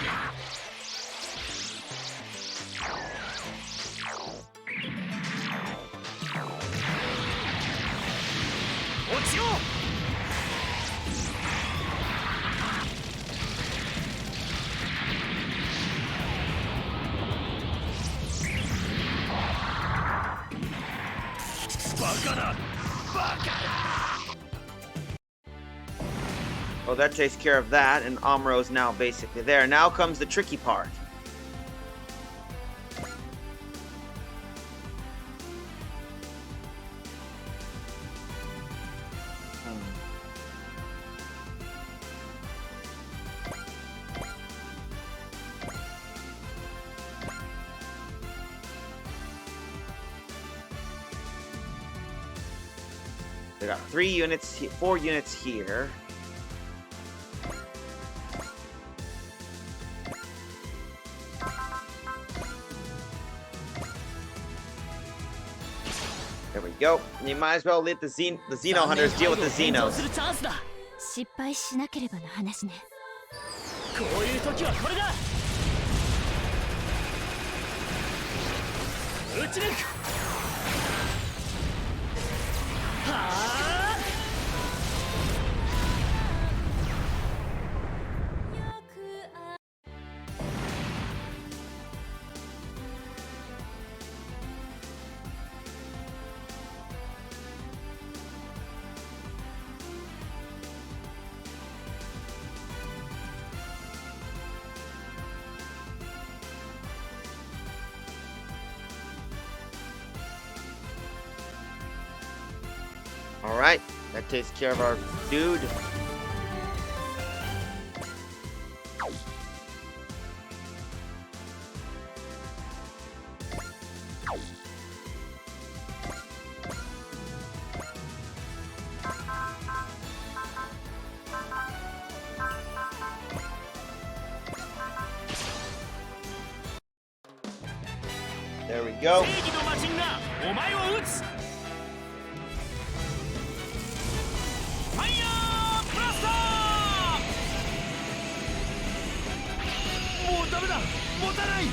ちよう。バカだ。 Well, that takes care of that, and Amuro's now basically there. Now comes the tricky part. They got 3 units, 4 units here. There we go. And you might as well let the Xeno Hunters deal with the Xenos. 失敗しなければの話ね。こういう時はこれだ。撃ち抜く。はあ。 All right, that takes care of our dude. There we go. 正義の魔人がお前を撃つ。 ファイヤーブラスター。もうダメだ、持たない。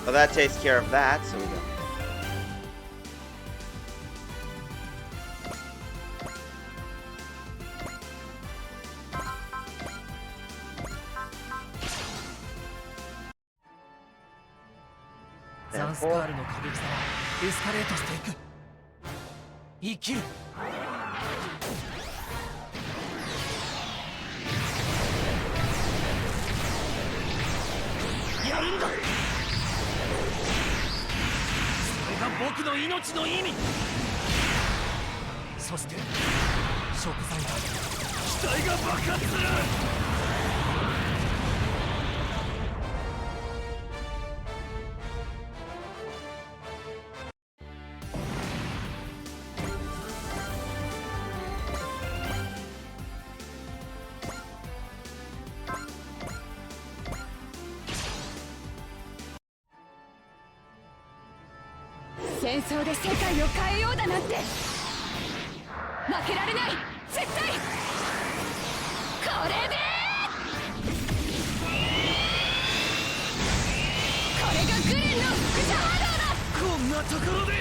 Well, that takes care of that, so we go. Therefore, の過激さはエスカレートしていく。生きる。やるんだ。それが僕の命の意味。そして食材だ。機体が爆発する。 戦争で世界を変えようだなんて負けられない、絶対これでんなところで。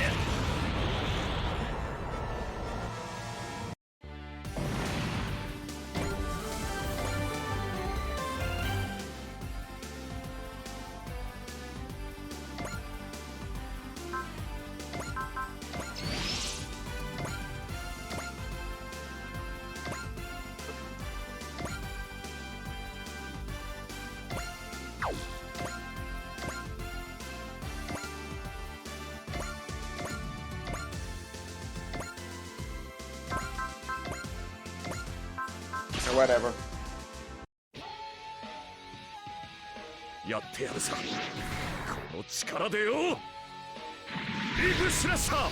Or whatever. やってやるさ。この力でよ。リブスラッシャー。行って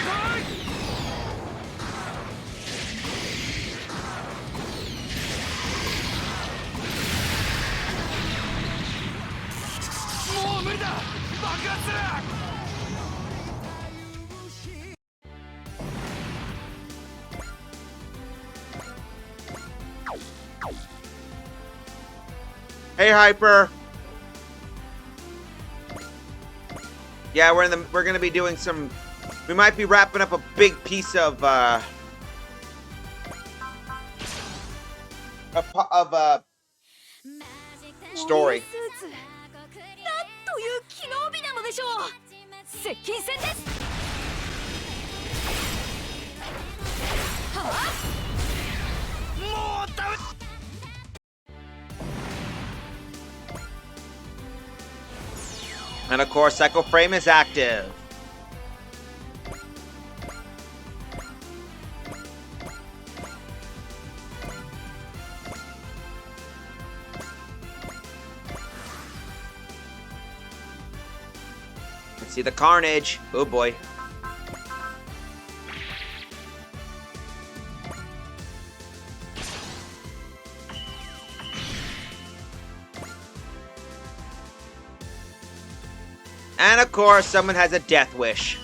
こい。もう無理だ。爆発する。Hey, Hyper. Yeah, we're gonna be doing some. We might be wrapping up a big piece of story. なんという機能美なのでしょう。接近戦です。はあ、もうダメ。And of course, Cycle Frame is active. Let's see the carnage. Oh boy. And of course, someone has a death wish.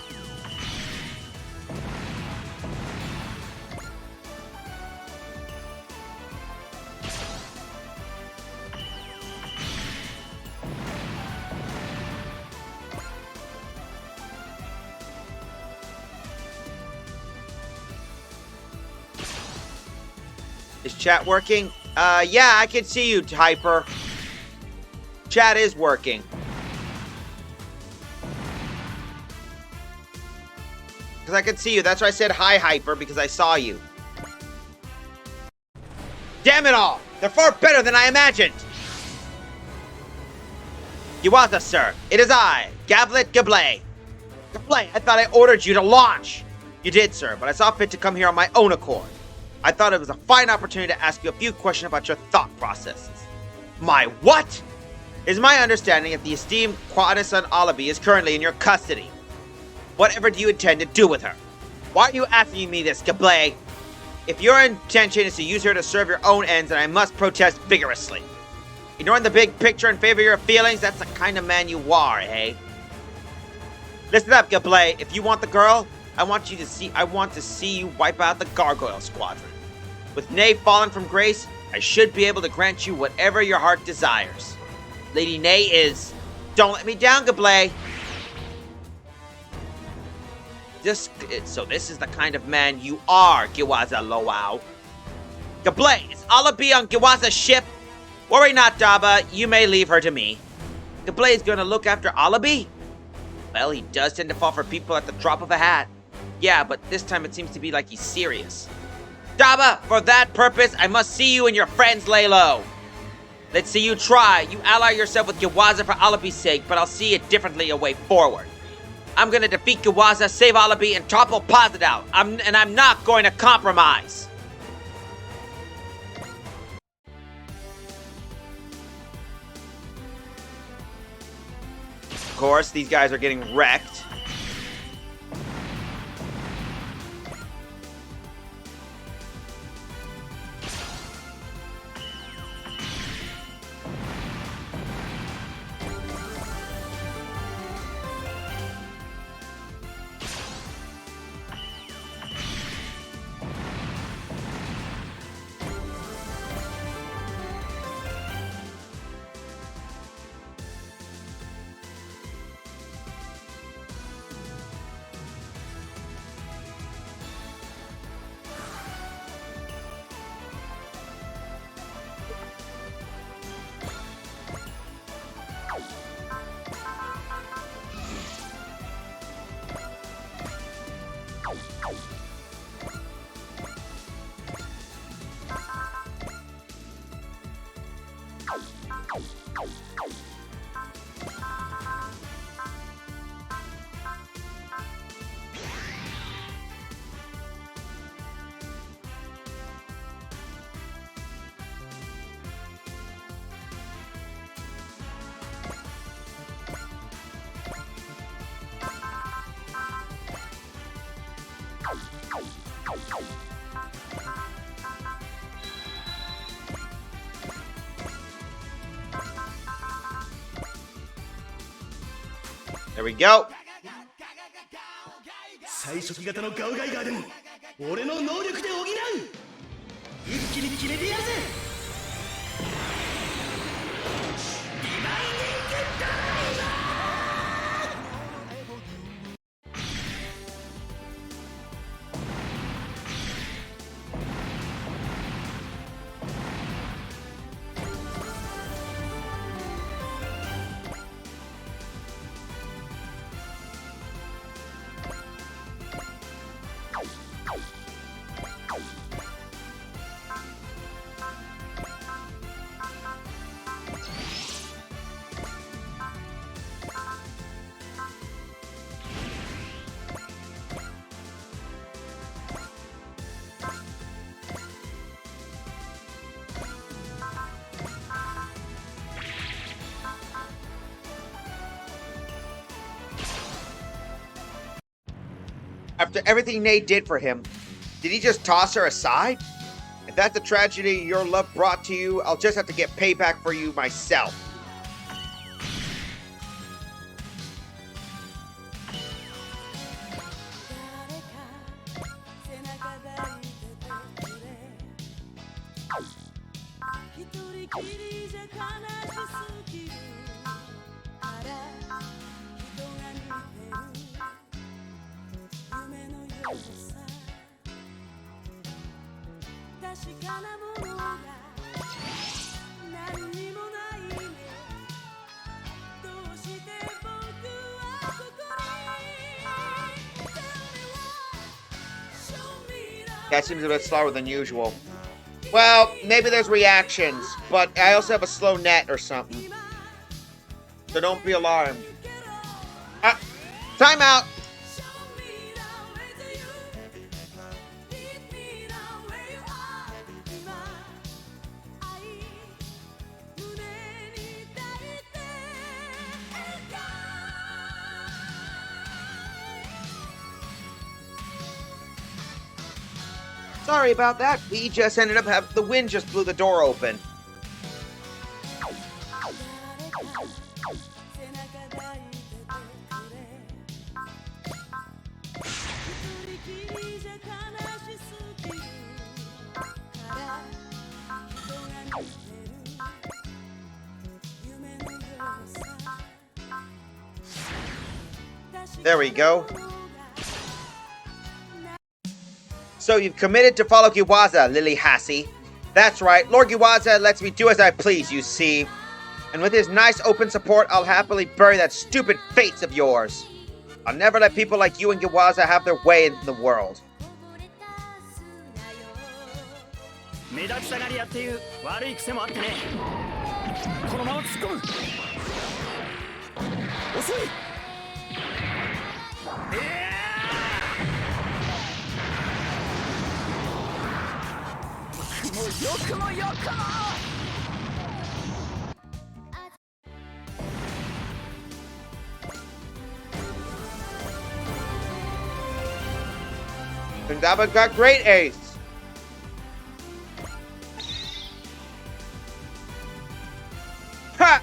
Is chat working? Yeah, I can see you, Hyper. Chat is working. Because I can see you. That's why I said hi, Hyper, because I saw you. Damn it all! They're far better than I imagined! Yuaza, sir. It is I, Gablet Gablé. Gablé, I thought I ordered you to launch! You did, sir, but I saw fit to come here on my own accord. I thought it was a fine opportunity to ask you a few questions about your thought processes. My what? It is my understanding that the esteemed Quadison Alabi is currently in your custody. Whatever do you intend to do with her? Why are you asking me this, Gablé? If your intention is to use her to serve your own ends, then I must protest vigorously. Ignoring the big picture in favor of your feelings, that's the kind of man you are, eh? Listen up, Gablé. If you want the girl, I want to see you wipe out the Gargoyle Squadron. With Ney fallen from grace, I should be able to grant you whatever your heart desires. Lady Ney is... Don't let me down, Gablé. So this is the kind of man you are, Giwaza Loao. Gablé, is Alabi on Giwaza's ship? Worry not, Daba. You may leave her to me. Gablé is going to look after Alabi? Well, he does tend to fall for people at the drop of a hat. Yeah, but this time it seems to be like he's serious. Daba, for that purpose, I must see you and your friends lay low. Let's see you try. You ally yourself with Giwaza for Alabi's sake, but I'll see it differently a way forward. I'm gonna defeat Giwaza, save Alabi, and topple Pozidao. And I'm not going to compromise. Of course, these guys are getting wrecked. There we go. 最初期型のガウガイガーでも俺の能力で補う。一気に決めてやるぜ。After everything Nate did for him, did he just toss her aside? If that's the tragedy your love brought to you, I'll just have to get payback for you myself. That seems a bit slower than usual. Well, maybe there's reactions, but I also have a slow net or something. So don't be alarmed. Time out! Sorry about that. We just ended up having the wind just blew the door open. There we go. So you've committed to follow Giwaza, Lily Hassie. That's right, Lord Giwaza lets me do as I please, you see. And with his nice open support, I'll happily bury that stupid face of yours. I'll never let people like you and Giwaza have their way in the world. 目立ちたがり屋っていう悪い癖もあってね。このまま突っ込む。遅い。よくもよくも。Kendama got great ace. Ha!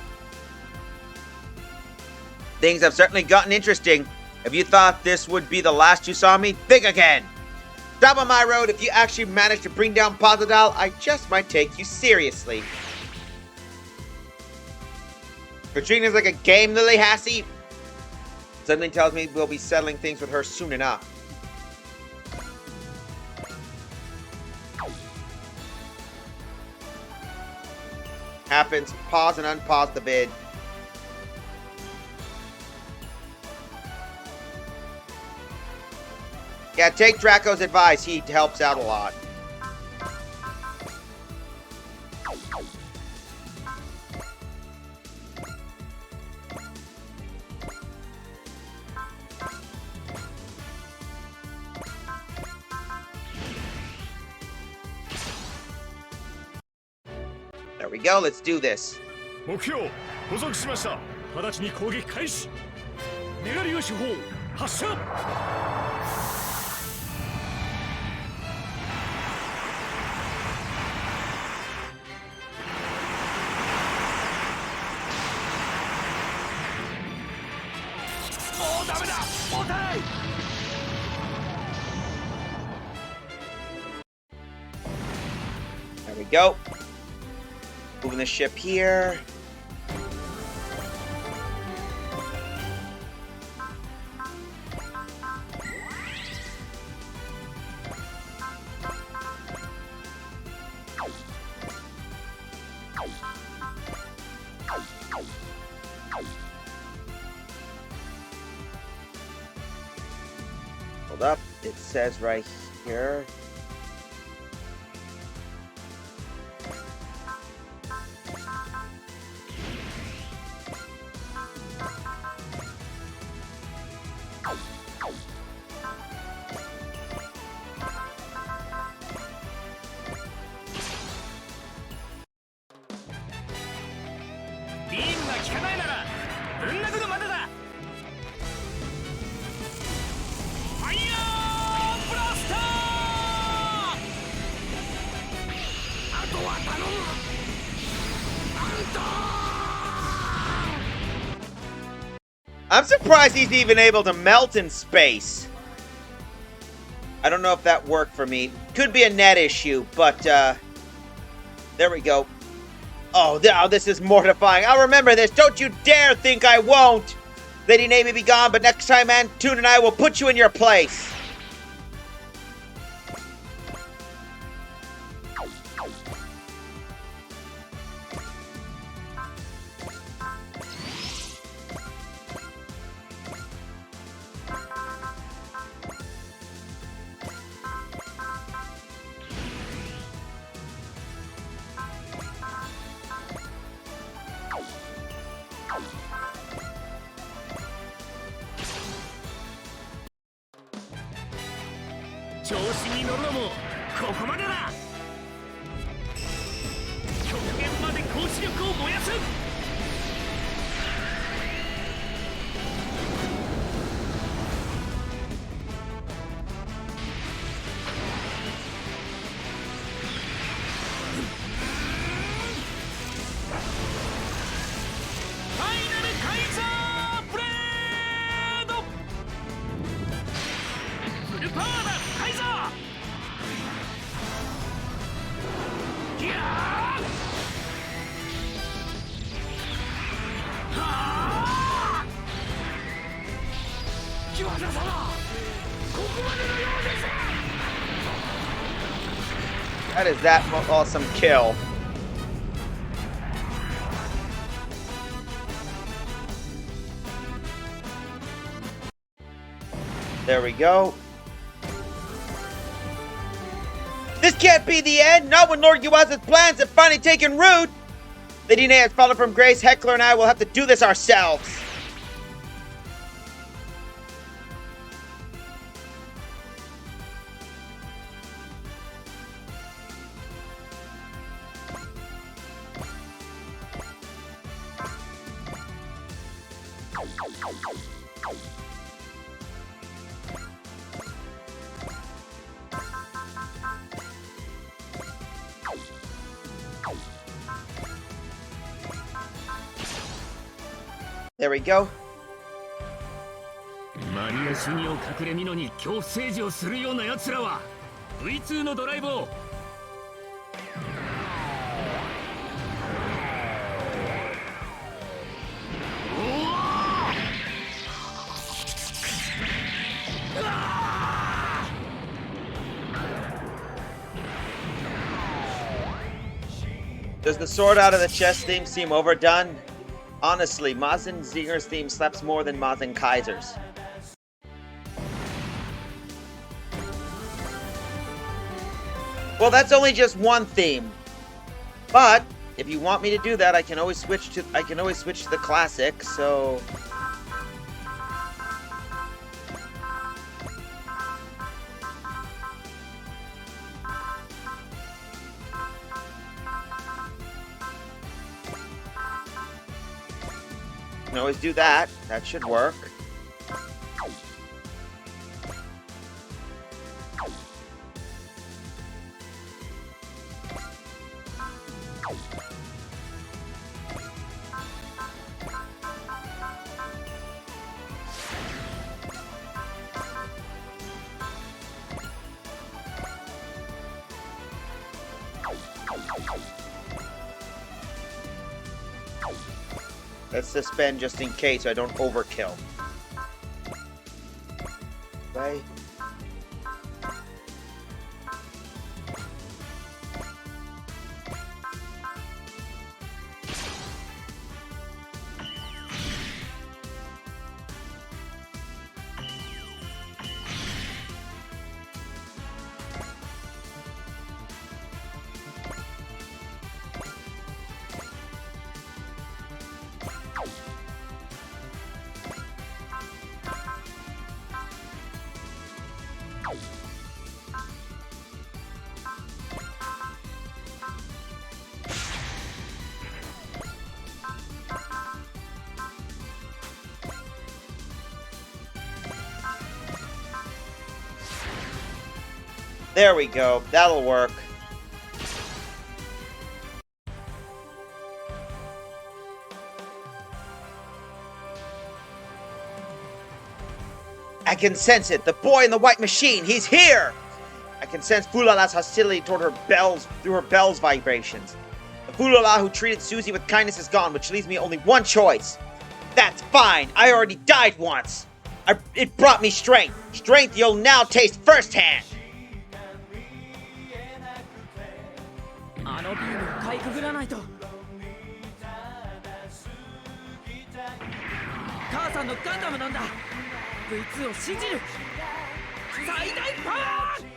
Things have certainly gotten interesting. If you thought this would be the last you saw me, think again. Stop on my road. If you actually manage to bring down Pasadal, I just might take you seriously. Katrina's like a game, Lily Hassie. Suddenly tells me we'll be settling things with her soon enough. Happens. Pause and unpause the vid. Yeah, take Draco's advice. He helps out a lot. go. Let's do this. 目標捕捉しました。直ちに攻撃開始。メガリオ手法発射。もうダメだ。重たい。There we go. Moving the ship here. Hold up. It says right here. I'm surprised he's even able to melt in space. I don't know if that worked for me. Could be a net issue, but there we go. Oh, this is mortifying. I'll remember this. Don't you dare think I won't. Lady Nay may be gone, but next time Antoon and I will put you in your place. That is that awesome kill. There we go. This can't be the end. Not when Lord Yuasa's plans have finally taken root. Lady Nay has fallen from grace. Heckler and I will have to do this ourselves. There we go. マリア主義を隠れみのに恐怖政治をするような奴らは V2 のドライブを Does the sword out of the chest theme seem overdone? Honestly, Mazen Zinger's theme slaps more than Mazen Kaiser's. Well, that's only just one theme. But if you want me to do that, I can always switch to the classic, so can always do that. That should work. Let's suspend just in case so I don't overkill. Right. There we go. That'll work. I can sense it. The boy in the white machine. He's here. I can sense Fulala's hostility toward her bells through her bell's vibrations. The Fulala who treated Susie with kindness is gone, which leaves me only one choice. That's fine. I already died once. It brought me strength. Strength you'll now taste firsthand. あのビームをかいくぐらないと。母さんのガンダムなんだ。V2 を信じる。最大パワー。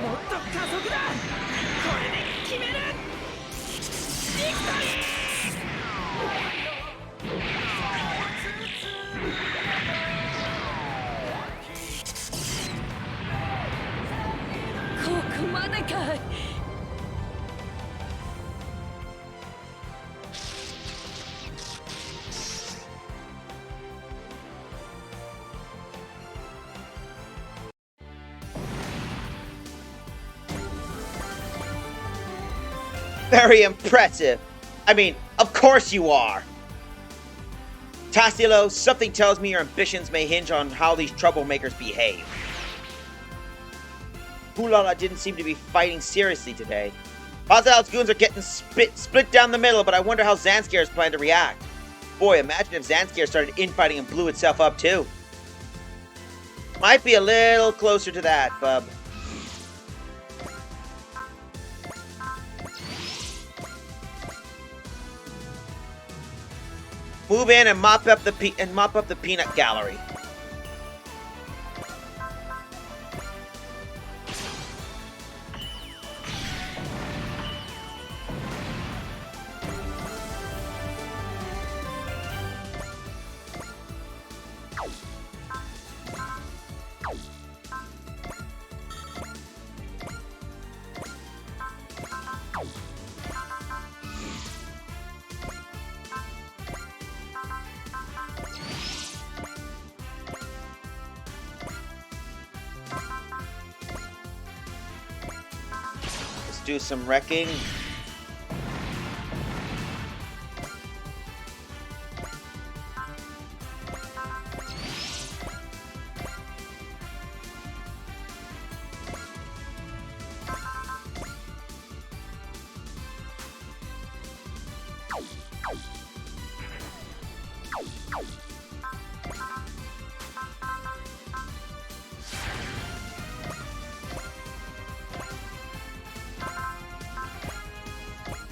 もっと加速だ。これで決める。ビクトリー。ここまでかい。Very impressive. I mean, of course you are. Tassilo, something tells me your ambitions may hinge on how these troublemakers behave. Fulala didn't seem to be fighting seriously today. Fazal's goons are getting split down the middle, but I wonder how Zanskier's plan to react. Boy, imagine if Zanskier started infighting and blew itself up too. Might be a little closer to that, bub. Move in and mop up the peanut gallery. Do some wrecking.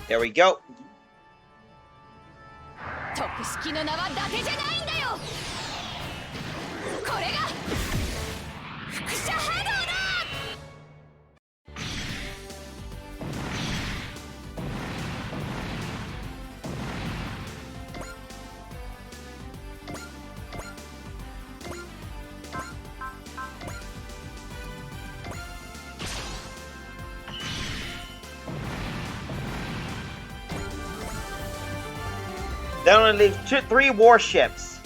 There we go. 特式の名は伊達じゃないんだよ。これが輻射波動だ。That only leaves 3 warships.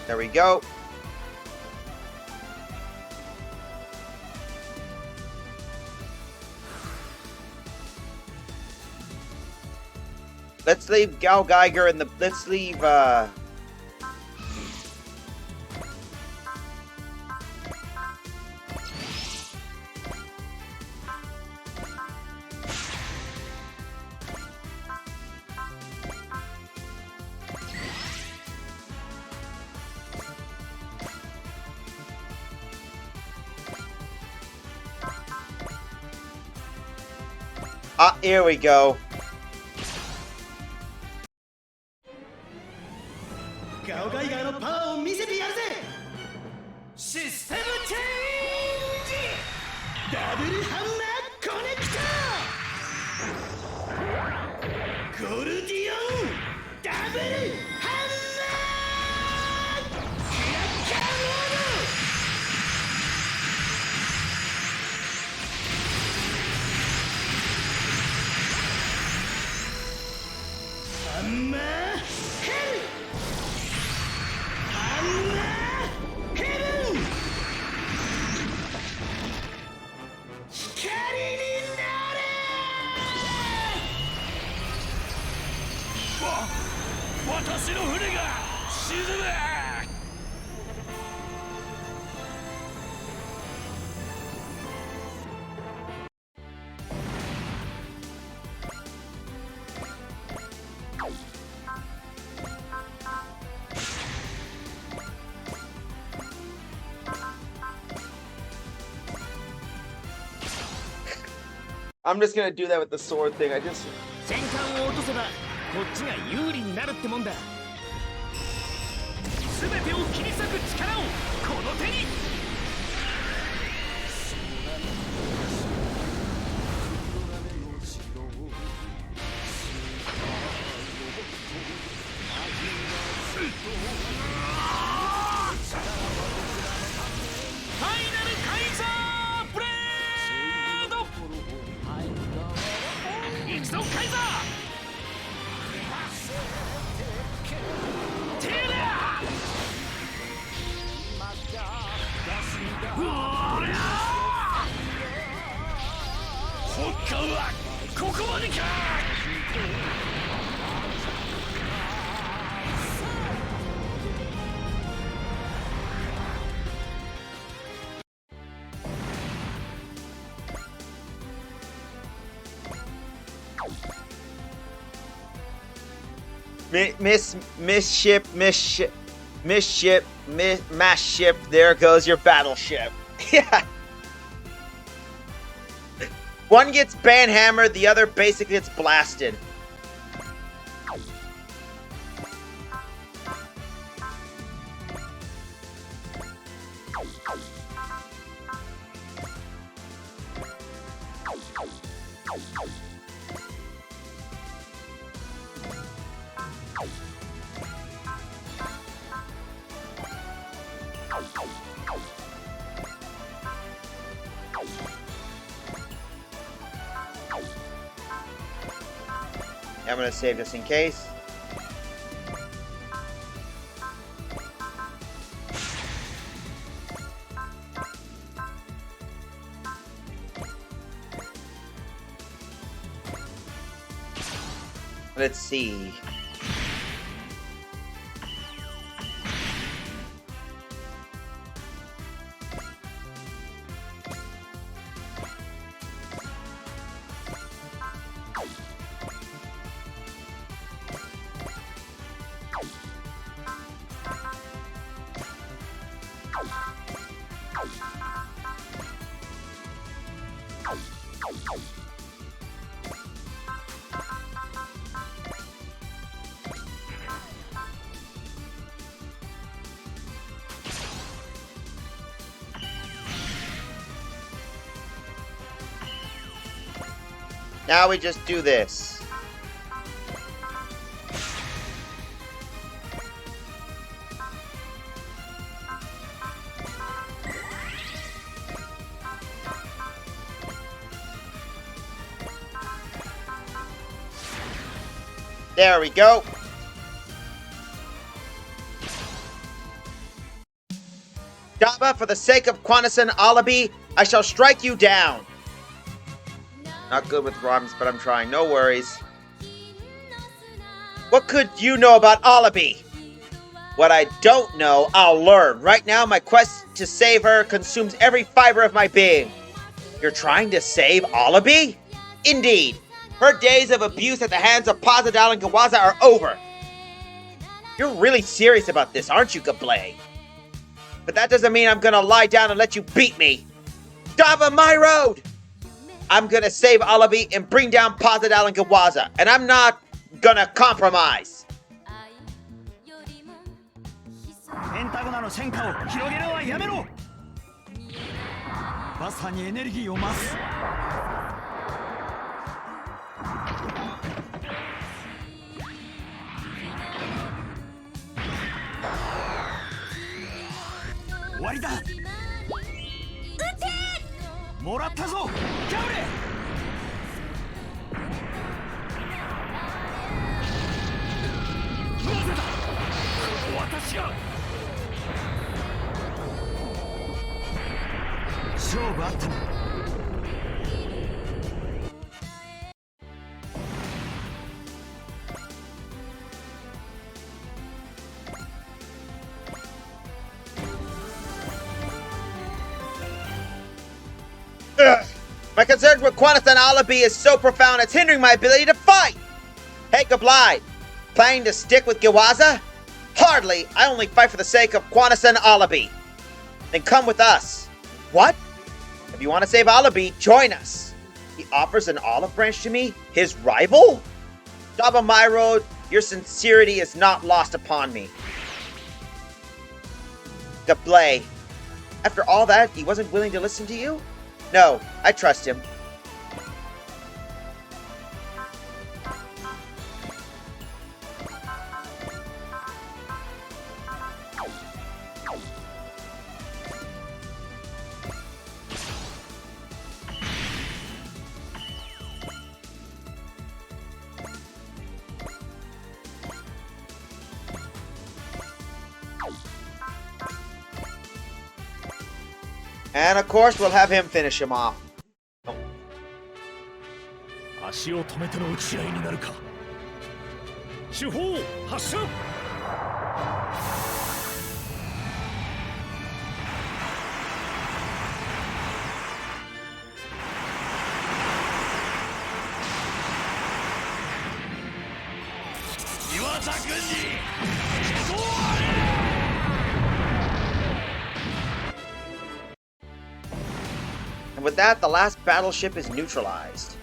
There we go. Let's leave Gal Geiger in the. Let's leave. Here we go. ガオガイガーのパワーを見せてやるぜ。システムチェンジ。ダブルハンマーコネクト。ゴルディオンダブルハンマー。クラッカーモード。ハンマー。私の船が沈む。I'm just gonna do that with the sword thing. I just. 戦艦を落とせばこっちが有利になるってもんだ。全てを切り裂く力をこの手に。ファイナルカイザーブレード。行くぞカイザー。北海はここまでか。Mass ship. There goes your battleship. Yeah. One gets banhammered, the other basically gets blasted. I'm gonna save this in case. Let's see. Now we just do this. There we go. Jabba, for the sake of Quanasan Alabi, I shall strike you down. Not good with rhymes, but I'm trying. No worries. What could you know about Alabi? What I don't know, I'll learn. Right now, my quest to save her consumes every fiber of my being. You're trying to save Alabi? Indeed. Her days of abuse at the hands of Pazadal and Gawaza are over. You're really serious about this, aren't you, Gablay? But that doesn't mean I'm gonna lie down and let you beat me. Dava, my road! I'm gonna save Alabi and bring down Pazadal and Gawaza, and I'm not gonna compromise. ペンタゴナの戦果を広げるのはやめろ。まさにエネルギーを増す。終わりだ。撃て！もらったぞ、ギャブレ。なぜだ。私が。勝負あったな。My concerns with Quanasan Alabi is so profound it's hindering my ability to fight. Hey, Gablai, planning to stick with Gawaza? Hardly. I only fight for the sake of Quanasan Alabi. Then come with us. What? If you want to save Alabi, join us. He offers an olive branch to me? His rival? Daba my road, your sincerity is not lost upon me. Gablay, after all that, he wasn't willing to listen to you? No, I trust him. And of course, we'll have him finish him off. 足を止めての打ち合いになるか。手法発射。岩田軍に人をあれ。And with that, the last battleship is neutralized.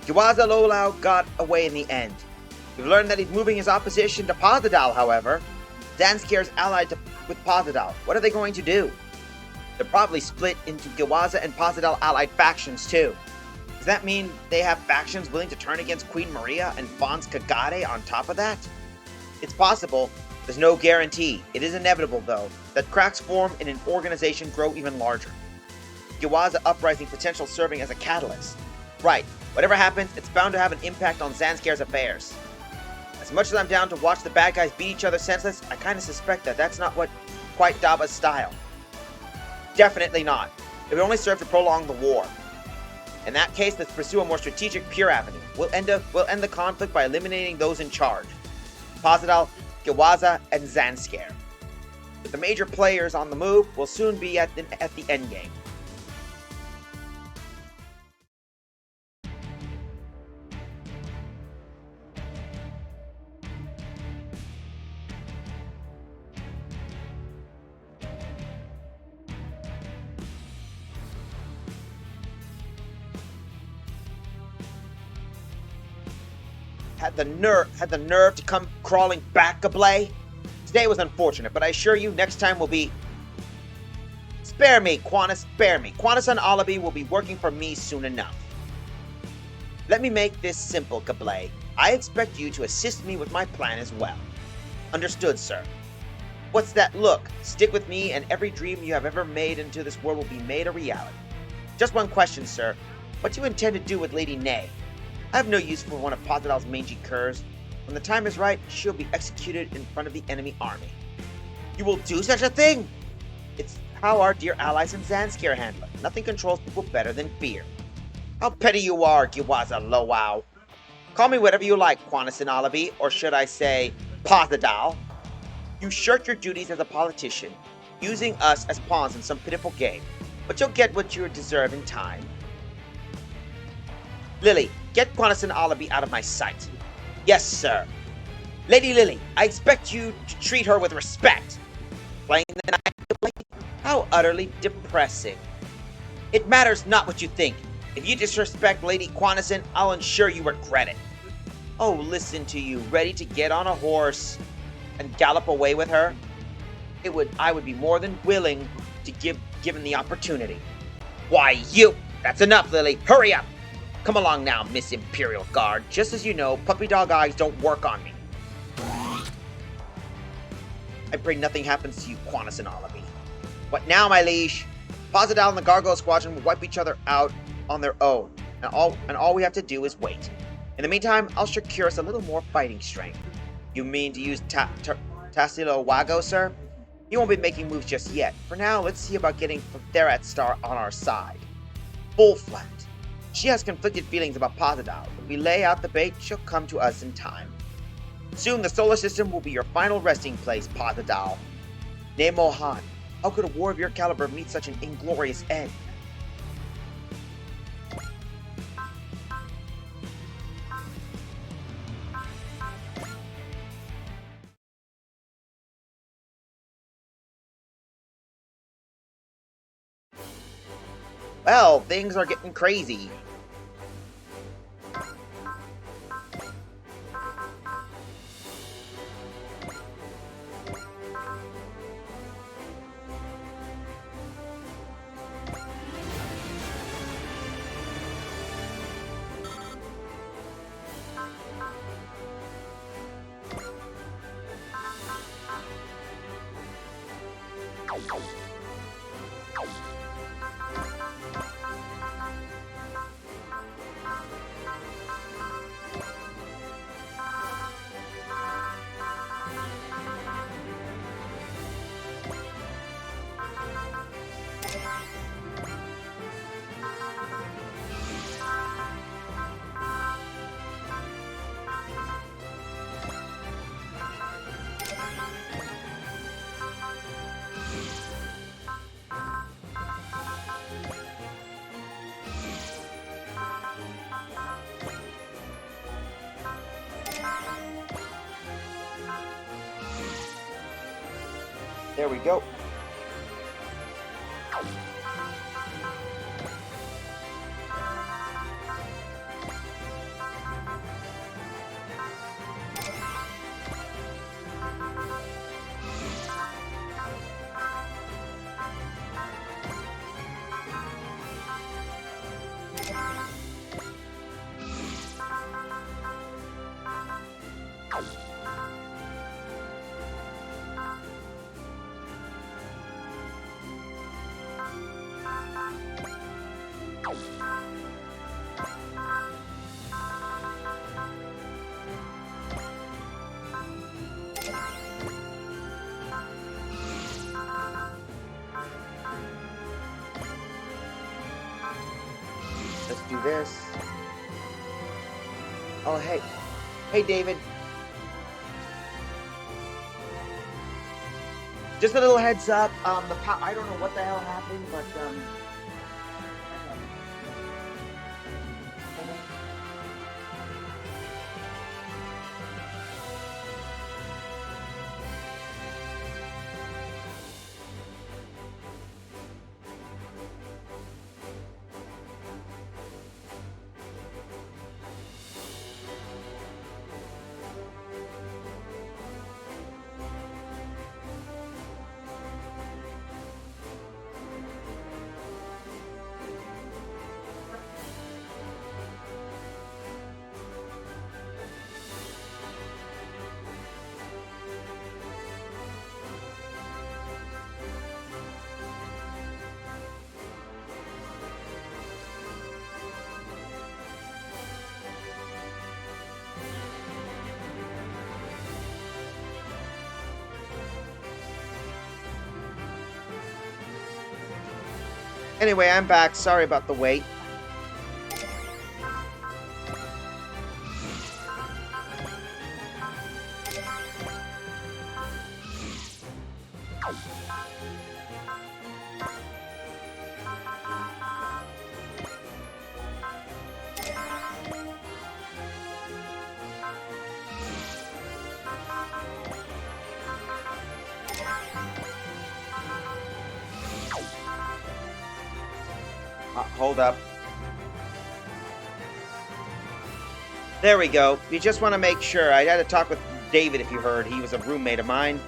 Gawaza Lolau got away in the end. We've learned that he's moving his opposition to Pazadal, however. Zanskar is allied with Pazadal. What are they going to do? They're probably split into Gawaza and Pazadal allied factions too. Does that mean they have factions willing to turn against Queen Maria and Fons Kagare on top of that? It's possible. There's no guarantee. It is inevitable, though, that cracks form in an organization grow even larger. Gawaza uprising potential serving as a catalyst. Right, whatever happens, it's bound to have an impact on Zanskar's affairs. As much as I'm down to watch the bad guys beat each other senseless, I kinda suspect that that's not quite Daba's style. Definitely not. It would only serve to prolong the war. In that case, let's pursue a more strategic, pure avenue. We'll end the conflict by eliminating those in charge. Pazadal, Gawaza, and Zanskar. With the major players on the move, we'll soon be at the endgame. Had the nerve to come crawling back, Gablay. Today was unfortunate, but I assure you next time will be Spare me, Qantas, spare me. Qantas and Alibi will be working for me soon enough. Let me make this simple, Kablay. I expect you to assist me with my plan as well. Understood, sir. What's that look? Stick with me, and every dream you have ever made into this world will be made a reality. Just one question, sir. What do you intend to do with Lady Nay? I have no use for one of Pasadal's mangy curs. When the time is right, she'll be executed in front of the enemy army. You will do such a thing? It's how our dear allies in Zanskar handle it. Nothing controls people better than fear. How petty you are, Giwaza Lowwow. Call me whatever you like, Qantas and Alibi, or should I say, Pasadal. You shirk your duties as a politician, using us as pawns in some pitiful game, but you'll get what you deserve in time. Lily, get Qantas and Alibi out of my sight. Yes, sir. Lady Lily, I expect you to treat her with respect. Playing the night, how utterly depressing. It matters not what you think. If you disrespect Lady Quanison, I'll ensure you regret it. Oh, listen to you, ready to get on a horse and gallop away with her? I would be more than willing to given the opportunity. Why, you! That's enough, Lily. Hurry up! Come along now, Miss Imperial Guard. Just as you know, puppy dog eyes don't work on me. I pray nothing happens to you, Qantas and Alibi. What now, my liege? Pasadal and the Gargoyle Squadron will wipe each other out on their own, and all we have to do is wait. In the meantime, I'll secure us a little more fighting strength. You mean to use Tassilo Wago, sir? He won't be making moves just yet. For now, let's see about getting Therat Star on our side. Bull flat. She has conflicted feelings about Pasadal. If we lay out the bait, she'll come to us in time. Soon the solar system will be your final resting place, Pasadal. Nemo Han, how could a war of your caliber meet such an inglorious end? Well, things are getting crazy. There we go. Let's do this. Oh, hey. Hey, David. Just a little heads up. I don't know what the hell happened, but Anyway, I'm back. Sorry about the wait. Hold up. There we go. You just want to make sure. I had to talk with David, if you heard. He was a roommate of mine.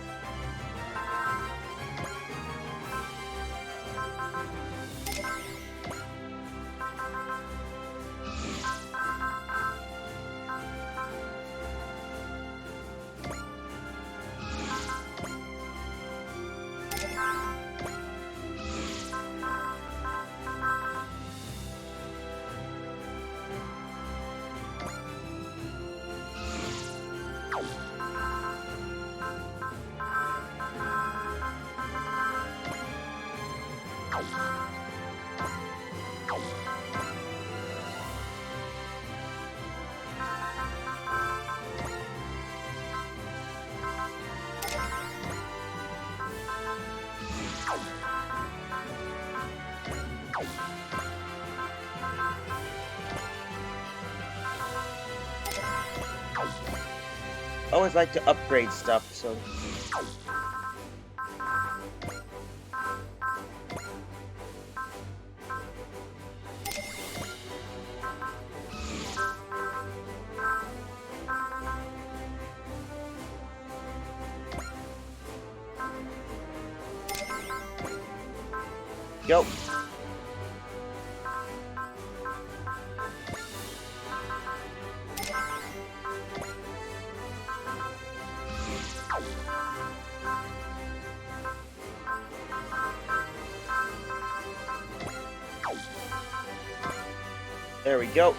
I always like to upgrade stuff, so... Go. There we go.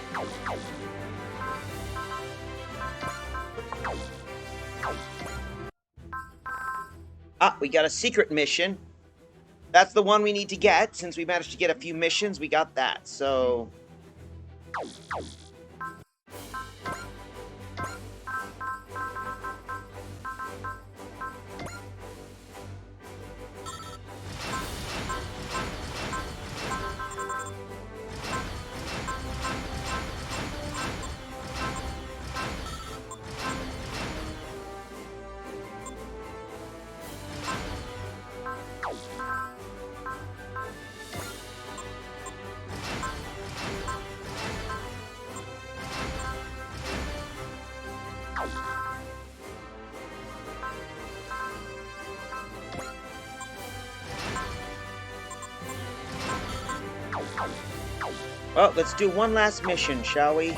Ah, we got a secret mission. That's the one we need to get. Since we managed to get a few missions, we got that. So... Well, let's do one last mission, shall we?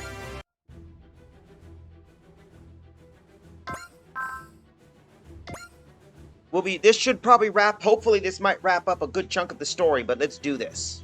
This should probably hopefully this might wrap up a good chunk of the story, but let's do this.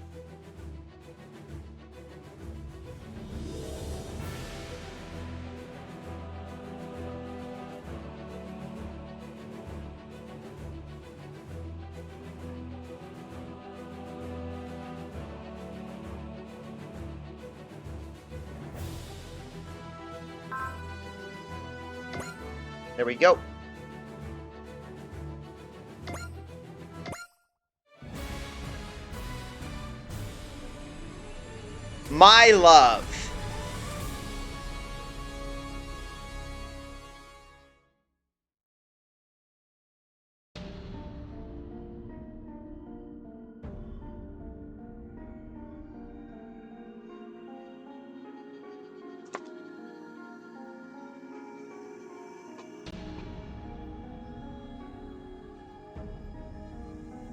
There we go. My love.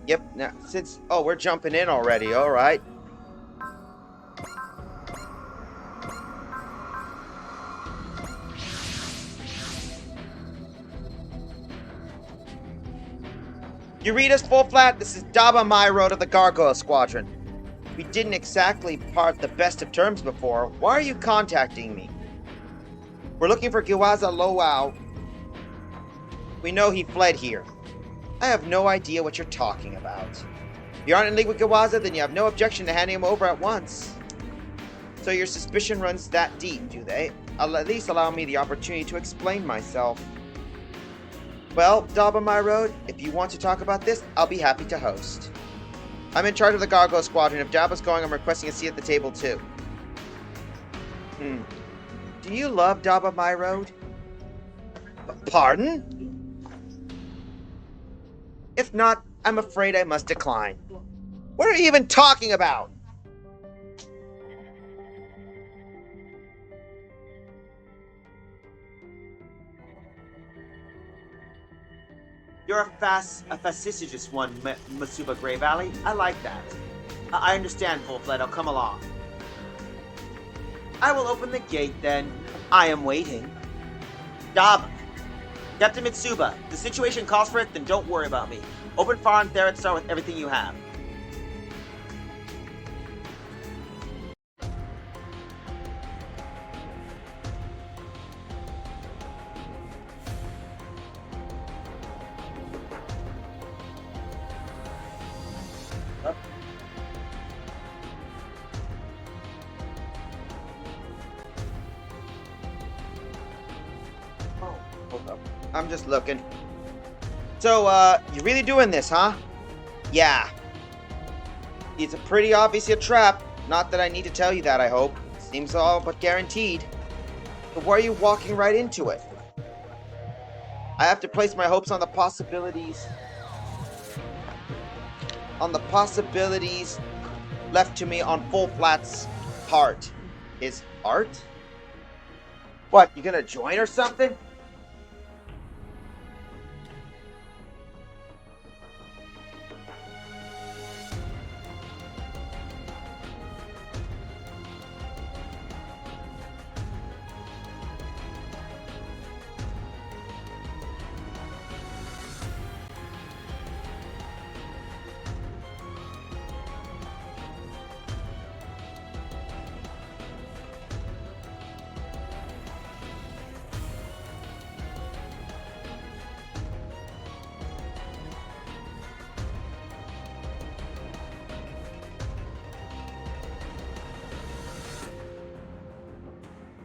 Yep, now since we're jumping in already, alright. You read us full flat, this is Daba Myro of the Gargoyle Squadron. We didn't exactly part the best of terms before. Why are you contacting me? We're looking for Giwaza Lowao. We know he fled here. I have no idea what you're talking about. If you aren't in league with Gawaza, then you have no objection to handing him over at once. So your suspicion runs that deep, do they? I'll at least allow me the opportunity to explain myself. Well, Daba My Road, if you want to talk about this, I'll be happy to host. I'm in charge of the Gargoyle Squadron. If Daba's going, I'm requesting a seat at the table too. Do you love Daba My Road? Pardon? If not, I'm afraid I must decline. What are you even talking about? You're a facetious one, Masuba Grey Valley. I like that. I understand, Full-Fledged. I'll come along. I will open the gate, then. I am waiting. Daba. Captain Mitsuba, the situation calls for it, then don't worry about me. Open fire on Theron Star with everything you have. Hold up. I'm just looking. So, you really doing this, huh? Yeah. It's a pretty obviously a trap. Not that I need to tell you that, I hope. Seems all but guaranteed. But why are you walking right into it? I have to place my hopes on the possibilities. On the possibilities left to me on Full-Fled's heart. His heart? What, you gonna join or something?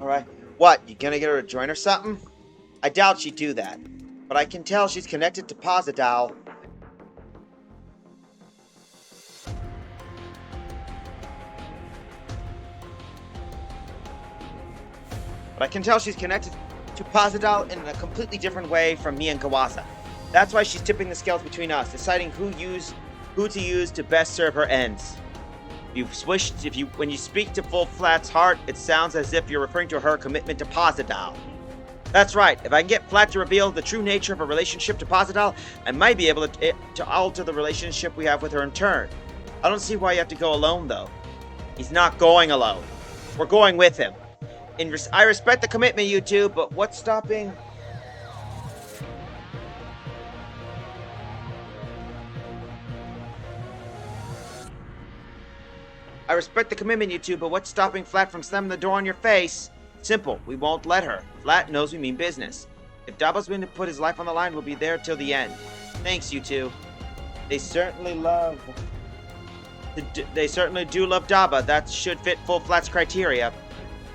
Alright. What, you gonna get her to join or something? I doubt she'd do that. But I can tell she's connected to Pozidal. In a completely different way from me and Kawasa. That's why she's tipping the scales between us, deciding who to use to best serve her ends. When you speak to Full-Fled's heart, it sounds as if you're referring to her commitment to Pozidal. That's right. If I can get Flat to reveal the true nature of her relationship to Pozidal, I might be able to alter the relationship we have with her in turn. I don't see why you have to go alone, though. He's not going alone. We're going with him. I respect the commitment, you two, but what's stopping... Flat from slamming the door in your face? Simple, we won't let her. Flat knows we mean business. If Daba's willing to put his life on the line, we'll be there till the end. Thanks, you two. They certainly do love Daba. That should fit Full-Fled's criteria.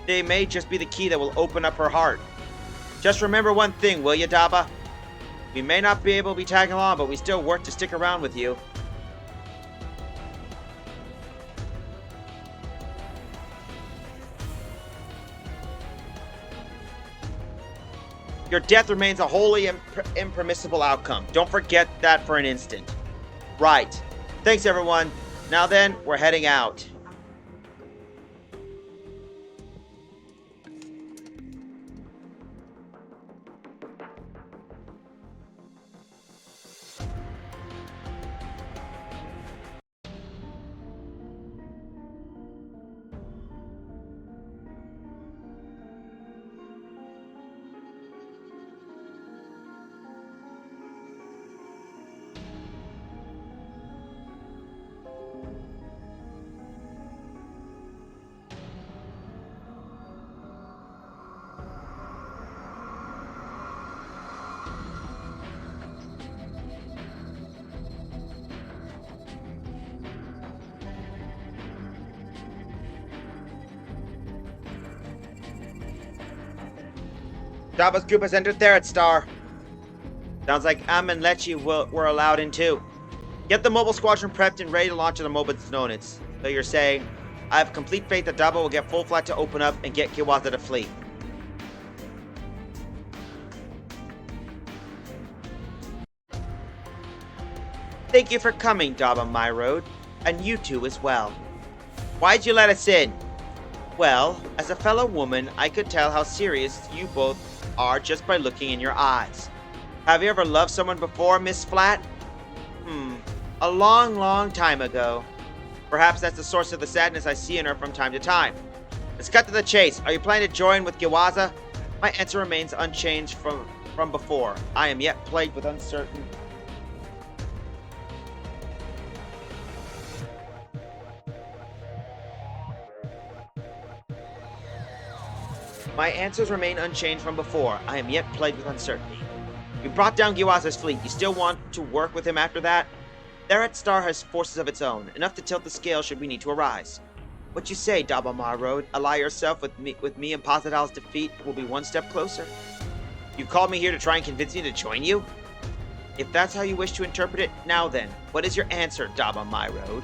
They may just be the key that will open up her heart. Just remember one thing, will you, Daba? We may not be able to be tagging along, but we still work to stick around with you. Your death remains a wholly impermissible outcome. Don't forget that for an instant. Right. Thanks, everyone. Now then, we're heading out. Daba's group has entered Theret Star. Sounds like Am and Lechi were allowed in too. Get the mobile squadron prepped and ready to launch at the moment it's known. So you're saying, I have complete faith that Daba will get full flat to open up and get Kiwaza to flee. Thank you for coming, Daba My Road, and you two as well. Why'd you let us in? Well, as a fellow woman, I could tell how serious you both are just by looking in your eyes. Have you ever loved someone before, Miss Flat? A long, long time ago. Perhaps that's the source of the sadness I see in her from time to time. Let's cut to the chase. Are you planning to join with Giwaza? My answer remains unchanged from before. I am yet plagued with uncertain. My answers remain unchanged from before. I am yet plagued with uncertainty. You brought down Giwaza's fleet. You still want to work with him after that? Theret Star has forces of its own, enough to tilt the scale should we need to arise. What you say, Dabamar Road? Ally yourself with me and Pasadal's defeat will be one step closer. You called me here to try and convince me to join you? If that's how you wish to interpret it, now then, what is your answer, Dabamar Road?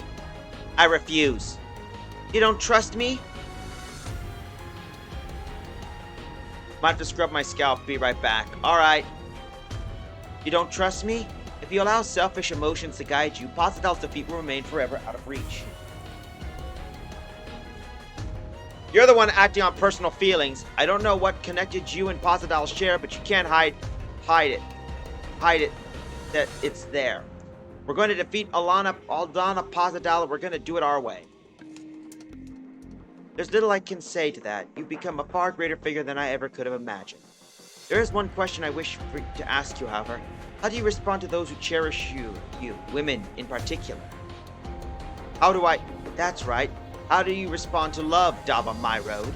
I refuse. You don't trust me? Might have to scrub my scalp, be right back. Alright. You don't trust me? If you allow selfish emotions to guide you, Pasadal's defeat will remain forever out of reach. You're the one acting on personal feelings. I don't know what connected you and Pasadal's share, but you can't hide it, that it's there. We're going to defeat Aldana Pasadal, we're going to do it our way. There's little I can say to that. You've become a far greater figure than I ever could have imagined. There is one question I wish to ask you, however. How do you respond to those who cherish you, women in particular? That's right. How do you respond to love, Daba My Road?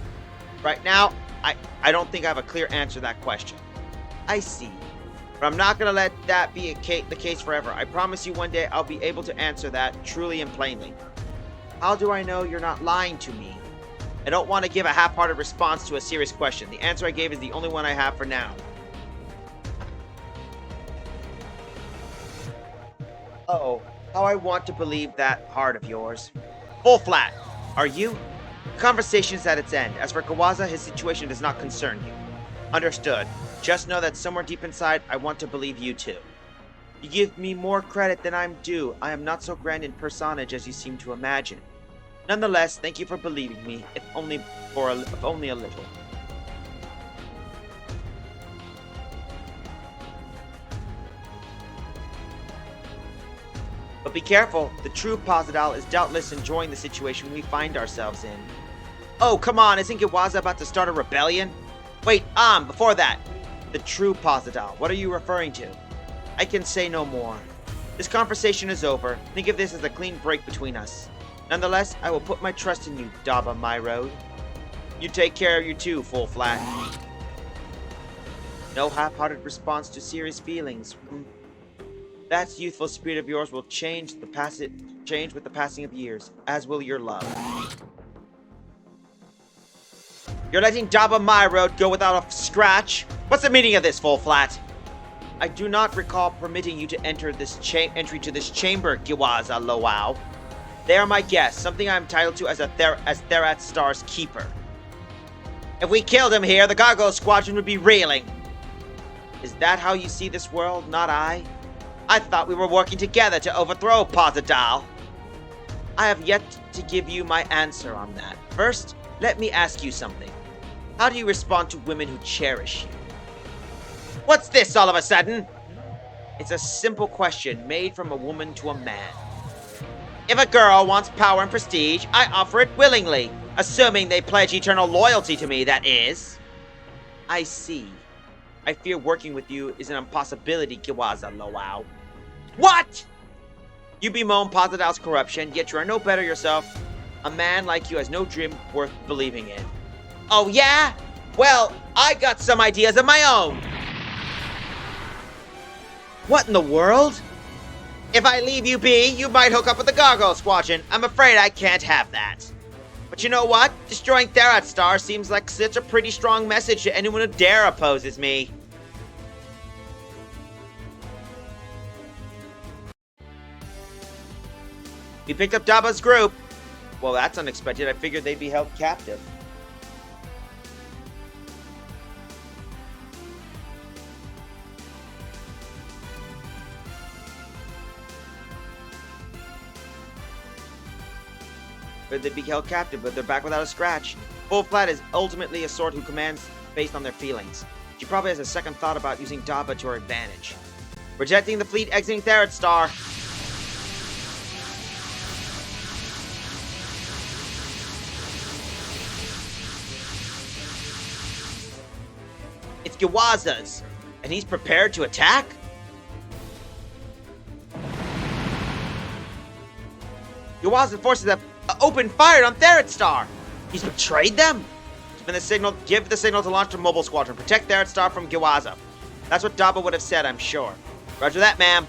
Right now, I don't think I have a clear answer to that question. I see. But I'm not going to let that be the case forever. I promise you one day I'll be able to answer that truly and plainly. How do I know you're not lying to me? I don't want to give a half-hearted response to a serious question. The answer I gave is the only one I have for now. Uh-oh. How I want to believe that heart of yours. Full flat. Are you? Conversation's at its end. As for Kawaza, his situation does not concern you. Understood. Just know that somewhere deep inside, I want to believe you too. You give me more credit than I'm due. I am not so grand in personage as you seem to imagine. Nonetheless, thank you for believing me, if only a little. But be careful, the true Pasadal is doubtless enjoying the situation we find ourselves in. Oh, come on, isn't Giwaza about to start a rebellion? Wait, before that. The true Pasadal, what are you referring to? I can say no more. This conversation is over. Think of this as a clean break between us. Nonetheless, I will put my trust in you, Daba My Road. You take care of you too, Full Flat. No half-hearted response to serious feelings. That youthful spirit of yours will change with the passing of years, as will your love. You're letting Daba My Road go without a scratch? What's the meaning of this, Full Flat? I do not recall permitting you to enter this entry to this chamber, Giwaza Lowao. They are my guests, something I'm entitled to as Theret Star's keeper. If we killed him here, the Gargoyle Squadron would be reeling. Is that how you see this world, not I? I thought we were working together to overthrow Pasadal. I have yet to give you my answer on that. First, let me ask you something. How do you respond to women who cherish you? What's this all of a sudden? It's a simple question made from a woman to a man. If a girl wants power and prestige, I offer it willingly, assuming they pledge eternal loyalty to me, that is. I see. I fear working with you is an impossibility, Giwaza Lowao. What? You bemoan Pasadal's corruption, yet you are no better yourself. A man like you has no dream worth believing in. Oh yeah? Well, I got some ideas of my own. What in the world? If I leave you be, you might hook up with the Gargoyle Squadron. I'm afraid I can't have that. But you know what? Destroying Therat Star seems like such a pretty strong message to anyone who dare opposes me. We picked up Daba's group. Well, that's unexpected. I figured they'd be held captive. But they'd be held captive, but they're back without a scratch. Full Flat is ultimately a sort who commands based on their feelings. She probably has a second thought about using Daba to her advantage. Rejecting the fleet exiting Therat Star. It's Giwaza's, and he's prepared to attack? Giwaza's forces have opened fire on Therat Star. He's betrayed them? Give the signal to launch the mobile squadron. Protect Therat Star from Giwaza. That's what Daba would have said, I'm sure. Roger that, ma'am.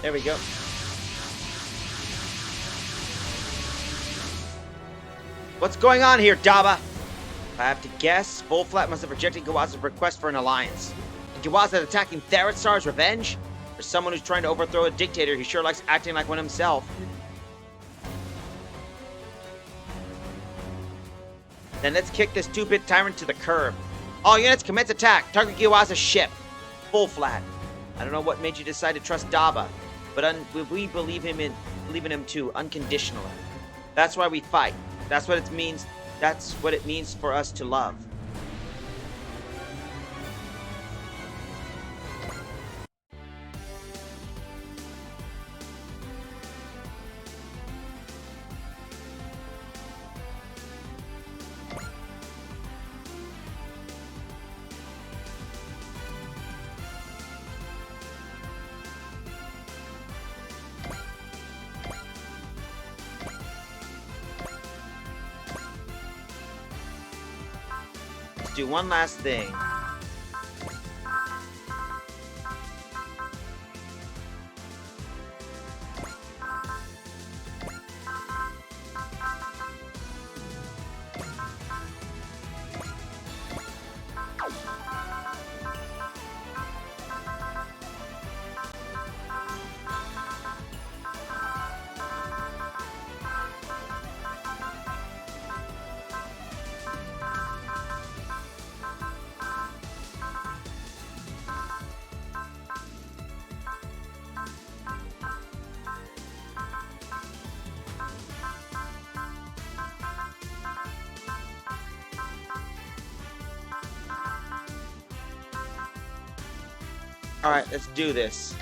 There we go. What's going on here, Daba? If I have to guess, Full Flat must have rejected Giwaza's request for an alliance. And Giwaza attacking Therat Star's revenge? For someone who's trying to overthrow a dictator, he sure likes acting like one himself. Then let's kick this two-bit tyrant to the curb. All units, commence attack. Target Giwaza's ship. Full Flat. I don't know what made you decide to trust Daba, but we believe in him too, unconditionally. That's why we fight. That's what it means. That's what it means for us to love. Do one last thing. All right, let's do this.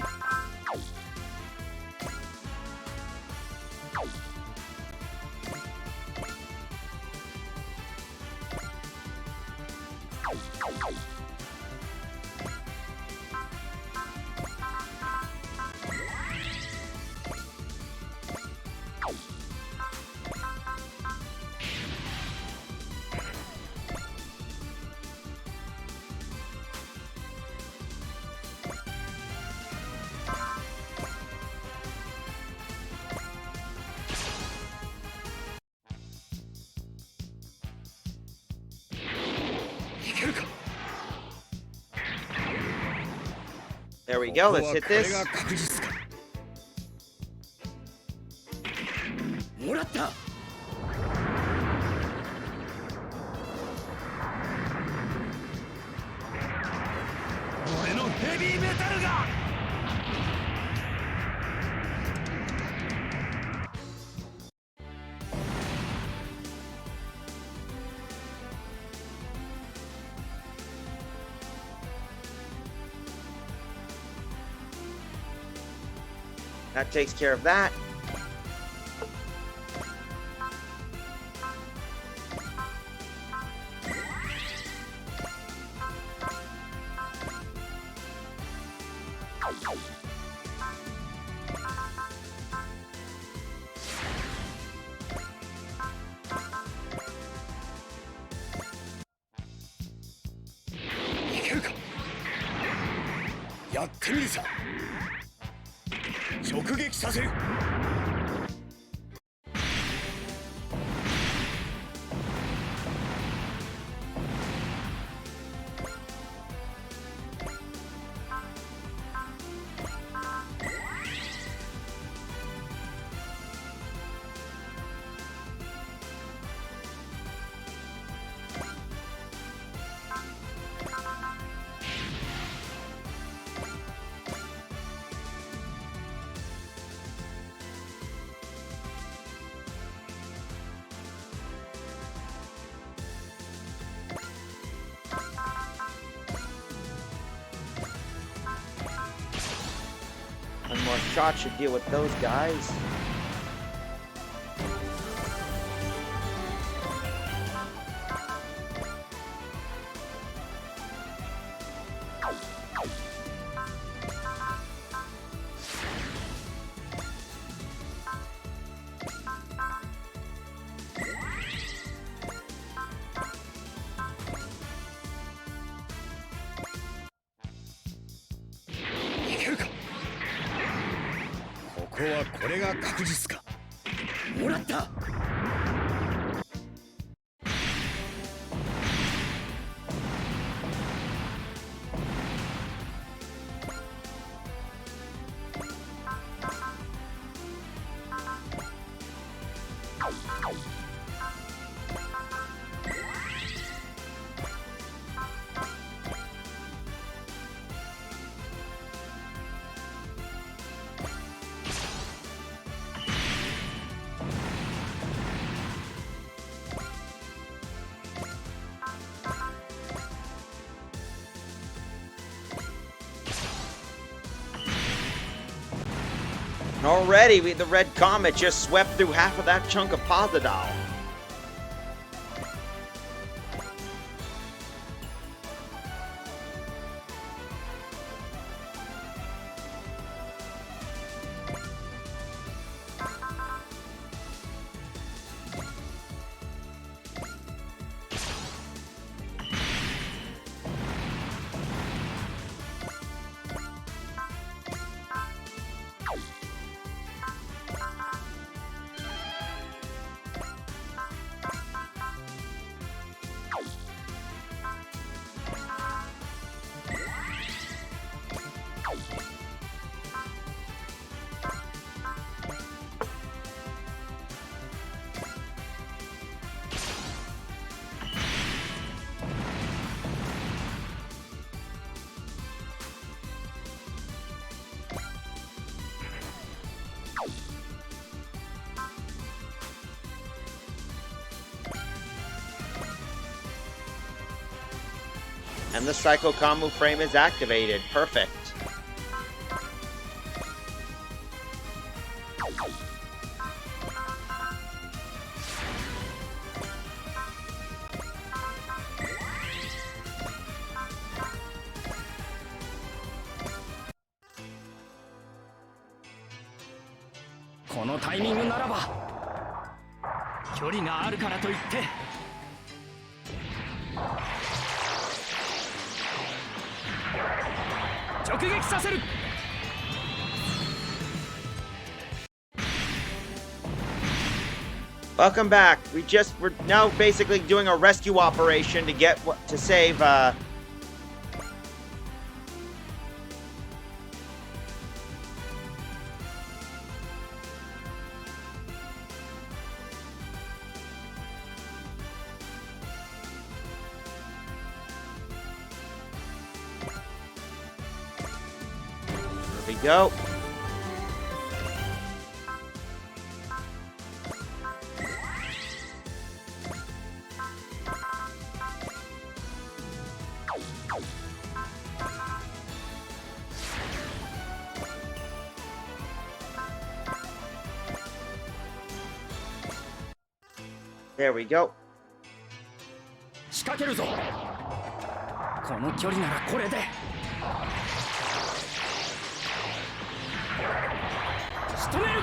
There we go. Let's hit this. もらった。俺のヘビーメタルが。That takes care of that. One more shot should deal with those guys. Already, the red comet just swept through half of that chunk of Posidol. And the Psycho Kamu frame is activated. Perfect.このタイミングならば距離があるからといって直撃させる。 Welcome back. We're now basically doing a rescue operation to save we go. There we go. 仕掛けるぞ。この距離ならこれで。仕留める。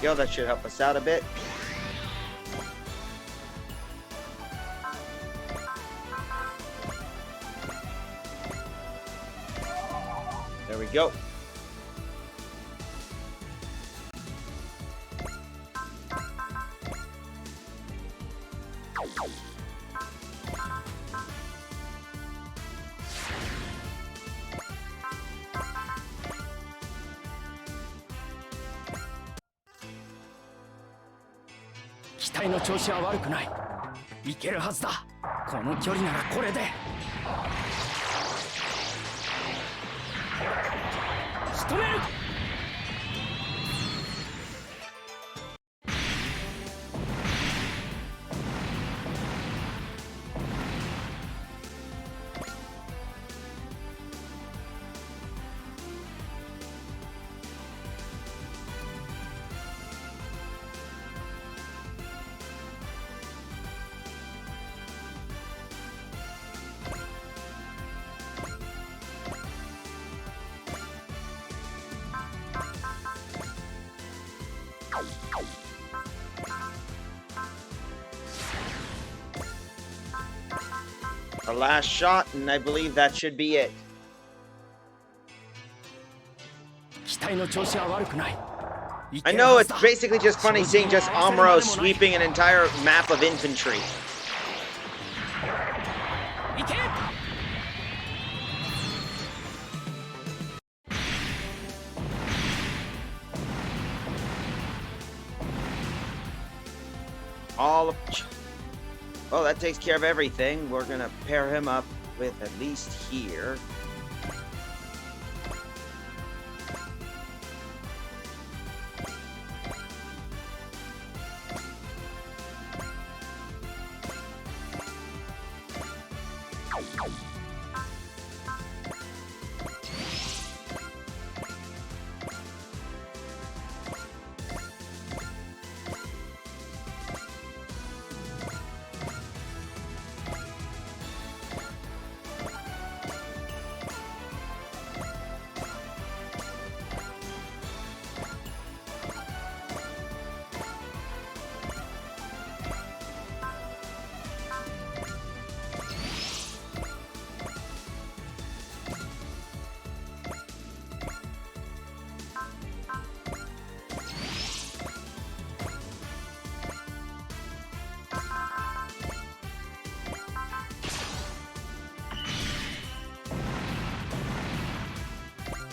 Yo, that should help us out a bit. There we go. "機体の調子は悪くない。いけるはずだ。この距離ならこれで。仕留める。Our last shot, and I believe that should be it. 機体の調子は悪くない。い I ける know は it's ずだ。 basically just funny seeing just Amuro sweeping an entire map of infantry. いけ。All of... Well, that takes care of everything. We're gonna pair him up with at least here.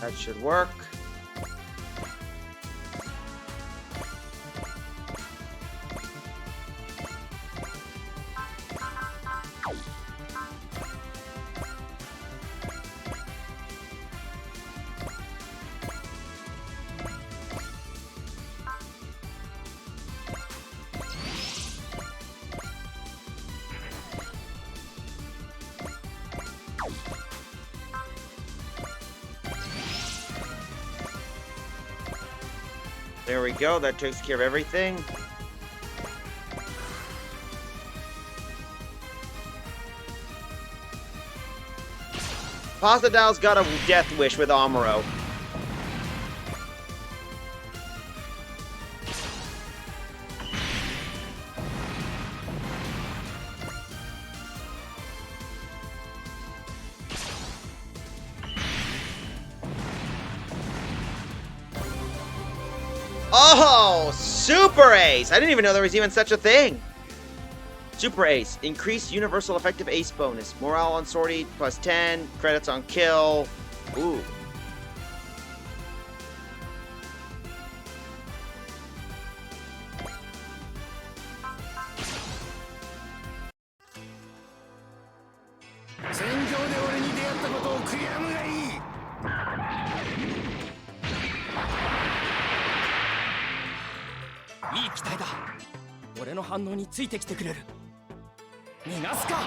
That should work. There we go. That takes care of everything. Pasadal's got a death wish with Amuro. Oh, Super Ace! I didn't even know there was even such a thing. Super Ace. Increased universal effective ace bonus. Morale on sortie plus 10. Credits on kill. Ooh.いい機体だ。俺の反応についてきてくれる。逃がすか。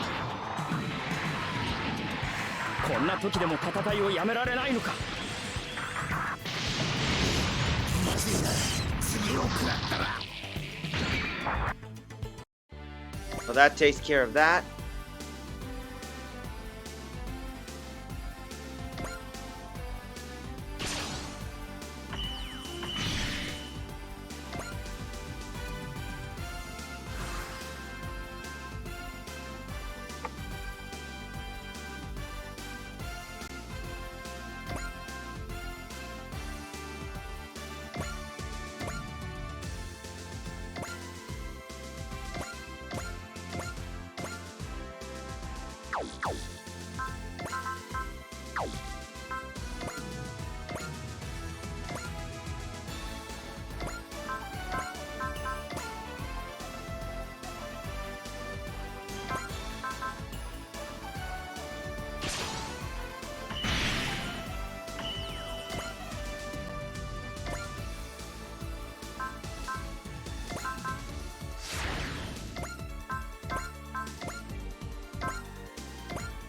こんな時でも戦いをやめられないのか。まずいな。次を食らったら。Well, that takes care of that.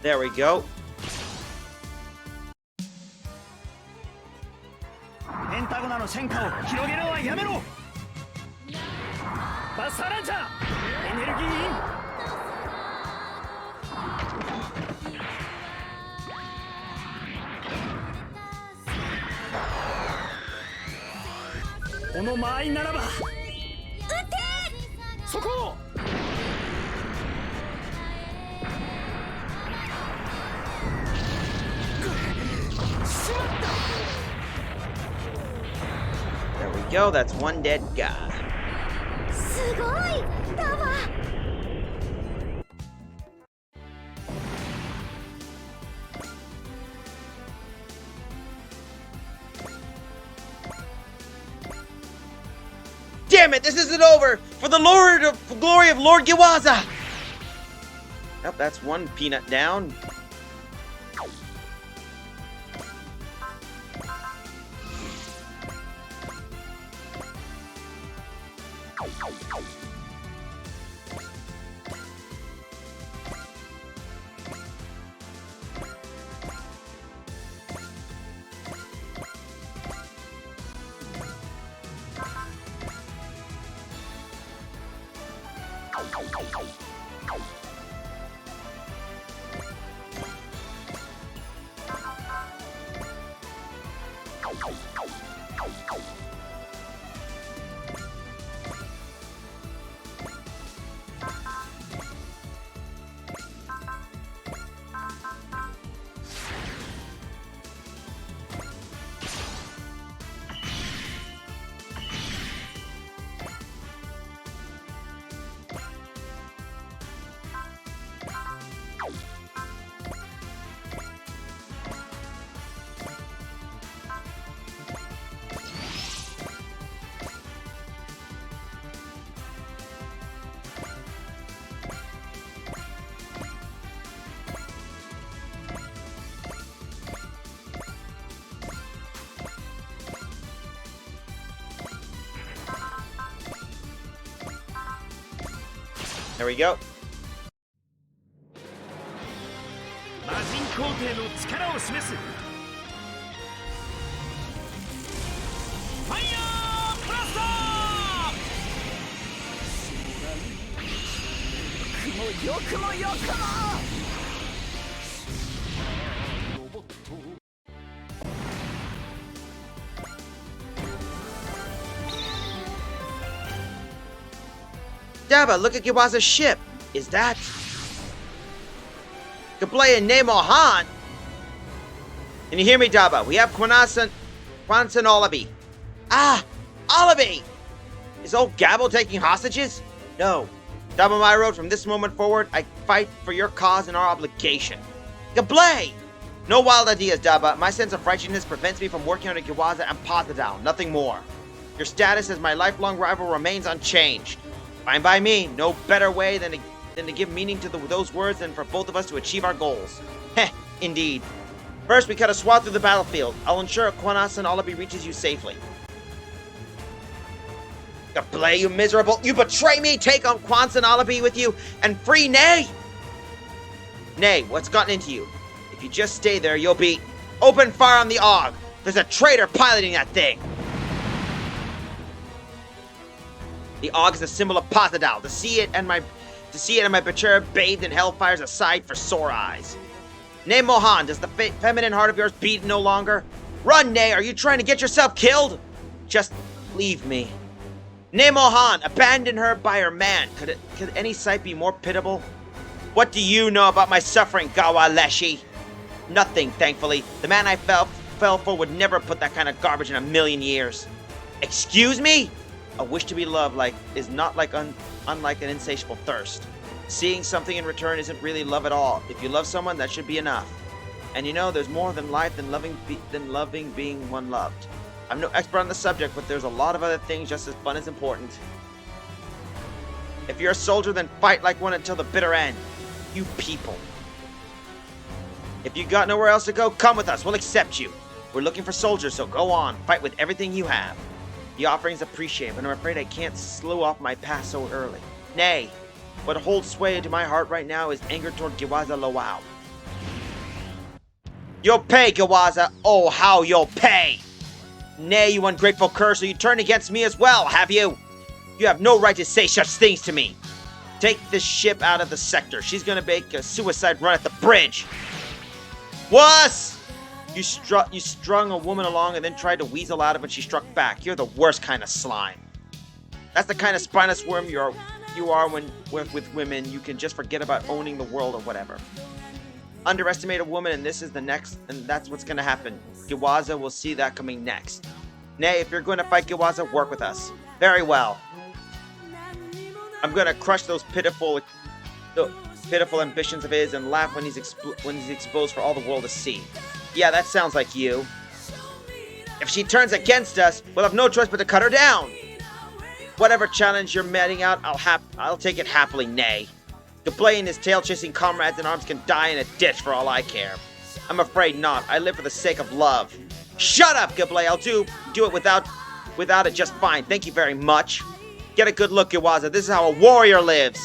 There we go. ペンタゴナの戦果を広げるのはやめろ。バスターランチャーエネルギーイン。この間合いならば撃て。そこ。There we go. That's one dead guy. すごいだわ。Damn it! This isn't over! For the glory of Lord Giwaza! Yep, that's one peanut down. There we go. 魔人皇帝の力を示すファイヤーブラスター。よくもよくもよくも。Daba, look at Giwaza's ship. Is that Gablay and Nemo Han? Can you hear me, Daba? We have Quansan Olabi. Ah, Olabi! Is old Gabble taking hostages? No. Daba my road, from this moment forward, I fight for your cause and our obligation. Gablay! No wild ideas, Daba. My sense of righteousness prevents me from working under Giwaza and Pasadal, nothing more. Your status as my lifelong rival remains unchanged. Fine by me. No better way than to give meaning to those words than for both of us to achieve our goals. Heh, indeed. First, we cut a swath through the battlefield. I'll ensure Quanasan Olabi reaches you safely. Gablay, you miserable! You betray me! Take on Quansan Olabi with you and free Nay! Nay, what's gotten into you? If you just stay there, you'll be... Open fire on the AUG! There's a traitor piloting that thing! The AUG is a symbol of Pasadal. To see it and my betrayer bathed in hellfire's a sight for sore eyes. Nay Mohan, does the feminine heart of yours beat no longer? Run, Nay! Are you trying to get yourself killed? Just leave me. Nay Mohan, abandon her by her man. Could any sight be more pitiable? What do you know about my suffering, Gawa Leshi? Nothing, thankfully. The man I fell for would never put that kind of garbage in a million years. Excuse me? A wish to be loved is not unlike an insatiable thirst. Seeing something in return isn't really love at all. If you love someone, that should be enough. And you know, there's more than life than loving being one loved. I'm no expert on the subject, but there's a lot of other things just as fun as important. If you're a soldier, then fight like one until the bitter end. You people. If you got nowhere else to go, come with us. We'll accept you. We're looking for soldiers, so go on. Fight with everything you have. The offering's appreciated, but I'm afraid I can't slow off my path so early. Nay, what holds sway to my heart right now is anger toward Giwaza Lawao. You'll pay, Giwaza. Oh, how you'll pay! Nay, you ungrateful cur, so you turned against me as well, have you? You have no right to say such things to me. Take this ship out of the sector. She's gonna make a suicide run at the bridge. Wuss! You strung a woman along and then tried to weasel out of it when she struck back. You're the worst kind of slime. That's the kind of spineless worm you are when with women. You can just forget about owning the world or whatever. Underestimate a woman and this is the next, and that's what's gonna happen. Giwaza will see that coming next. Nay, if you're going to fight Giwaza, work with us. Very well. I'm gonna crush those pitiful ambitions of his and laugh when he's exposed for all the world to see. Yeah, that sounds like you. If she turns against us, we'll have no choice but to cut her down. Whatever challenge you're meting out, I'll take it happily, Nay. Gablay and his tail-chasing comrades in arms can die in a ditch for all I care. I'm afraid not. I live for the sake of love. Shut up, Gablay. I'll do it without it just fine. Thank you very much. Get a good look, Giwaza. This is how a warrior lives.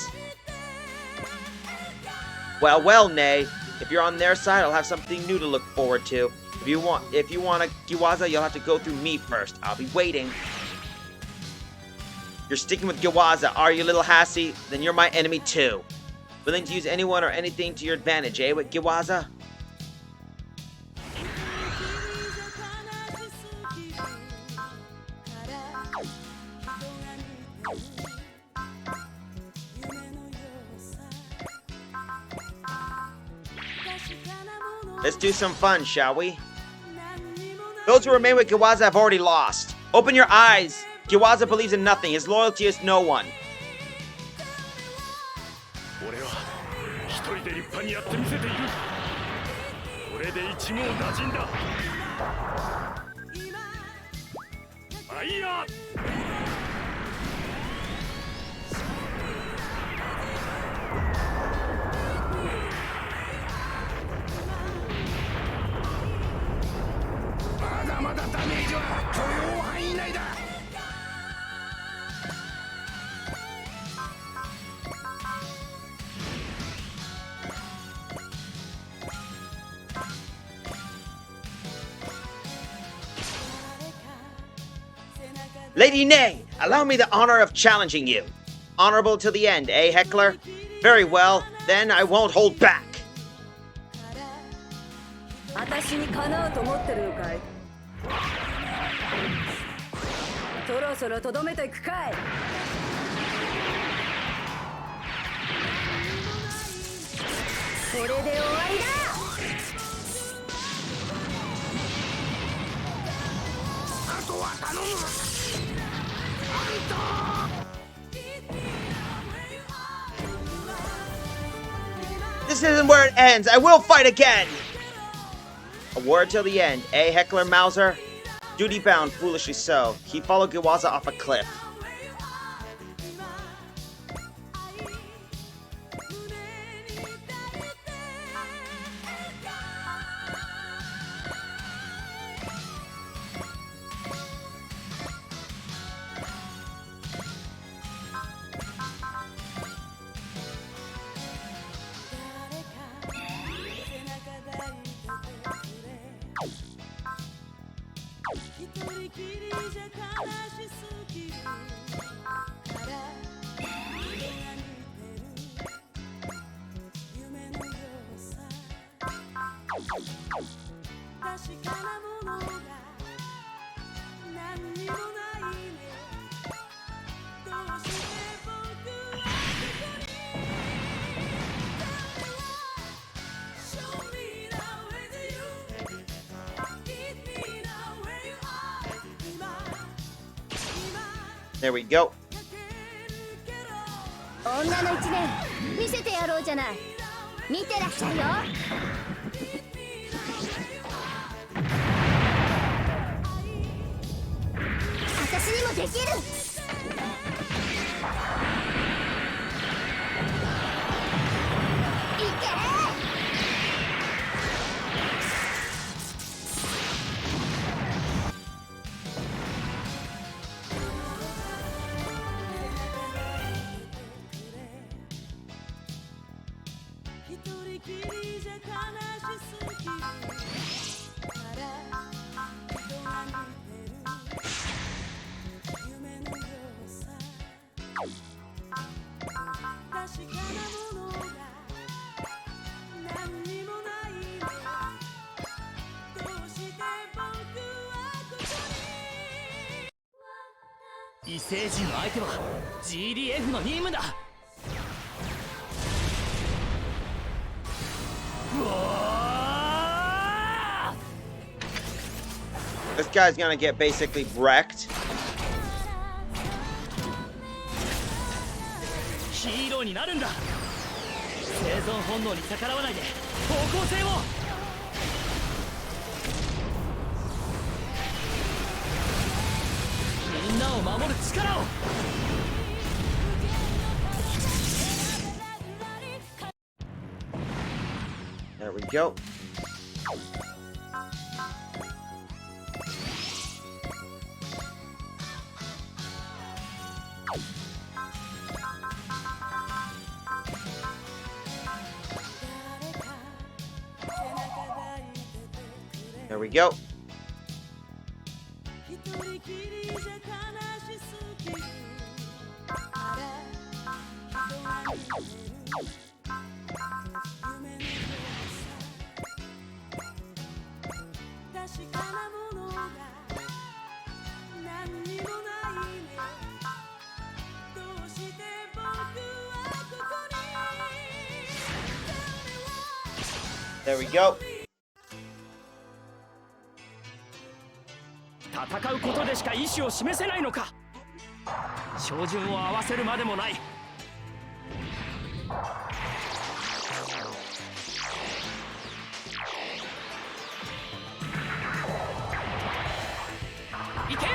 Well, well, Nay. If you're on their side, I'll have something new to look forward to. If you want a Giwaza, you'll have to go through me first. I'll be waiting. You're sticking with Giwaza, are you, little Hassie? Then you're my enemy too. Willing to use anyone or anything to your advantage, eh, with Giwaza? Let's do some fun, shall we? Those who remain with Giwaza have already lost. Open your eyes. Giwaza believes in nothing. His loyalty is no one. Lady Nay, allow me the honor of challenging you. Honorable till the end, eh, Heckler? Very well, then I won't hold back. 私にかなうと思ってるのかい。そろそろとどめといくかい。これで終わりだ。あとは頼む。This isn't where it ends. I will fight again. A war till the end, eh, Heckler Mauser? Duty bound, foolishly so. He followed Giwaza off a cliff. There we go. 女の一年見せてやろうじゃない。見てらっしゃいよ。私にもできる。いけ。異星人の相手は GDF の任務だ。うわThis guy's gonna get basically wrecked. ヒーローになるんだ。生存本能に逆らわないで方向性を。みんなを守る力を。There we go. There we go. There we go. 戦うことでしか意志を示せないのか。照準を合わせるまでもない。いけ。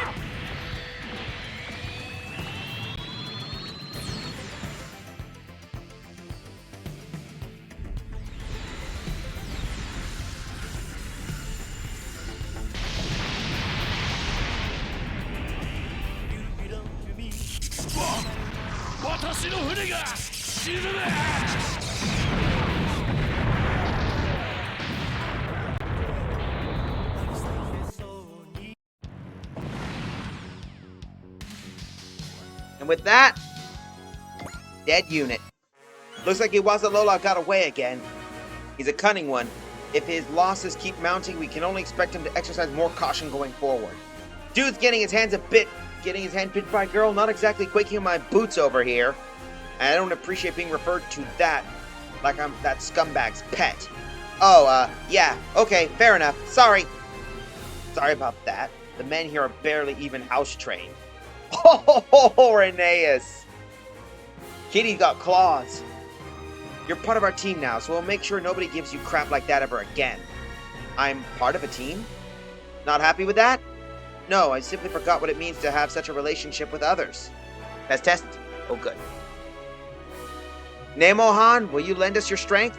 私の船が沈む。And with that, dead unit. Looks like Iwaza Lola got away again. He's a cunning one. If his losses keep mounting, we can only expect him to exercise more caution going forward. Dude's getting his hand bit by a girl, not exactly quaking in my boots over here. And I don't appreciate being referred to that. like I'm that scumbag's pet. Oh, yeah, okay, fair enough. Sorry. Sorry about that. The men here are barely even house trained. Oh, Rheneas. Kitty got claws. You're part of our team now, so we'll make sure nobody gives you crap like that ever again. I'm part of a team? Not happy with that? No, I simply forgot what it means to have such a relationship with others. Test. Oh, good. Nemohan, will you lend us your strength?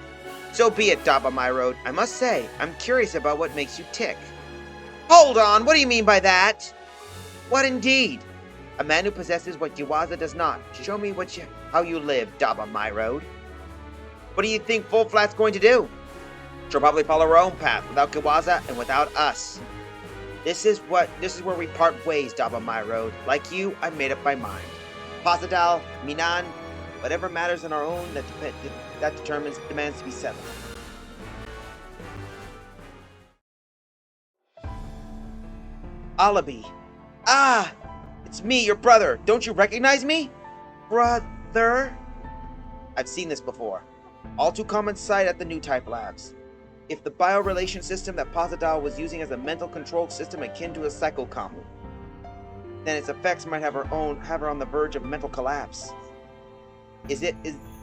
So be it, Daba My Road. I must say, I'm curious about what makes you tick. Hold on, what do you mean by that? What indeed? A man who possesses what Giwaza does not. Show me how you live, Daba My Road. What do you think Full Flat's going to do? She'll probably follow her own path, without Giwaza and without us. This is where we part ways, Daba My Road. Like you, I made up my mind. Pasadal, Minan, whatever matters in our own that demands to be settled. Alabi. Ah! It's me, your brother. Don't you recognize me? Brother? I've seen this before. All too common sight at the new type labs. If the biorelation system that Pasadal was using as a mental control system akin to a psychocomu, then its effects might have her on the verge of mental collapse. Is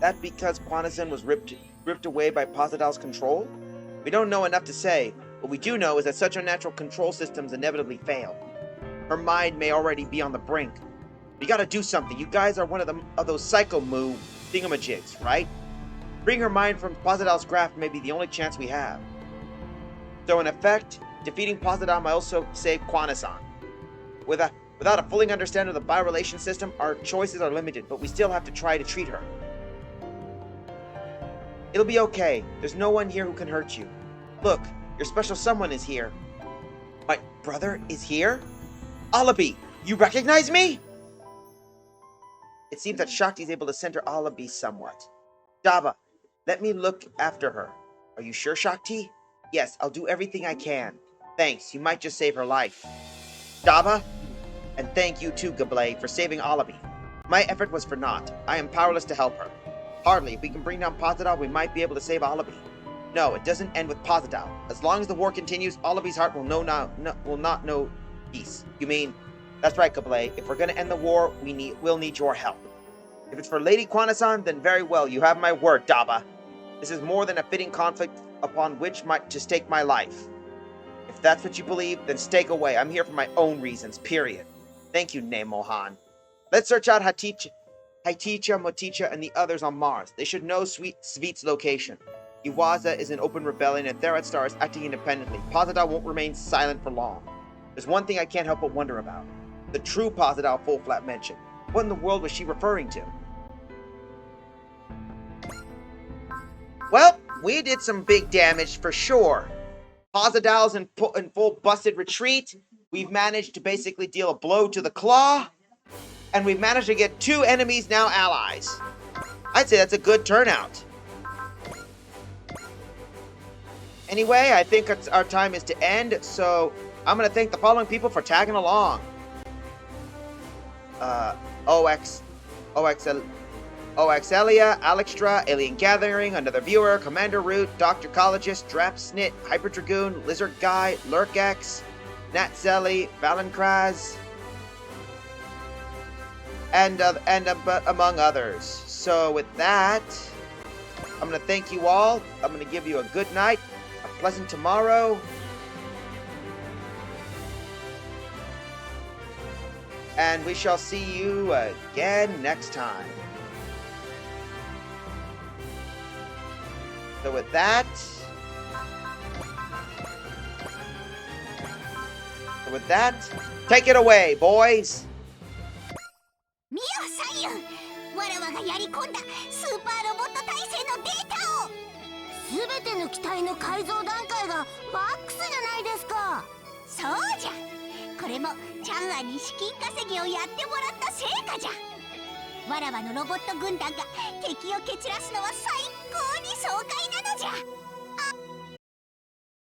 that because Quanazin was ripped away by Pasadal's control? We don't know enough to say. What we do know is that such unnatural control systems inevitably fail. Her mind may already be on the brink. We gotta do something. You guys are one of those psycho-moo thingamajigs, right? Freeing her mind from Pasadal's grasp may be the only chance we have. So in effect, defeating Pasadal might also save Quanazan. Without a fully understanding of the biorelation system, our choices are limited, but we still have to try to treat her. It'll be okay. There's no one here who can hurt you. Look, your special someone is here. My brother is here? Alabi, you recognize me? It seems that Shakti is able to center Alabi somewhat. Daba, let me look after her. Are you sure, Shakti? Yes, I'll do everything I can. Thanks, you might just save her life. Daba? And thank you too, Gablé, for saving Alabi. My effort was for naught. I am powerless to help her. Hardly. If we can bring down Pasadal, we might be able to save Alabi. No, it doesn't end with Pasadal. As long as the war continues, Alabi's heart will not know peace. You mean? That's right, Gablé. If we're gonna end the war, we'll need your help. If it's for Lady Quanazan, then very well. You have my word, Daba. This is more than a fitting conflict upon which to stake my life. If that's what you believe, then stake away. I'm here for my own reasons, period. Thank you, Nemohan. Let's search out Haticha, Moticha, and the others on Mars. They should know Svit's location. Iwaza is in open rebellion, and Theraat Star is acting independently. Pasadal won't remain silent for long. There's one thing I can't help but wonder about. The true Pasadal Full Flat mentioned. What in the world was she referring to? Well, we did some big damage for sure. Pasadal's in full busted retreat. We've managed to basically deal a blow to the claw. And we've managed to get 2 enemies now allies. I'd say that's a good turnout. Anyway, I think our time is to end, so I'm going to thank the following people for tagging along. Oxelia, Alexstra, Alien Gathering, Another Viewer, Commander Root, Dr. Collegist, Drapsnit, Hyper Dragoon, Lizard Guy, Lurkax, Nat Zelly, Valenkraz, and among others. So with that, I'm going to thank you all. I'm going to give you a good night, a pleasant tomorrow, and we shall see you again next time. So with that, take it away, boys. 見よ左右わらわがやり込んだスーパーロボット体制のデータを全ての機体の改造段階がマックスじゃないですかそうじゃこれもチャンアに資金稼ぎをやってもらった成果じゃわらわのロボット軍団が敵を蹴散らすのは最高に爽快なのじゃ